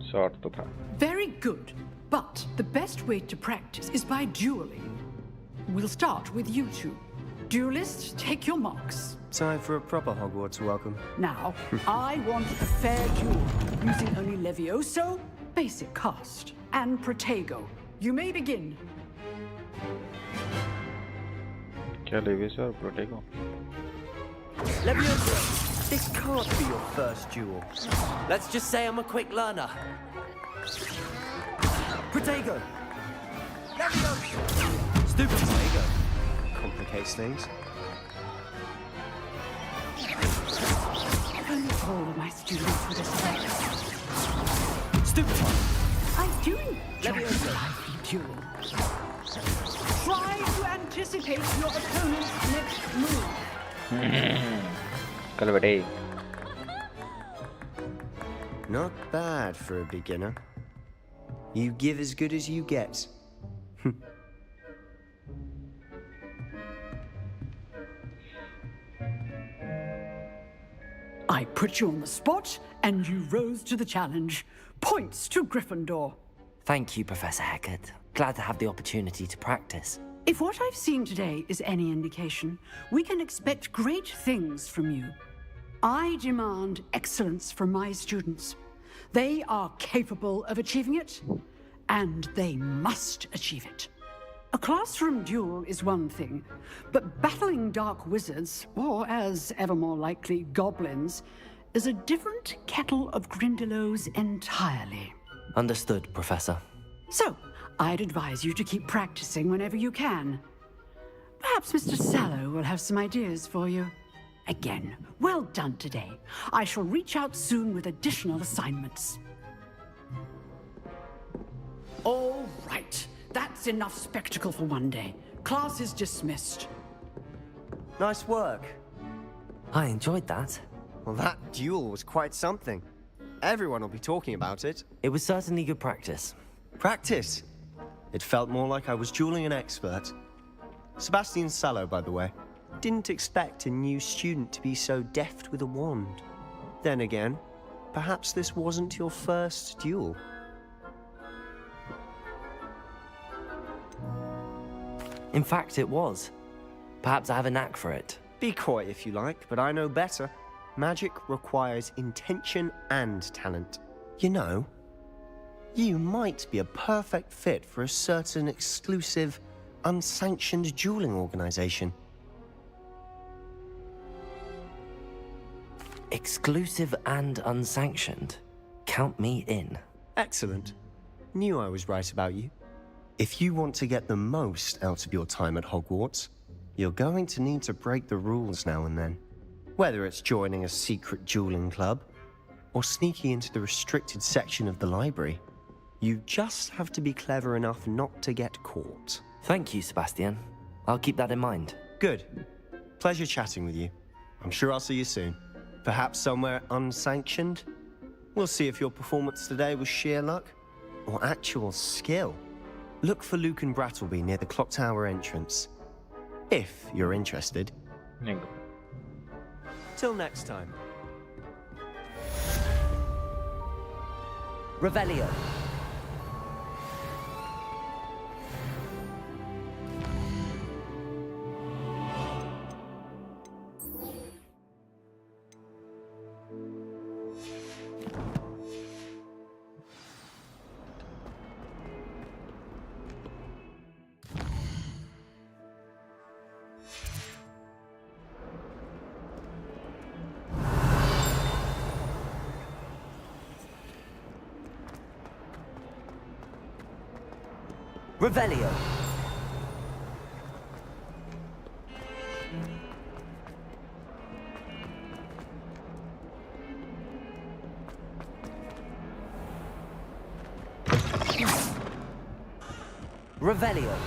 Sort to tha. Very good. But the best way to practice is by dueling. We'll start with you two. Duelists, take your marks. Time for a proper Hogwarts welcome. Now, I want a fair duel, using only Levioso, basic cast, and Protego. You may begin. क्या Levioso और Protego? Levioso, this can't be your first duel. Let's just say I'm a quick learner. Protego! Levioso! Stupid Protego. Complicates things. All of my students would expect. Stupid one! I do enjoy the lively duel. Try to anticipate your opponent's next move. Kalvade. Not bad for a beginner. You give as good as you get. I put you on the spot, and you rose to the challenge. Points to Gryffindor. Thank you, Professor Hecat. Glad to have the opportunity to practice. If what I've seen today is any indication, we can expect great things from you. I demand excellence from my students. They are capable of achieving it, and they must achieve it. A classroom duel is one thing, but battling dark wizards, or as ever more likely, goblins, is a different kettle of Grindylows entirely. Understood, Professor. So, I'd advise you to keep practicing whenever you can. Perhaps Mr. Sallow will have some ideas for you. Again, well done today. I shall reach out soon with additional assignments. All right. That's enough spectacle for one day. Class is dismissed. Nice work. I enjoyed that. Well, that duel was quite something. Everyone will be talking about it. It was certainly good practice. Practice? It felt more like I was dueling an expert. Sebastian Sallow, by the way. Didn't expect a new student to be so deft with a wand. Then again, perhaps this wasn't your first duel. In fact, it was. Perhaps I have a knack for it. Be coy if you like, but I know better. Magic requires intention and talent. You know, you might be a perfect fit for a certain exclusive, unsanctioned dueling organization. Exclusive and unsanctioned? Count me in. Excellent. Knew I was right about you. If you want to get the most out of your time at Hogwarts, you're going to need to break the rules now and then. Whether it's joining a secret dueling club, or sneaking into the restricted section of the library, you just have to be clever enough not to get caught. Thank you, Sebastian. I'll keep that in mind. Good. Pleasure chatting with you. I'm sure I'll see you soon. Perhaps somewhere unsanctioned? We'll see if your performance today was sheer luck, or actual skill. Look for Luke and Brattleby near the clock tower entrance. If you're interested. Till next time. Revelio. Revelio. Revelio.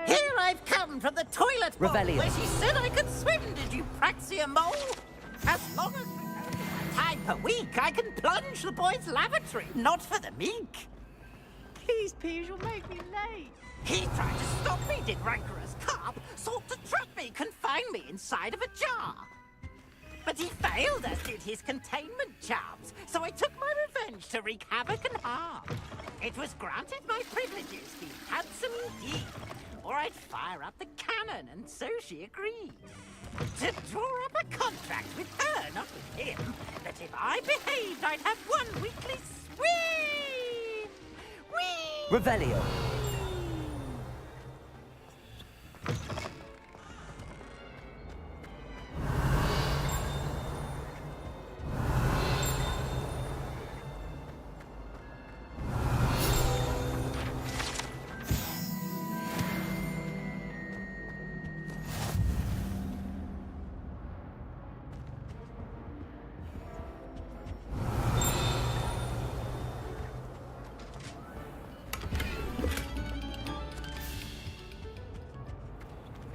Here I've come from the toilet bowl Revelio. where she said I could swim, did you praxia mole? As long as we have time per week, I can plunge the boys' lavatory, not for the meek. Please, Piers, you'll make me late. He tried to stop me, did rancorous carp, sought to trap me, confine me inside of a jar. But he failed, as did his containment charms, so I took my revenge to wreak havoc and harm. It was granted my privileges, be handsome indeed, or I'd fire up the cannon, and so she agreed. To draw up a contract with her, not with him, that if I behaved, I'd have one weekly swim! Whee! Revelio.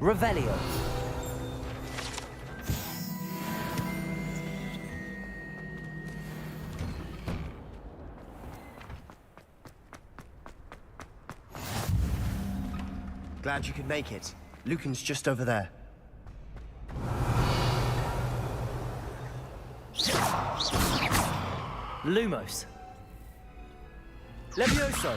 Revelio. Glad you could make it. Lucan's just over there. Lumos. Levioso.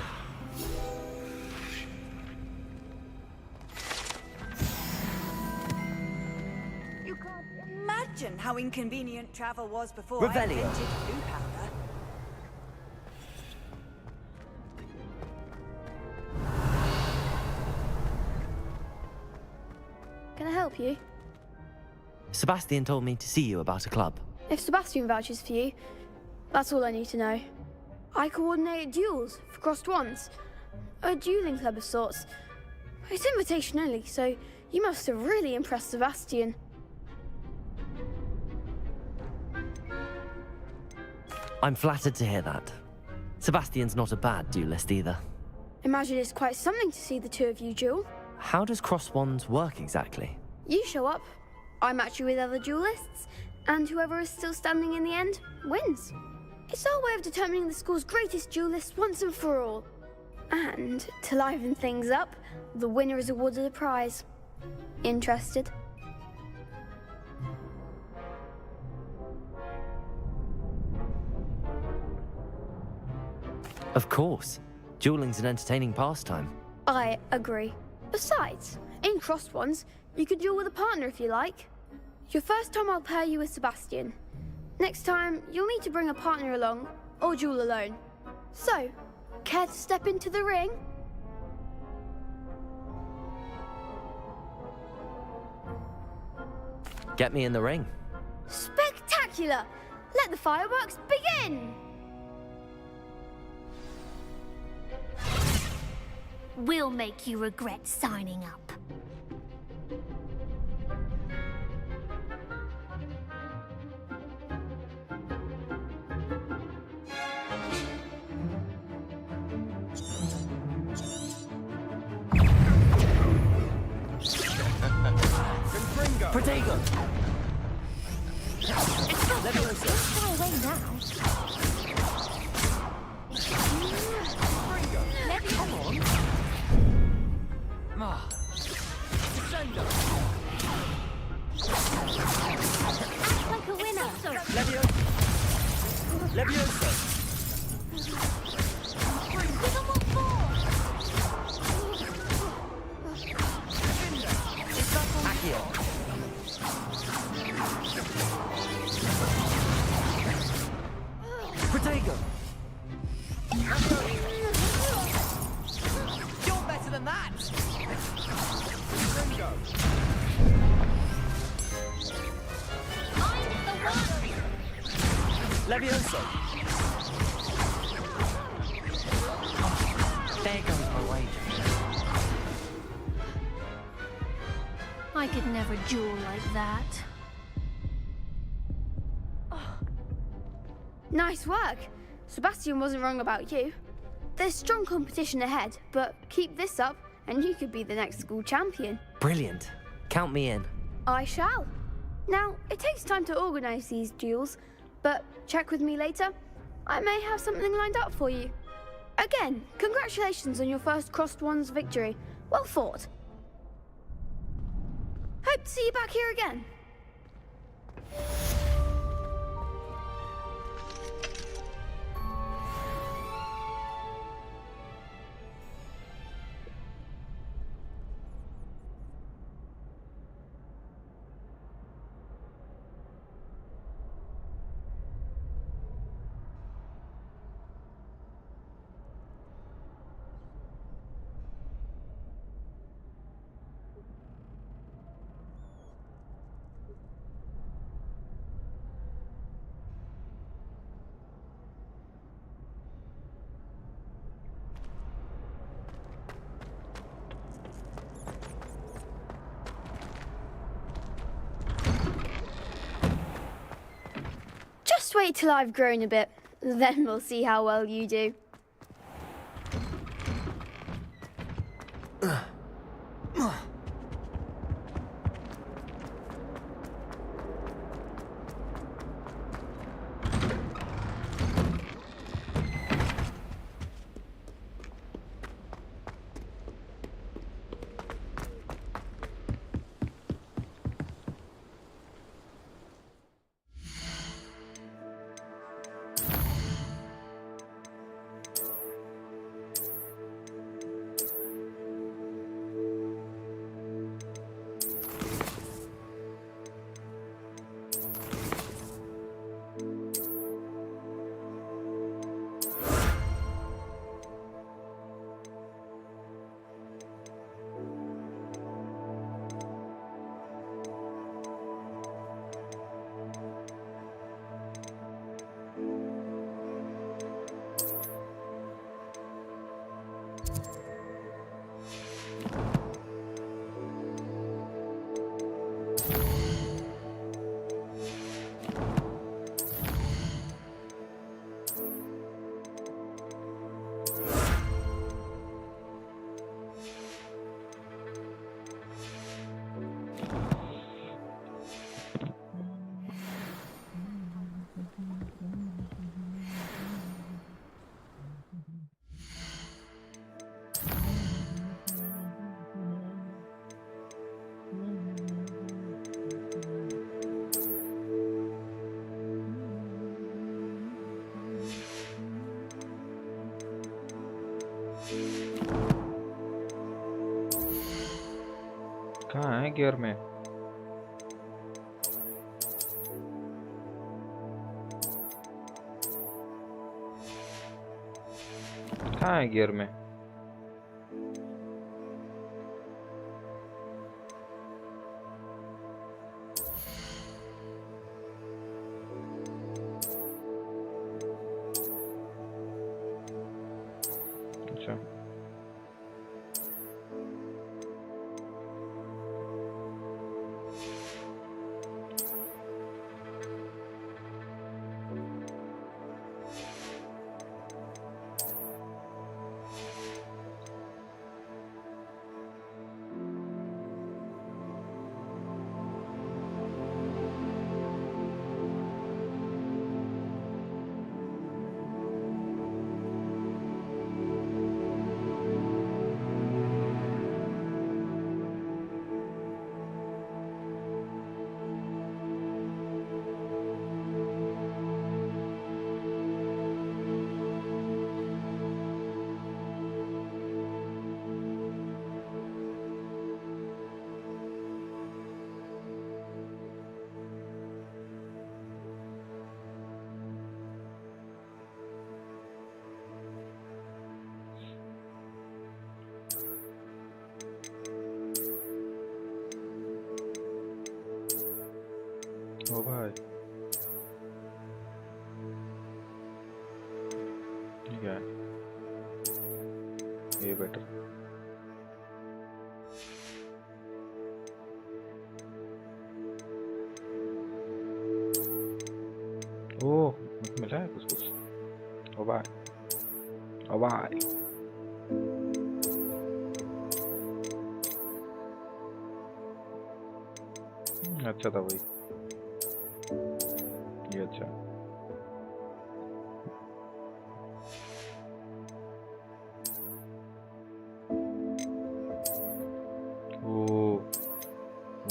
You can't imagine how inconvenient travel was before Revelio. I invented blue powder. Can I help you? Sebastian told me to see you about a club. If Sebastian vouches for you, that's all I need to know. I coordinate duels for crossed wands. A dueling club of sorts. It's invitation only, so you must have really impressed Sebastian. I'm flattered to hear that. Sebastian's not a bad duelist either. Imagine it's quite something to see the two of you duel. How does cross wands work exactly? You show up, I match you with other duelists, and whoever is still standing in the end wins. It's our way of determining the school's greatest duelist once and for all. And to liven things up, the winner is awarded a prize. Interested? Of course. Dueling's an entertaining pastime. I agree. Besides, in crossed ones, you could duel with a partner if you like. Your first time I'll pair you with Sebastian. Next time, you'll need to bring a partner along, or duel alone. So, care to step into the ring? Get me in the ring. Spectacular! Let the fireworks begin! We'll make you regret signing up. Protego! It's not far away now. Come on. Act like a winner. Levioso! Give them what for. Levioso! There goes my wager. I could never duel like that. Nice work. Sebastian wasn't wrong about you. There's strong competition ahead, but keep this up and you could be the next school champion. Brilliant. Count me in. I shall. Now, it takes time to organise these duels, but check with me later. I may have something lined up for you. Again, congratulations on your first Crossed Ones victory. Well fought. Hope to see you back here again. Just wait till I've grown a bit, then we'll see how well you do. कहाँ है gear में? कहाँ है gear में? अच्छा ओ भाई क्या है? ये बेटर। ओह, मिला है कुछ कुछ। ओ भाई, ओ भाई। अच्छा था भाई, ये अच्छा।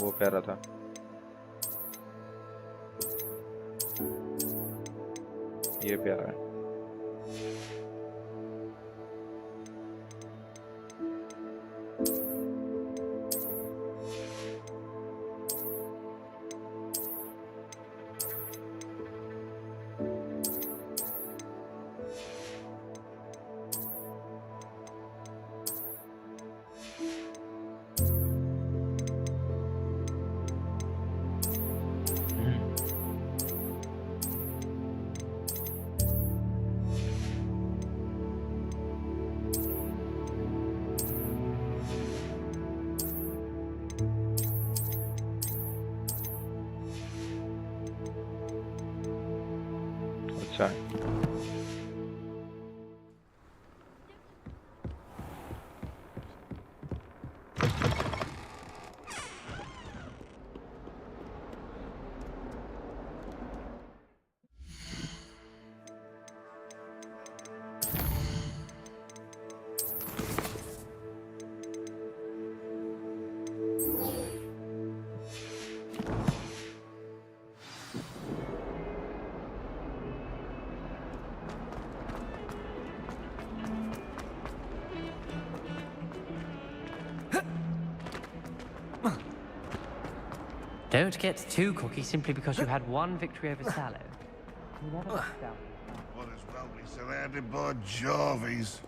वो प्यारा था। ये प्यारा है। अच्छा है। Don't get too cocky simply because you had one victory over Sallow. You never let down. What is well be surrounded by Jarvies.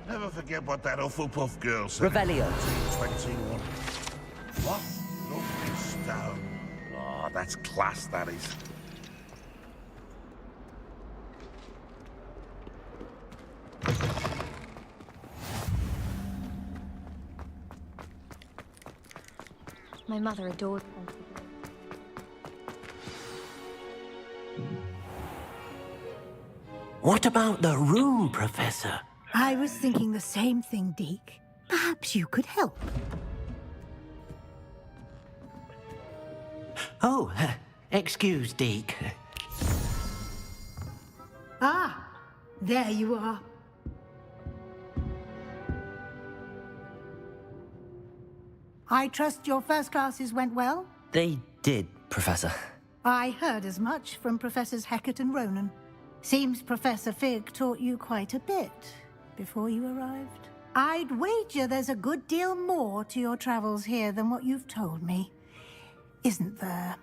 Never forget what that Hufflepuff girl said. Revelio. 21. What? Lovely stone. Oh, that's class, that is. My mother adored them. What about the room, Professor? I was thinking the same thing, Deke. Perhaps you could help. Oh, excuse, Deke. Ah, there you are. I trust your first classes went well? They did, Professor. I heard as much from Professors Hecat and Ronan. Seems Professor Fig taught you quite a bit before you arrived. I'd wager there's a good deal more to your travels here than what you've told me. Isn't there?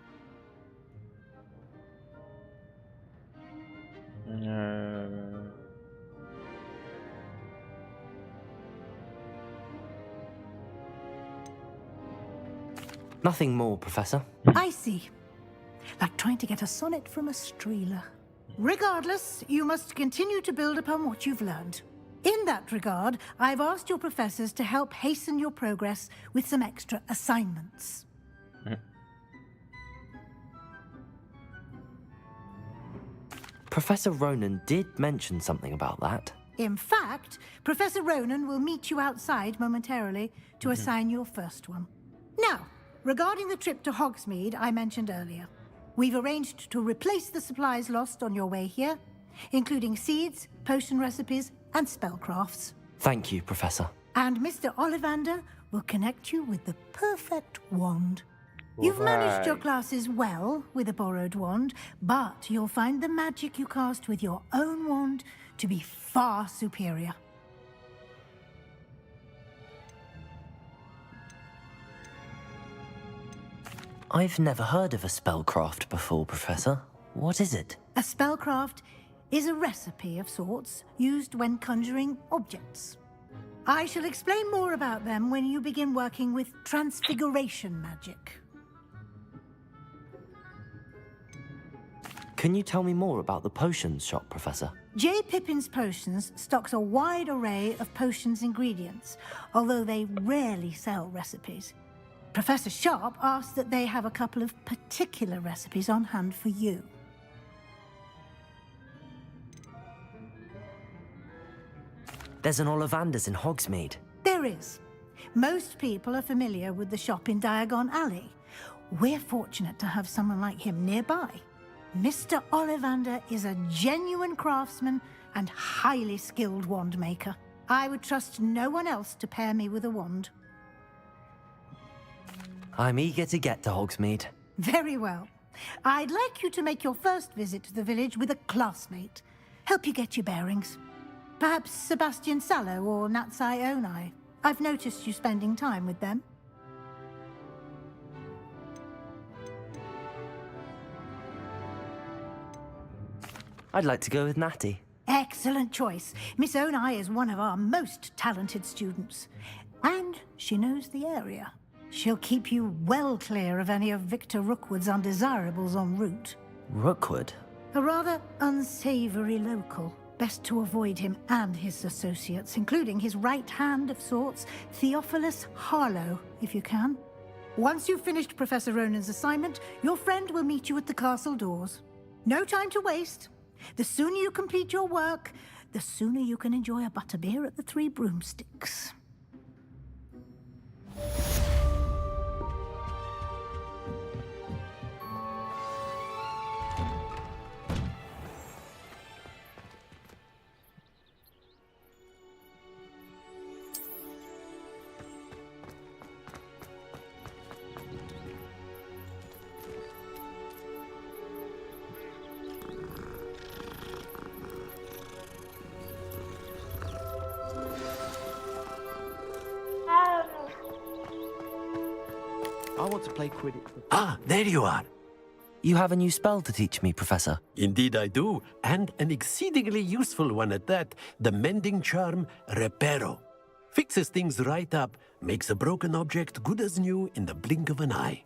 Nothing more, Professor. I see. Like trying to get a sonnet from a streeler. Regardless, you must continue to build upon what you've learned. In that regard, I've asked your professors to help hasten your progress with some extra assignments. Professor Ronan did mention something about that. In fact, Professor Ronan will meet you outside momentarily to assign your first one. Now, regarding the trip to Hogsmeade I mentioned earlier, we've arranged to replace the supplies lost on your way here, including seeds, potion recipes, and spellcrafts. Thank you, Professor. And Mr. Ollivander will connect you with the perfect wand. You've managed your classes well with a borrowed wand, but you'll find the magic you cast with your own wand to be far superior. I've never heard of a spellcraft before, Professor. What is it? A spellcraft is a recipe of sorts used when conjuring objects. I shall explain more about them when you begin working with transfiguration magic. Can you tell me more about the potions shop, Professor? J. Pippin's Potions stocks a wide array of potions ingredients, although they rarely sell recipes. Professor Sharp asked that they have a couple of particular recipes on hand for you. There's an Ollivanders in Hogsmeade. There is. Most people are familiar with the shop in Diagon Alley. We're fortunate to have someone like him nearby. Mr. Ollivander is a genuine craftsman and highly skilled wand maker. I would trust no one else to pair me with a wand. I'm eager to get to Hogsmeade. Very well. I'd like you to make your first visit to the village with a classmate. Help you get your bearings. Perhaps Sebastian Sallow or Natsai Onai. I've noticed you spending time with them. I'd like to go with Natty. Excellent choice. Miss Onai is one of our most talented students. And she knows the area. She'll keep you well clear of any of Victor Rookwood's undesirables en route. Rookwood? A rather unsavory local. Best to avoid him and his associates, including his right hand of sorts, Theophilus Harlow, if you can. Once you've finished Professor Ronan's assignment, your friend will meet you at the castle doors. No time to waste. The sooner you complete your work, the sooner you can enjoy a butterbeer at the Three Broomsticks. I want to play Quidditch. Ah, there you are. You have a new spell to teach me, Professor. Indeed I do, and an exceedingly useful one at that. The mending charm, Reparo. Fixes things right up, makes a broken object good as new in the blink of an eye.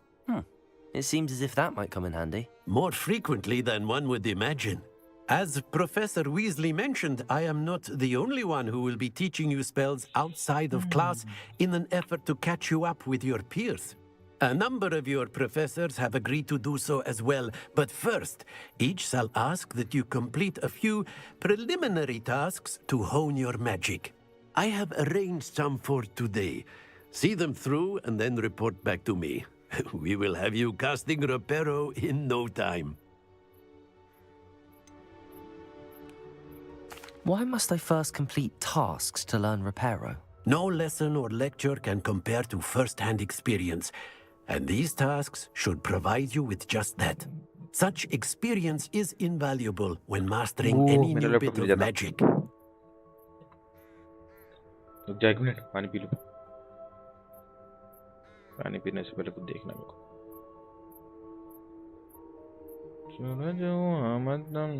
It seems as if that might come in handy. More frequently than one would imagine. As Professor Weasley mentioned, I am not the only one who will be teaching you spells outside of class in an effort to catch you up with your peers. A number of your professors have agreed to do so as well, but first, each shall ask that you complete a few preliminary tasks to hone your magic. I have arranged some for today. See them through and then report back to me. We will have you casting Reparo in no time. Why must I first complete tasks to learn Reparo? No lesson or lecture can compare to first-hand experience. And these tasks should provide you with just that. Such experience is invaluable when mastering any new bit of magic. रुक जा एक minute, पानी P लूं। पानी पीने से पहले कुछ देखना मेरे को। सूरज आमदन।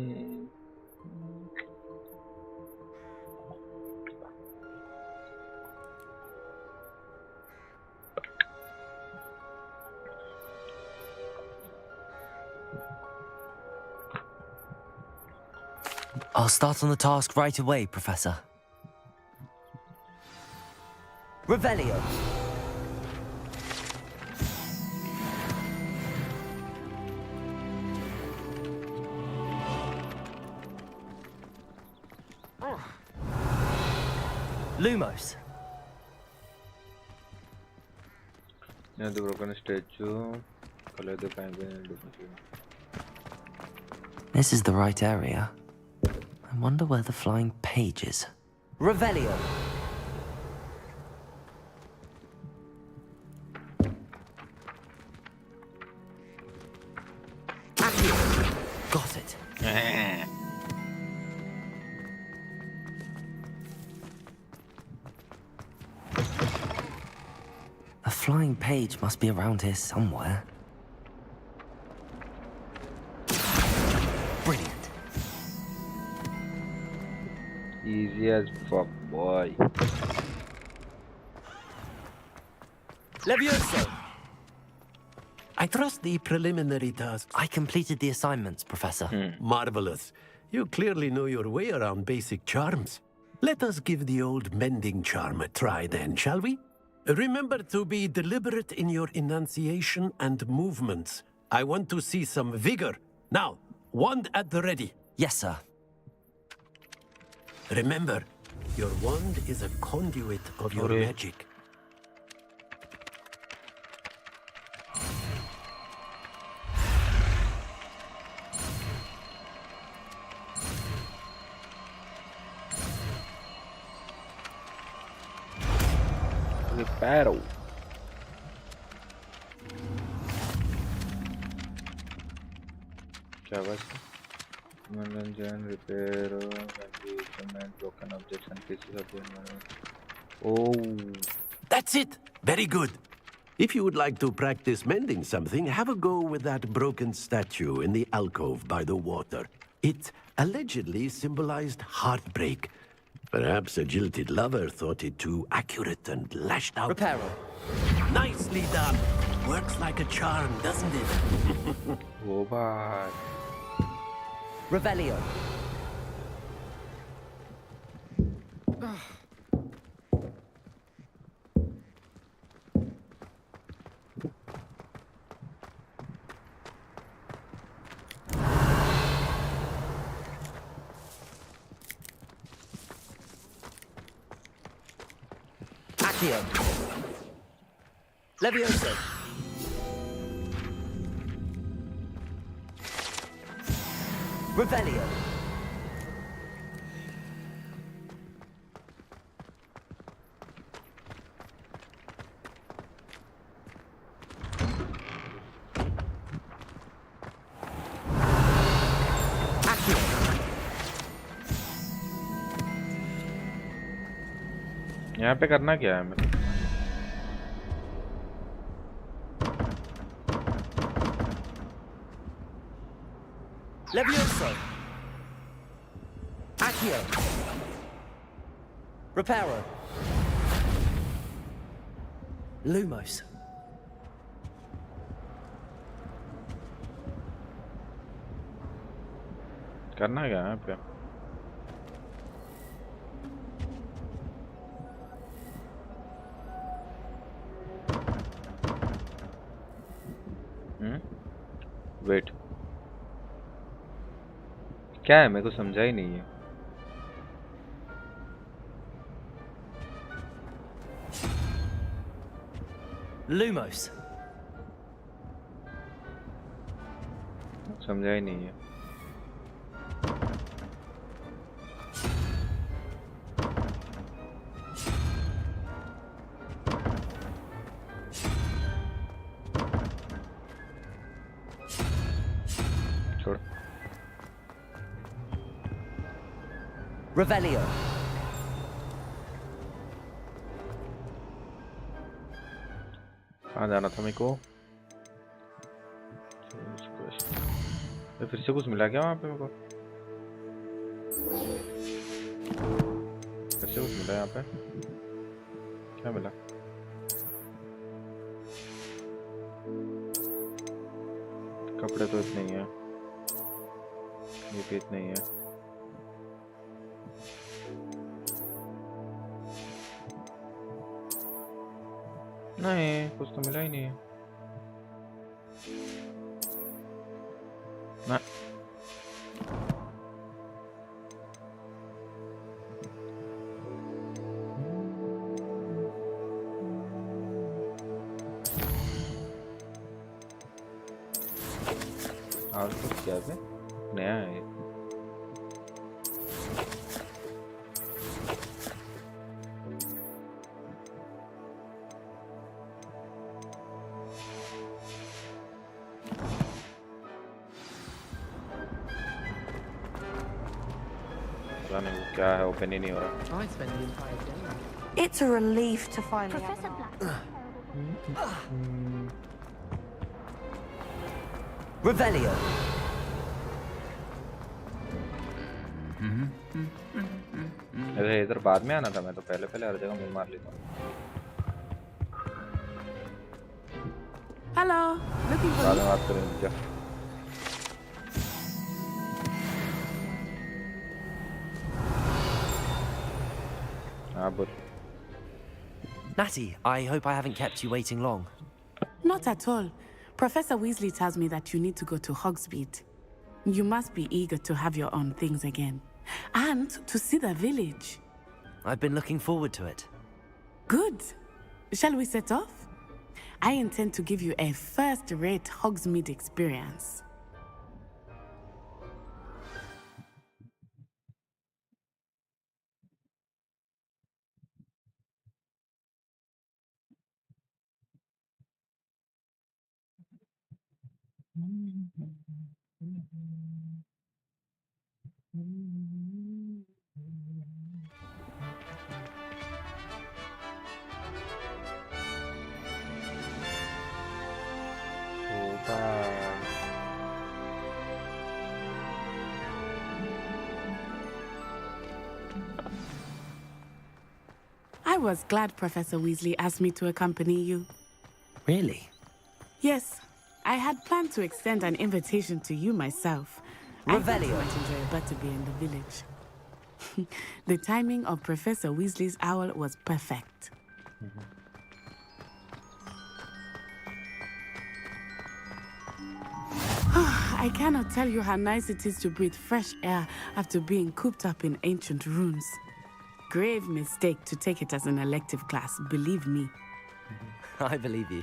I'll start on the task right away, Professor. Revelio. Lumos. Near the broken statue, color the penguin. This is the right area. I wonder where the flying page is. Revelio. Got it. A flying page must be around here somewhere. Brilliant. Easy as fuck, boy. Levioso. I trust the preliminary tasks. I completed the assignments, Professor. Marvelous. You clearly know your way around basic charms. Let us give the old mending charm a try then, shall we? Remember to be deliberate in your enunciation and movements. I want to see some vigor. Now, wand at the ready. Yes, sir. Remember, your wand is a conduit of your magic. Reparo. क्या बस मनोरंजन repair broken objects and pieces of the oh, that's it. Very good. If you would like to practice mending something, have a go with that broken statue in the alcove by the water. It allegedly symbolized heartbreak. Perhaps a jilted lover thought it too accurate and lashed out. Reparo. Nicely done. Works like a charm, doesn't it? oh bad. Revelio. Accio. Levioso. Revelio. यहाँ पे करना क्या है मेरे? Levioso. Accio. Reparo. Lumos. करना क्या है यहाँ पे? वेट क्या है? मेरे को समझा ही नहीं है। Lumos. समझा ही नहीं है। Revelio. कहाँ जाना था मेरे को? फिर से कुछ मिला क्या वहाँ पे मेरे को? फिर से कुछ मिला यहाँ पे? क्या मिला? कपड़े तो इतने ही हैं, ये भी इतने ही है। नहीं, कुछ तो मिला ही नहीं है ना। और कुछ क्या है? नया है। क्या है? ओपन ही नहीं हो रहा। It's a relief to finally have Professor Black. Revelio. अरे इधर बाद में आना था, मैं तो पहले हर जगह मुंह मार लेता हूँ। Hello. Looking for बाद में you? बात करेंगे क्या? हाँ बोल. Natty, I hope I haven't kept you waiting long. Not at all. Professor Weasley tells me that you need to go to Hogsmeade. You must be eager to have your own things again. And to see the village. I've been looking forward to it. Good. Shall we set off? I intend to give you a first-rate Hogsmeade experience. I was glad Professor Weasley asked me to accompany you. Really? Yes, I had planned to extend an invitation to you myself. I thought you Revelio. might enjoy a butterbeer in the village. The timing of Professor Weasley's owl was perfect. I cannot tell you how nice it is to breathe fresh air after being cooped up in ancient rooms. Grave mistake to take it as an elective class, believe me. I believe you.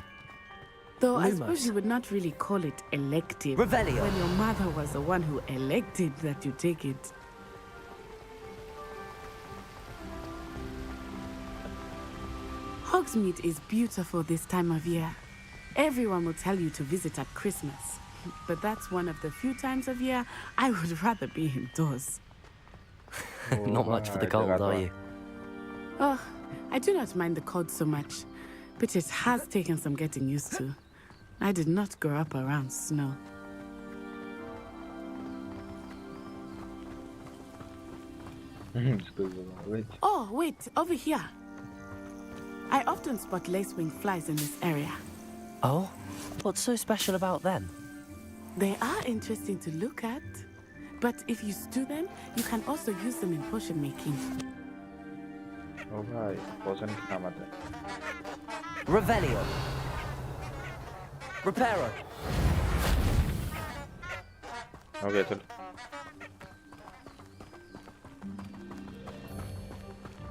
Though I Lumos. suppose you would not really call it elective. Revelio. When your mother was the one who elected that you take it. Hogsmeade is beautiful this time of year. Everyone will tell you to visit at Christmas. But that's one of the few times of year I would rather be indoors. Not much for the cold, are you? Oh, I do not mind the cold so much, but it has taken some getting used to. I did not grow up around snow. Oh, wait, over here. I often spot lacewing flies in this area. Oh? What's so special about them? They are interesting to look at, but if you stew them, you can also use them in potion making. ओ भाई पोषण की कीमत है. Revelio. Reparo. Okay चल.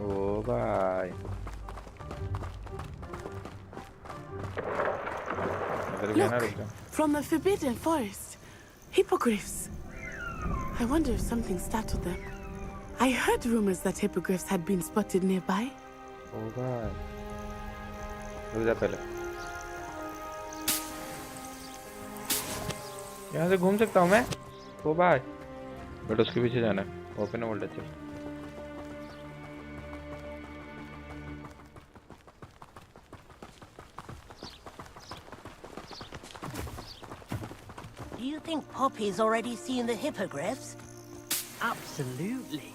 ओ भाई. Look, from the Forbidden Forest. Hippogriffs. I wonder if something startled them. I heard rumors that hippogriffs had been spotted nearby. ओ भाई. रुक जा पहले. यहाँ से घूम सकता हूँ मैं? ओ भाई. बट उसके पीछे जाना है. ओपन है वोल्टेज चल. Do you think Poppy's already seen the hippogriffs? Absolutely.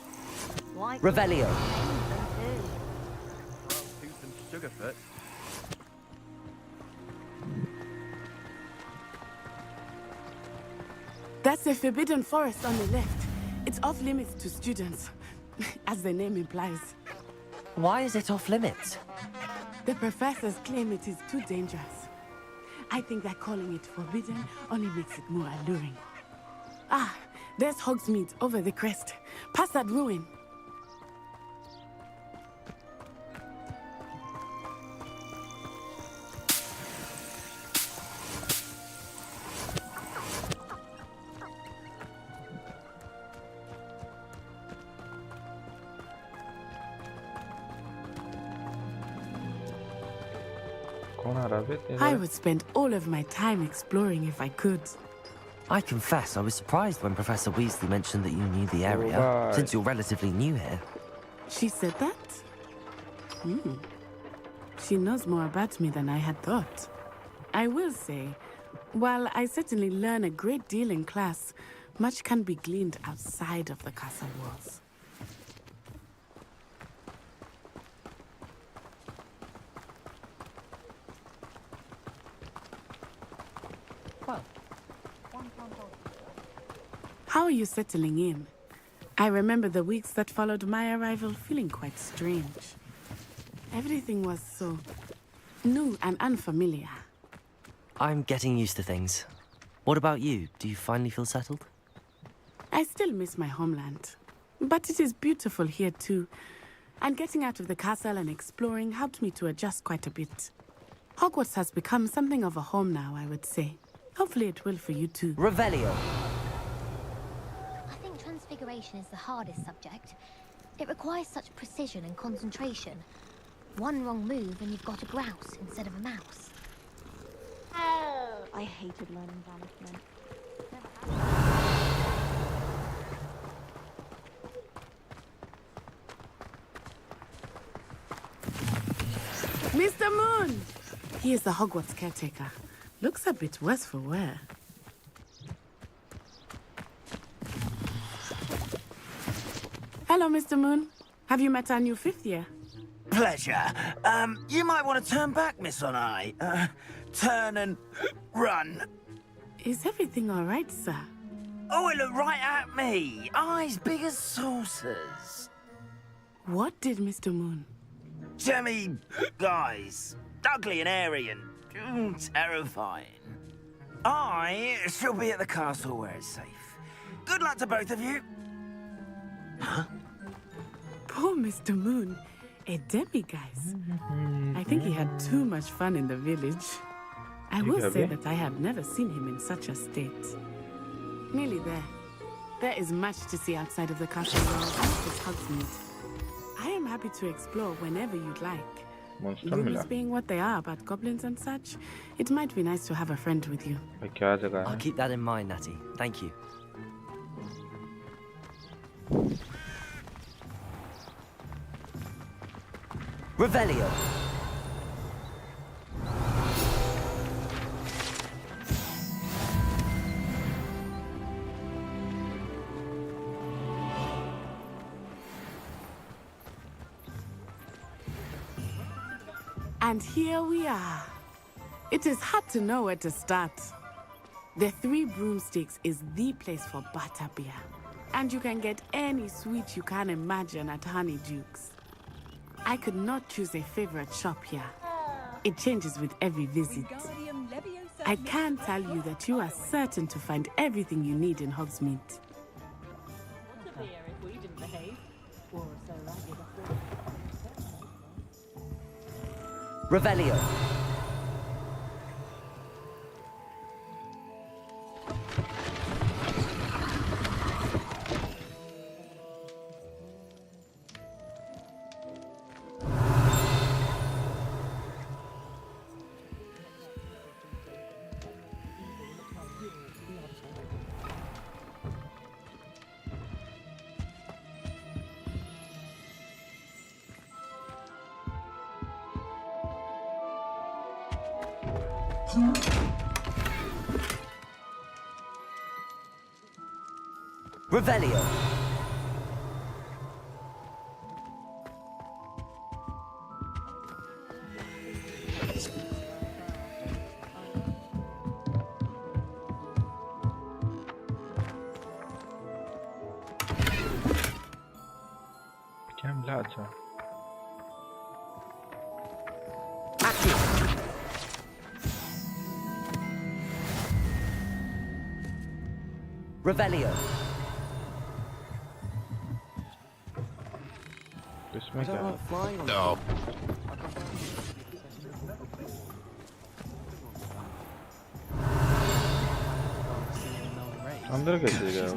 Why Revelio. Sugarfoot. That's the Forbidden Forest on the left. It's off limits to students, as the name implies. Why is it off limits? The professors claim it is too dangerous. I think that calling it forbidden only makes it more alluring. Ah, there's Hogsmeade over the crest. Past that ruin. I would spend all of my time exploring if I could. I confess I was surprised when Professor Weasley mentioned that you knew the area, right. since you're relatively new here. She said that? She knows more about me than I had thought. I will say, while I certainly learn a great deal in class, much can be gleaned outside of the castle walls. How are you settling in? I remember the weeks that followed my arrival feeling quite strange. Everything was so new and unfamiliar. I'm getting used to things. What about you? Do you finally feel settled? I still miss my homeland, but it is beautiful here too. And getting out of the castle and exploring helped me to adjust quite a bit. Hogwarts has become something of a home now, I would say. Hopefully it will for you too. Revelio. I think transfiguration is the hardest subject. It requires such precision and concentration. One wrong move and you've got a grouse instead of a mouse. I hated learning banishment. Mr. Moon! He is the Hogwarts caretaker. Looks a bit worse for wear. Hello, Mr. Moon. Have you met our new fifth year? Pleasure. You might want to turn back, Miss Onai. Turn and run. Is everything all right, sir? Oh, it looked right at me. Eyes big as saucers. What did Mr. Moon? Jemmy guys. Ugly and airy and terrifying. I shall be at the castle where it's safe. Good luck to both of you. Huh? Poor Mr. Moon. A demi-guise. I think he had too much fun in the village. I will say that I have never seen him in such a state. Nearly there. There is much to see outside of the castle walls and its Hogsmeade. I am happy to explore whenever you'd like. Rumors being what they are about goblins and such, it might be nice to have a friend with you. I'll keep that in mind, Natty. Thank you. Revelio. And here we are. It is hard to know where to start. The Three Broomsticks is the place for butterbeer. And you can get any sweet you can imagine at Honeydukes. I could not choose a favorite shop here. It changes with every visit. I can tell you that you are certain to find everything you need in Hogsmeade. Revelio. Revelio. Чем ляться? Revelio. इसमें क्या? No. अंदर कैसे गया?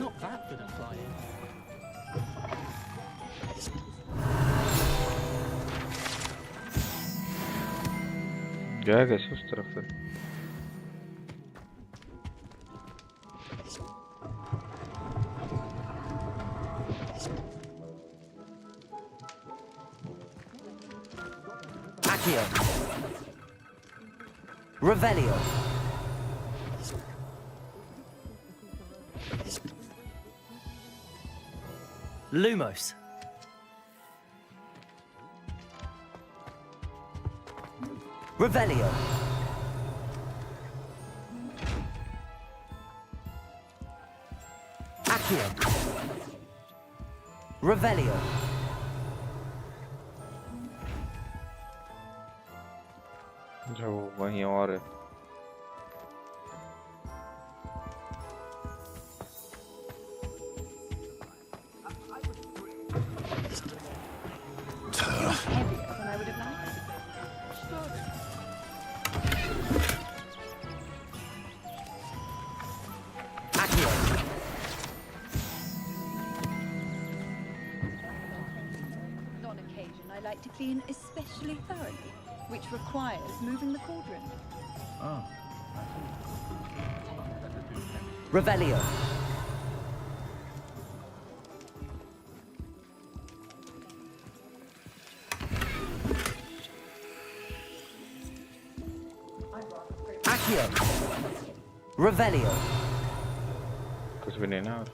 गया कैसे उस तरफ से? Revelio. Lumos. Revelio. Accio. Revelio. जो वहीं और है। On occasion, I like to clean especially thoroughly, which requires moving the cauldron. Oh. Revelio. Accio. Revelio. कुछ भी नहीं ना।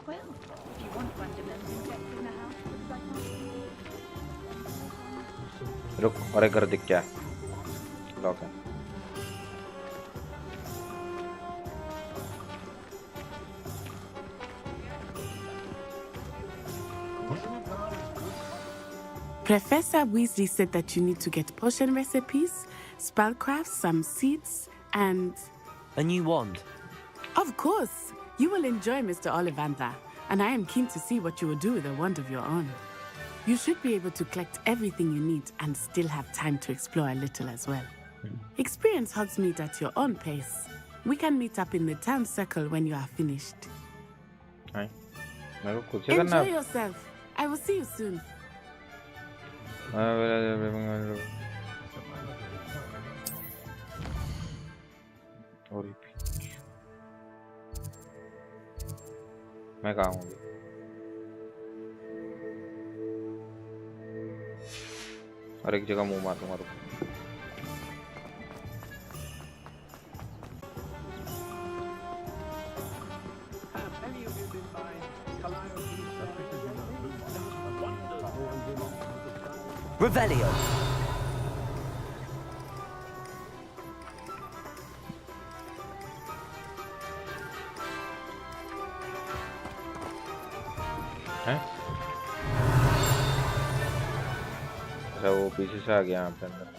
Well, if you want fundamental insects in the house, looks like रुक और एक घर दिख क्या? लॉक है। Professor Weasley said that you need to get potion recipes, spellcraft, some seeds, and... A new wand. Of course! You will enjoy Mr. Ollivander, and I am keen to see what you will do with a wand of your own. You should be able to collect everything you need and still have time to explore a little as well. Experience Hogsmeade at your own pace. We can meet up in the town circle when you are finished. Enjoy yourself. I will see you soon. मैं कहाँ हूँ? और एक जगह मुंह मार दूँगा। Revelio. हैं? अच्छा वो पीछे से आ गया यहाँ पे अंदर।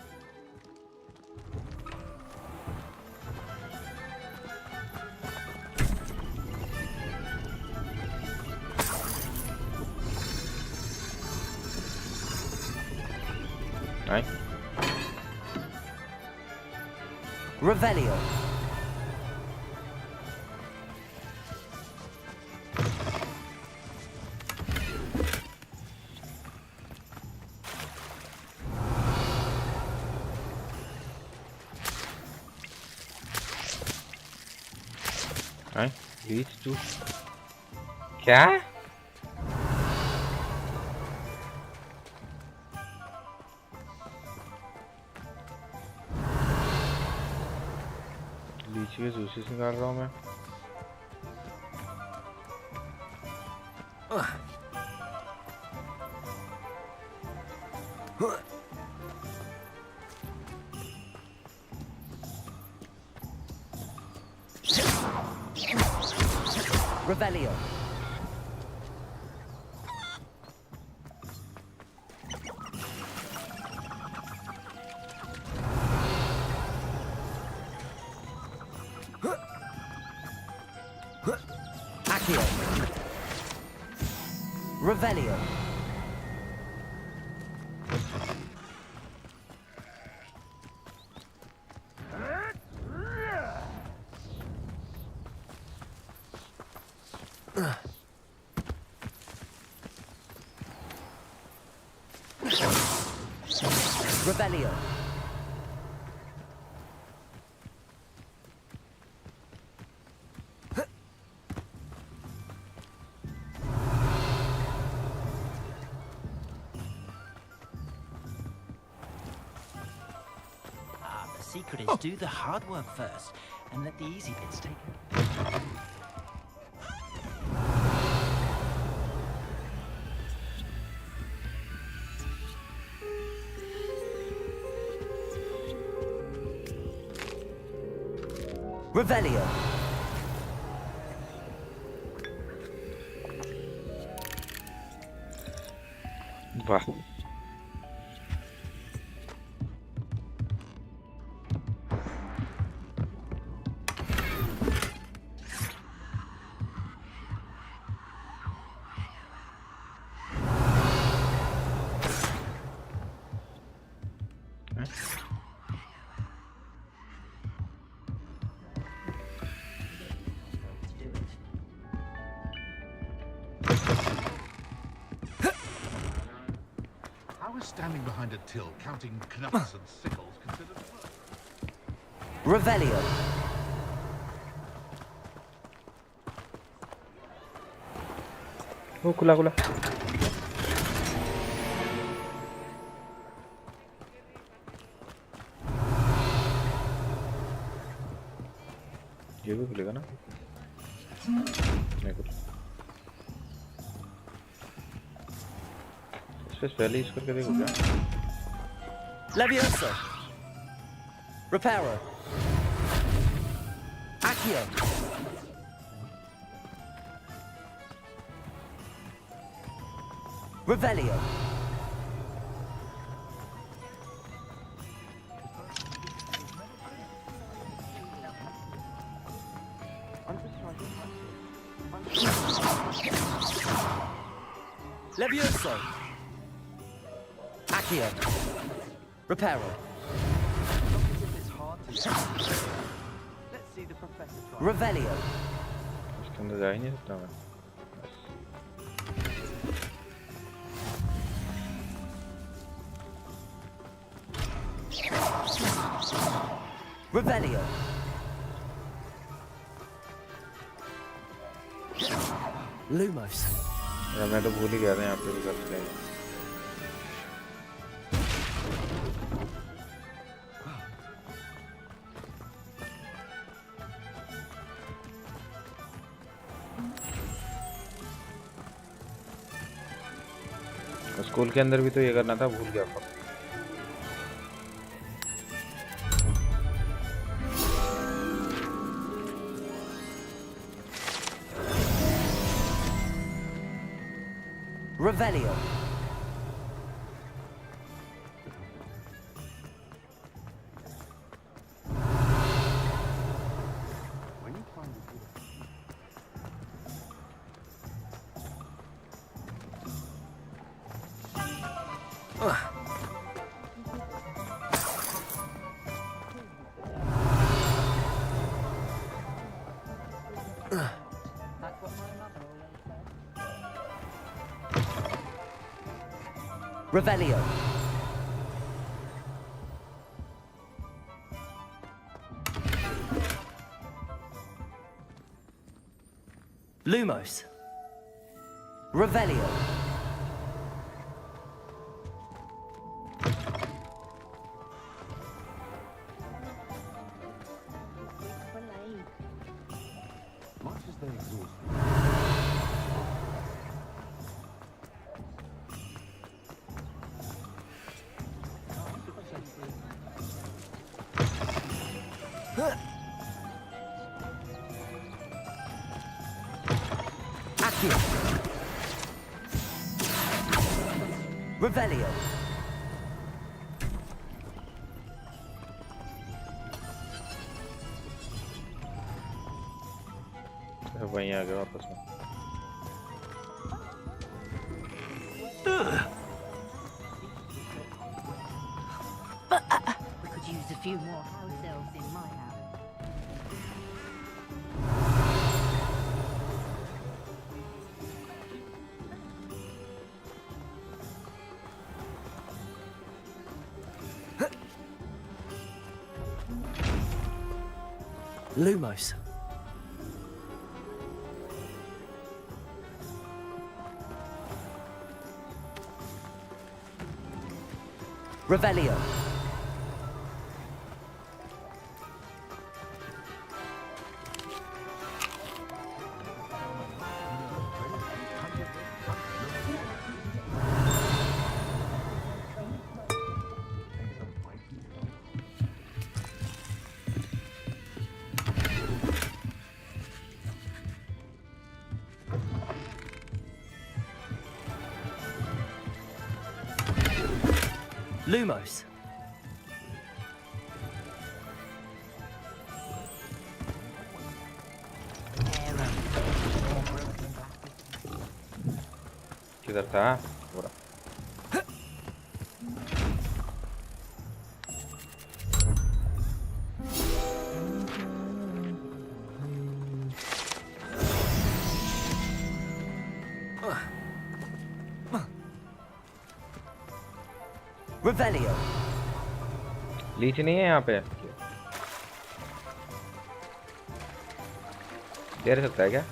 Revelio. These two. क्या? लीची के जूसेस निकाल रहा हूँ मैं। Revelio. Accio. Revelio. Revelio. The secret is do the hard work first and let the easy bits take it. Revelio. वाह How is standing behind a till counting knucks and sickles considered work? Revelio. Oh, खुला खुला ये भी खुलेगा ना नहीं खुला इससे पहले इस करके देखो क्या Leviosa. Reparo. Accio. Revelio. Levioso. Accio. Reparo. Let's see the professor try. Revelio. इसके अंदर जा ही नहीं सकता मैं Revelio. Lumos. यार मैं तो भूल ही गया था यहाँ पे भी कर सकते हैं स्कूल के अंदर भी तो ये करना था भूल गया था Revelio. Revelio. Lumos. Revelio. Much as they exhaust Accio. Revelio. वहीं आ गया वापस में We could use a few more house elves in my house. Lumos. Revelio. Lumos. किधर था पूरा Revelio. लीच नहीं है यहाँ पे तैर सकता है क्या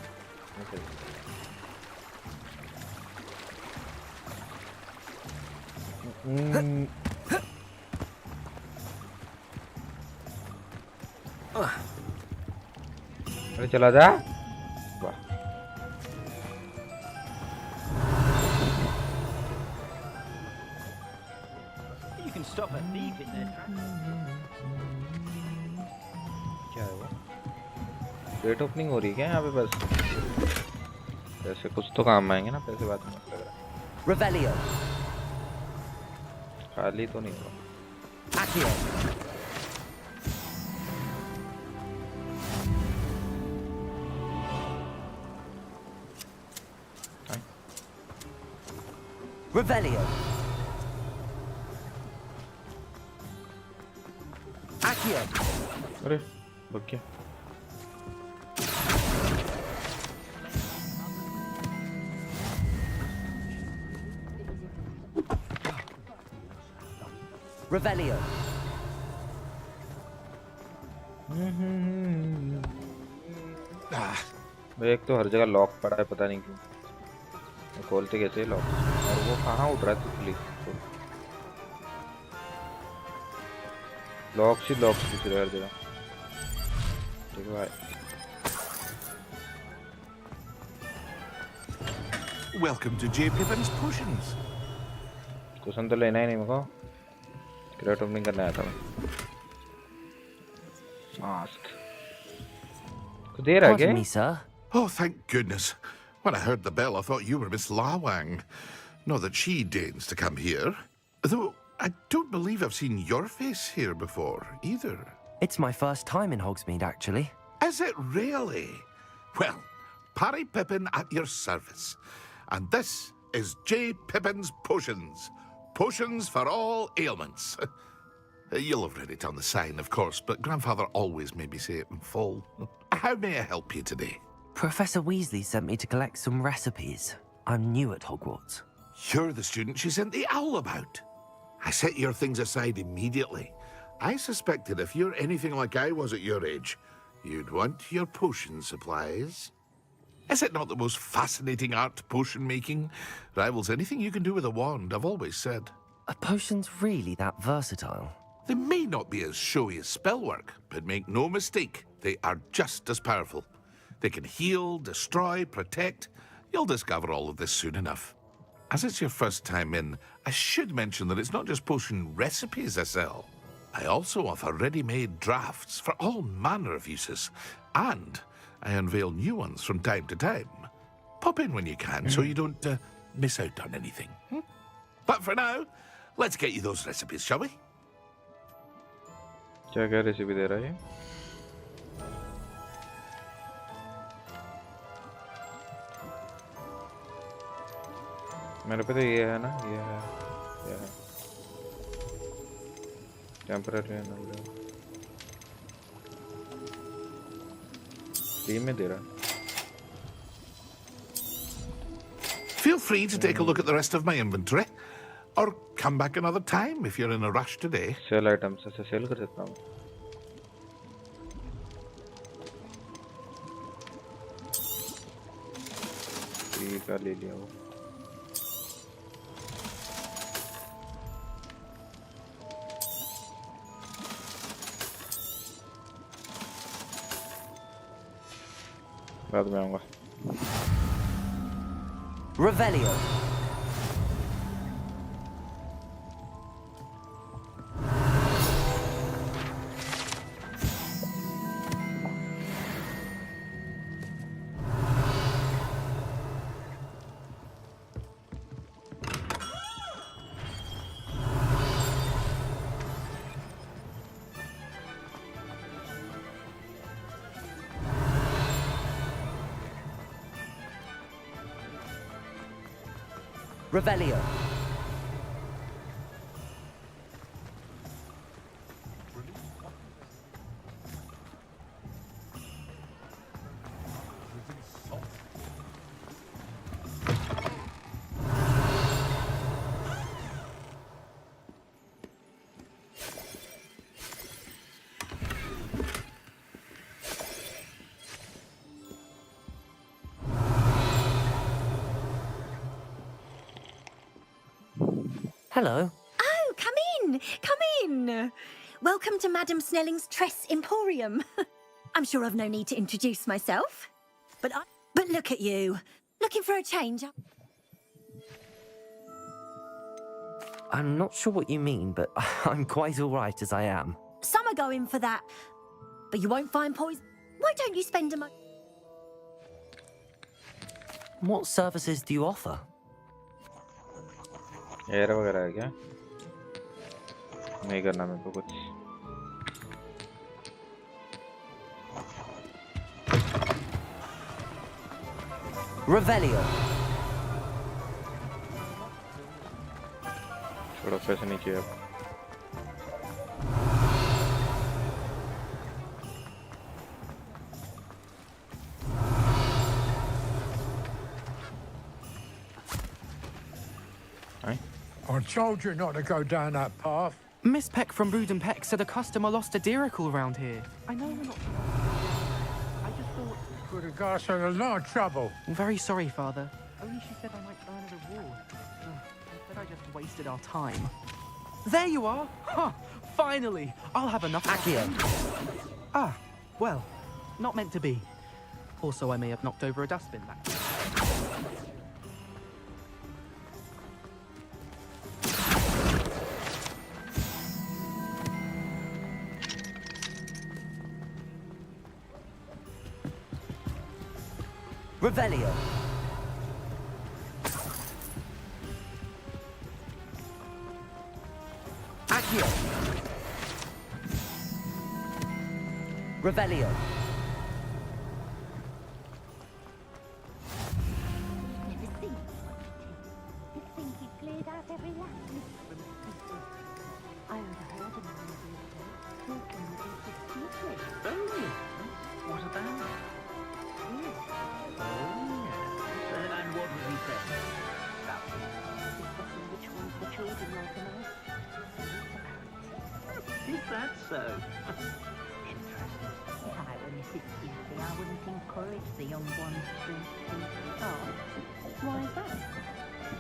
अरे चला जा वाह You can stop a thief in their tracks. क्या है वो गेट ओपनिंग हो रही है क्या यहाँ पे बस पैसे कुछ तो काम आएंगे ना पैसे बाद में लग रहा है Revelio. खाली तो नहीं हुआ Accio. Revelio. Accio. अरे रुक गया Revelio. एक तो हर जगह लॉक पड़ा है पता नहीं क्यों खोलते कैसे लॉक और वो कहाँ उठ रहा है तितली लॉक्स ही दिख रहे हर जगह ठीक है भाई Welcome to J. Pippin's Potions. कुछ तो लेना ही नहीं मेरे को क्रेट ओपनिंग करना आया था मैं मास्क कुछ दे रहा है Pardon me, क्या sir. Oh, thank goodness. When I heard the bell, I thought you were Miss Lawang. Not that she deigns to come here. Though, I don't believe I've seen your face here before, either. It's my first time in Hogsmeade, actually. Is it really? Well, Parry Pippin at your service. And this is J. Pippin's Potions. Potions for all ailments. You'll have read it on the sign, of course, but Grandfather always made me say it in full. How may I help you today? Professor Weasley sent me to collect some recipes. I'm new at Hogwarts. You're the student she sent the owl about. I set your things aside immediately. I suspected if you're anything like I was at your age, you'd want your potion supplies. Is it not the most fascinating art, potion making? Rivals anything you can do with a wand, I've always said. Are potions really that versatile? They may not be as showy as spellwork, but make no mistake, they are just as powerful. They can heal, destroy, protect. You'll discover all of this soon enough. As it's your first time in, I should mention that it's not just potion recipes I sell. I also offer ready-made drafts for all manner of uses, and I unveil new ones from time to time. Pop in when you can so you don't miss out on anything. But for now, let's get you those recipes, shall we? क्या क्या recipe दे रहा है मेरे पे तो ये है ना ये है टेम्पररी है ना फ्री में दे रहा Feel free to take a look at the rest of my inventory, or come back another time if you're in a rush today. Sale items से सेल कर सकता हूँ ठीक है ले लिया वो बाद में आऊँगा Revelio. Revelio. Hello. Oh, come in! Come in! Welcome to Madame Snelling's Tress Emporium. I'm sure I've no need to introduce myself. But look at you. Looking for a change? I'm not sure what you mean, but I'm quite all right as I am. Some are going for that. But you won't find poison. Why don't you spend a month? What services do you offer? Air वगैरह है क्या? नहीं करना मेरे को कुछ. Revelio. थोड़ा पैसे नीचे अब. I told you not to go down that path. Miss Peck from Brood and Peck said a customer lost a diricle around here. I know we're not... I just thought... Could have got us in a lot of trouble. I'm very sorry, Father. Only she said I might earn a reward. Instead I just wasted our time. There you are! Huh! Finally! I'll have enough... Accio. Ah, well, not meant to be. Also, I may have knocked over a dustbin back. Revelio. Accio. Revelio. Never seen you'd think he'd cleared out every last mystery. I overheard him the other day talking with his secret. Oh, yes. What about? And what did he say? Discussing which ones the children like the most. Is that so? Interesting. If I were Mrs. Seasley, I wouldn't encourage the young ones to oh. Why is that?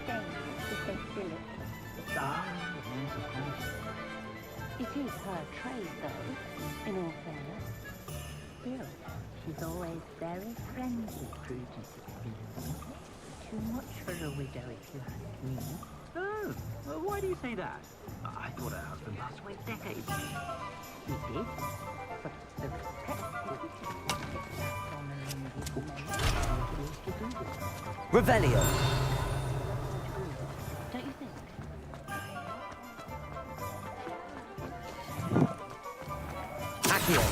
Games, if they're silly. Ah, yes, of course. It is her trade, though, in all fairness. Still, she's always very friendly, Prudence. Too much for a widow, if you ask me. Oh, well, why do you say that? I thought her husband passed away decades ago. He did, but the respect that's honouring his name. Revelio. Don't you think? Accio.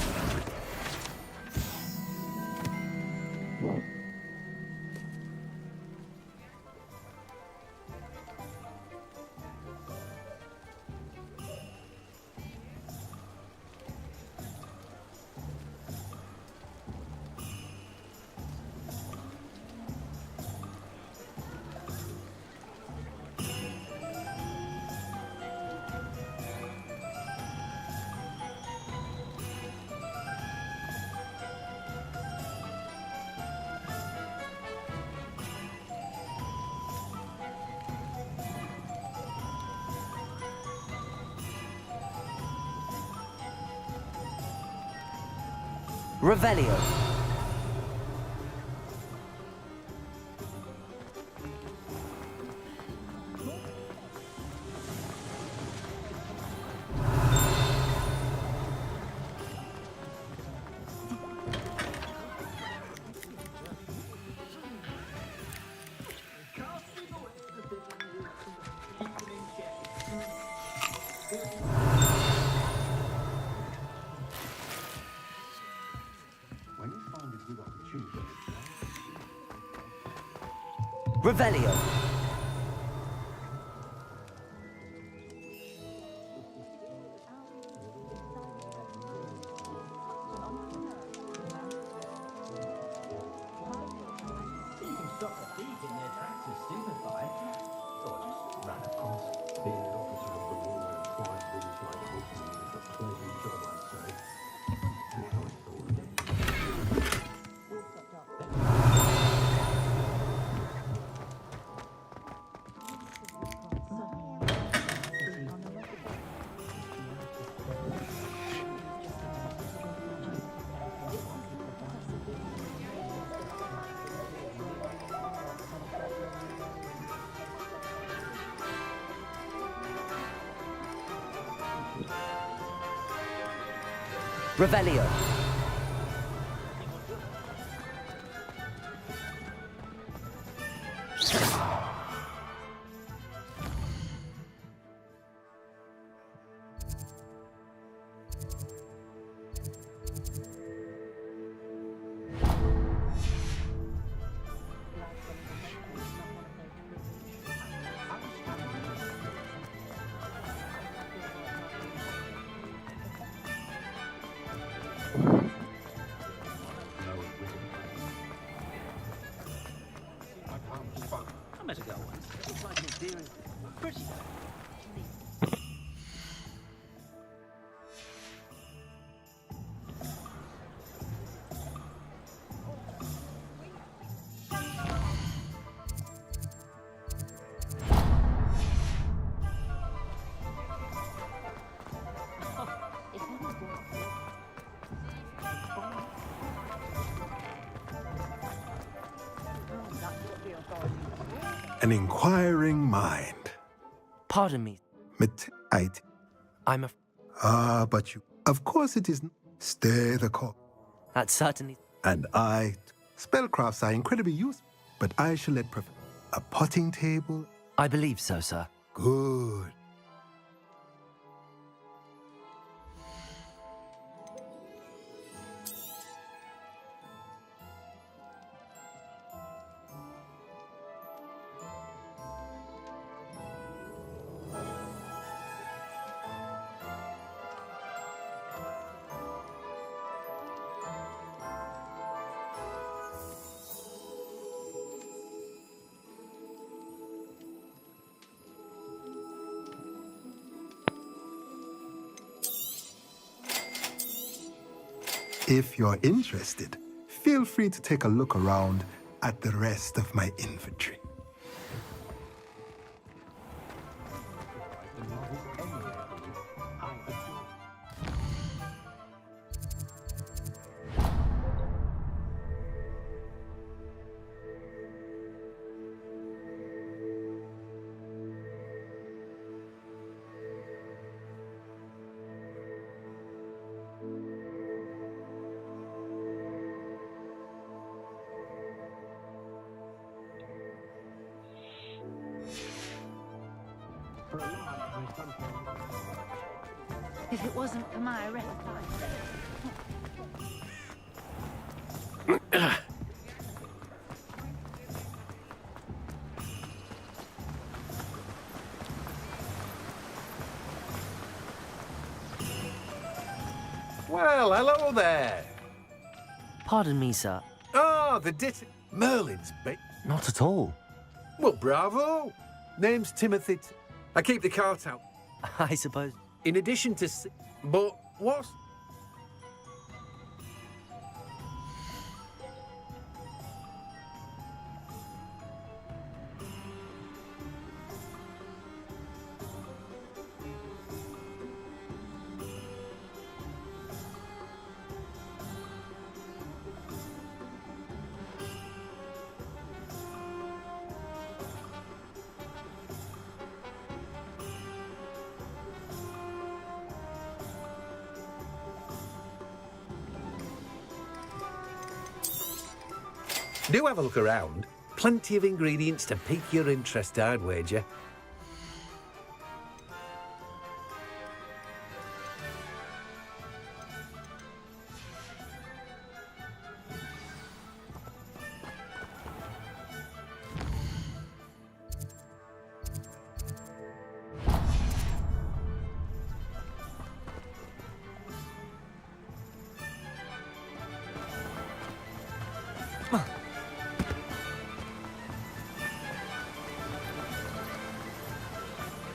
Revelio. Revelio. Revelio. I met a girl once. It looks like an endearing, pretty girl. An inquiring mind. Pardon me. I'm a... but you... Of course it isn't. Stay the course. That's certainly... And spellcrafts are incredibly useful, but I shall let a potting table... I believe so, sir. Good. If you're interested, feel free to take a look around at the rest of my inventory. If it wasn't for my arrest, Well, hello there. Pardon me, sir. Ah, Merlin's Not at all. Well, bravo. Name's Timothy. I keep the cart out. I suppose. In addition to... But what? Do have a look around. Plenty of ingredients to pique your interest, I'd wager.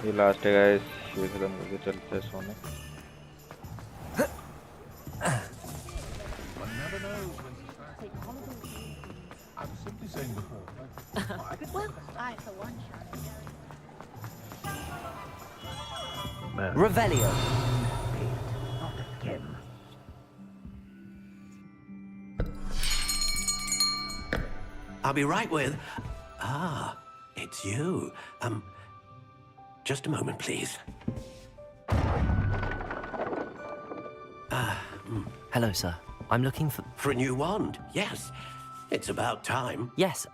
ये last है guys, ये खत्म करके चलते हैं सोने। Revelio. I'll be right with... Ah, it's you. Just a moment, please. Hello, sir. I'm looking for... For a new wand, yes. It's about time. Yes,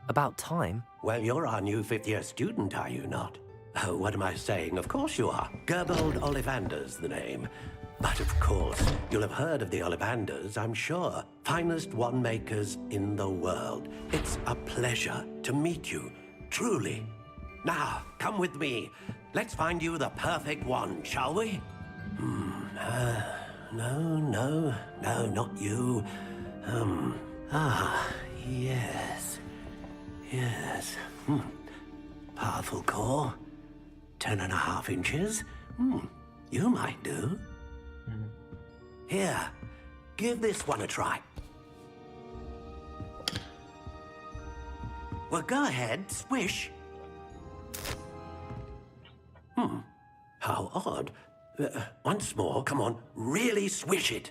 about time? Well, you're our new fifth-year student, are you not? Oh, what am I saying? Of course you are. Gerbold Ollivander's the name. But of course, you'll have heard of the Ollivanders, I'm sure. Finest wand makers in the world. It's a pleasure to meet you, truly. Now, come with me. Let's find you the perfect wand, shall we? No, not you. Yes. Powerful core. 10.5 inches. You might do. Here, give this one a try. Well, go ahead, swish. How odd. Once more, come on, really swish it.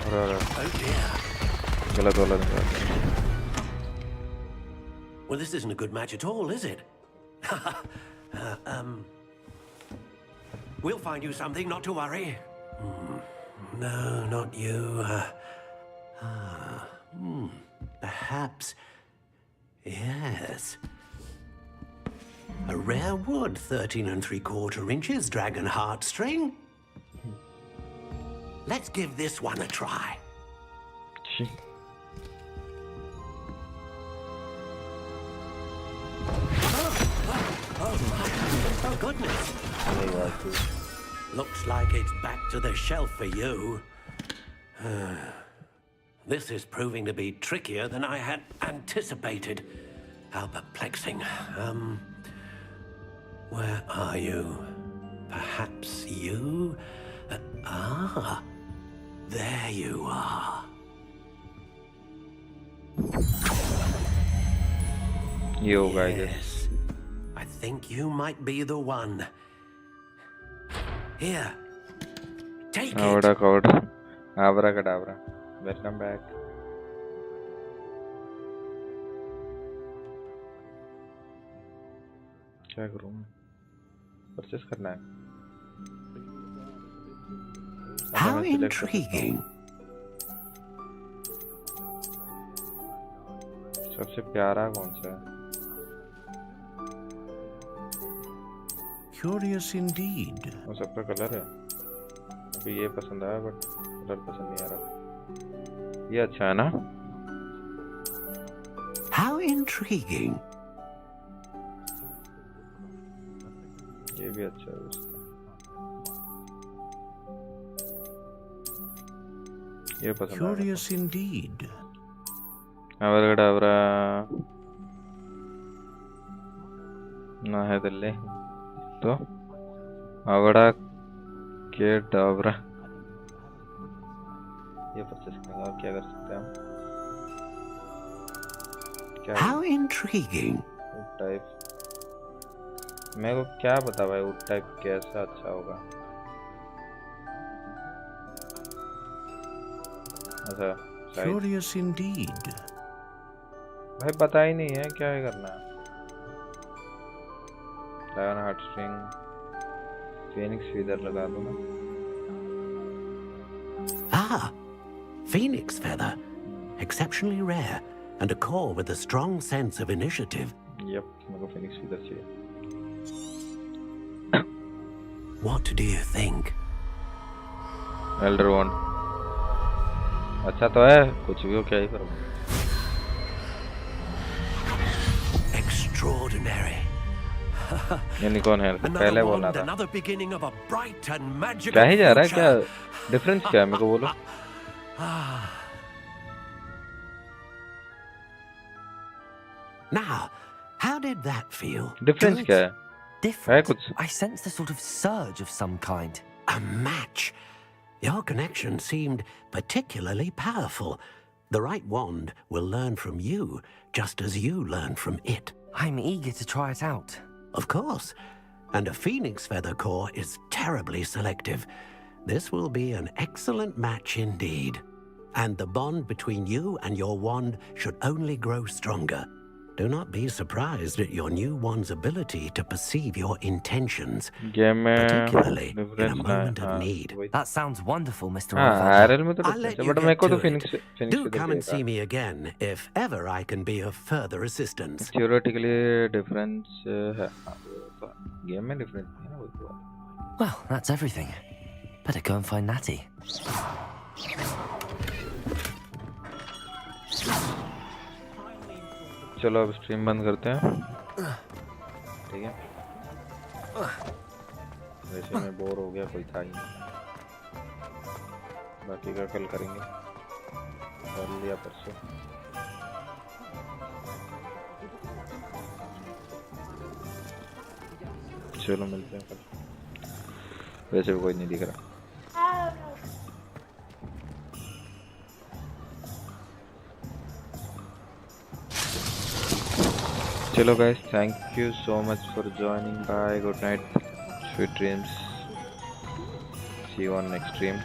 Oh dear. Well, this isn't a good match at all, is it? We'll find you something, not to worry. No, not you. Perhaps. Yes. A rare wood, 13 3/4 inches, dragon heartstring. Let's give this one a try. Oh, goodness. Looks like it's back to the shelf for you. This is proving to be trickier than I had anticipated. How perplexing. Where are you? Perhaps you? There you are. Yo, guys. Yes. I think you might be the one. Here. Take it. Abracadabra. Welcome back. क्या करूँ मैं? Purchase करना है. How intriguing. सबसे प्यारा कौन सा है? Curious indeed. वो सबका कलर है. अभी ये पसंद आया बट कलर पसंद नहीं आ रहा. ये अच्छा है ना? How intriguing. ये भी अच्छा है उसका. ये पसंद आया. Curious indeed. Abracadabra. ना है दिल्ली. तो आवड़ा के डाबरा ये परचेस करेंगे. और क्या कर सकते हैं हम? क्या How intriguing. Would type. मेरे को क्या पता भाई वुड टाइप कैसा अच्छा होगा. अच्छा Curious indeed. भाई पता ही नहीं है क्या करना है. Dragon heartstring, Phoenix feather लगा दूँ मैं. Phoenix feather, exceptionally rare, and a core with a strong sense of initiative. Yep, मेरे को Phoenix feather चाहिए. What do you think? Elder wand. अच्छा तो है. कुछ भी हो क्या ही करूँ. Extraordinary. यूनिकॉर्न है. पहले बोला था. Another beginning of a bright and magical क्या ही जा रहा है. future. क्या डिफरेंस क्या है मेरे को बोलो. Now, how did that feel? Difference क्या है? है कुछ. I sensed a sort of surge of some kind. A match. Your connection seemed particularly powerful. The right wand will learn from you, just as you learn from it. I'm eager to try it out. Of course. And a phoenix feather core is terribly selective. This will be an excellent match indeed. And the bond between you and your wand should only grow stronger. do not be surprised at your new one's ability to perceive your intentions, Game में particularly in a difference moment हाँ, of need. That sounds wonderful, Mr. हाँ Ollivander. RL में तो I'll difference let है you but मेरे get को तो to Phoenix it. Phoenix Do से come and see देखा me again if ever I can be of further assistance. theoretically difference है हाँ, वो तो गेम में difference नहीं है ना वो तो Well, that's everything. Better go and find Natty. चलो अब स्ट्रीम बंद करते हैं ठीक है वैसे मैं बोर हो गया कोई था ही नहीं बाकी का कल करेंगे कर लिया परसों चलो मिलते हैं कल वैसे भी कोई नहीं दिख रहा चलो guys thank you so much for joining bye good night sweet dreams see you on next stream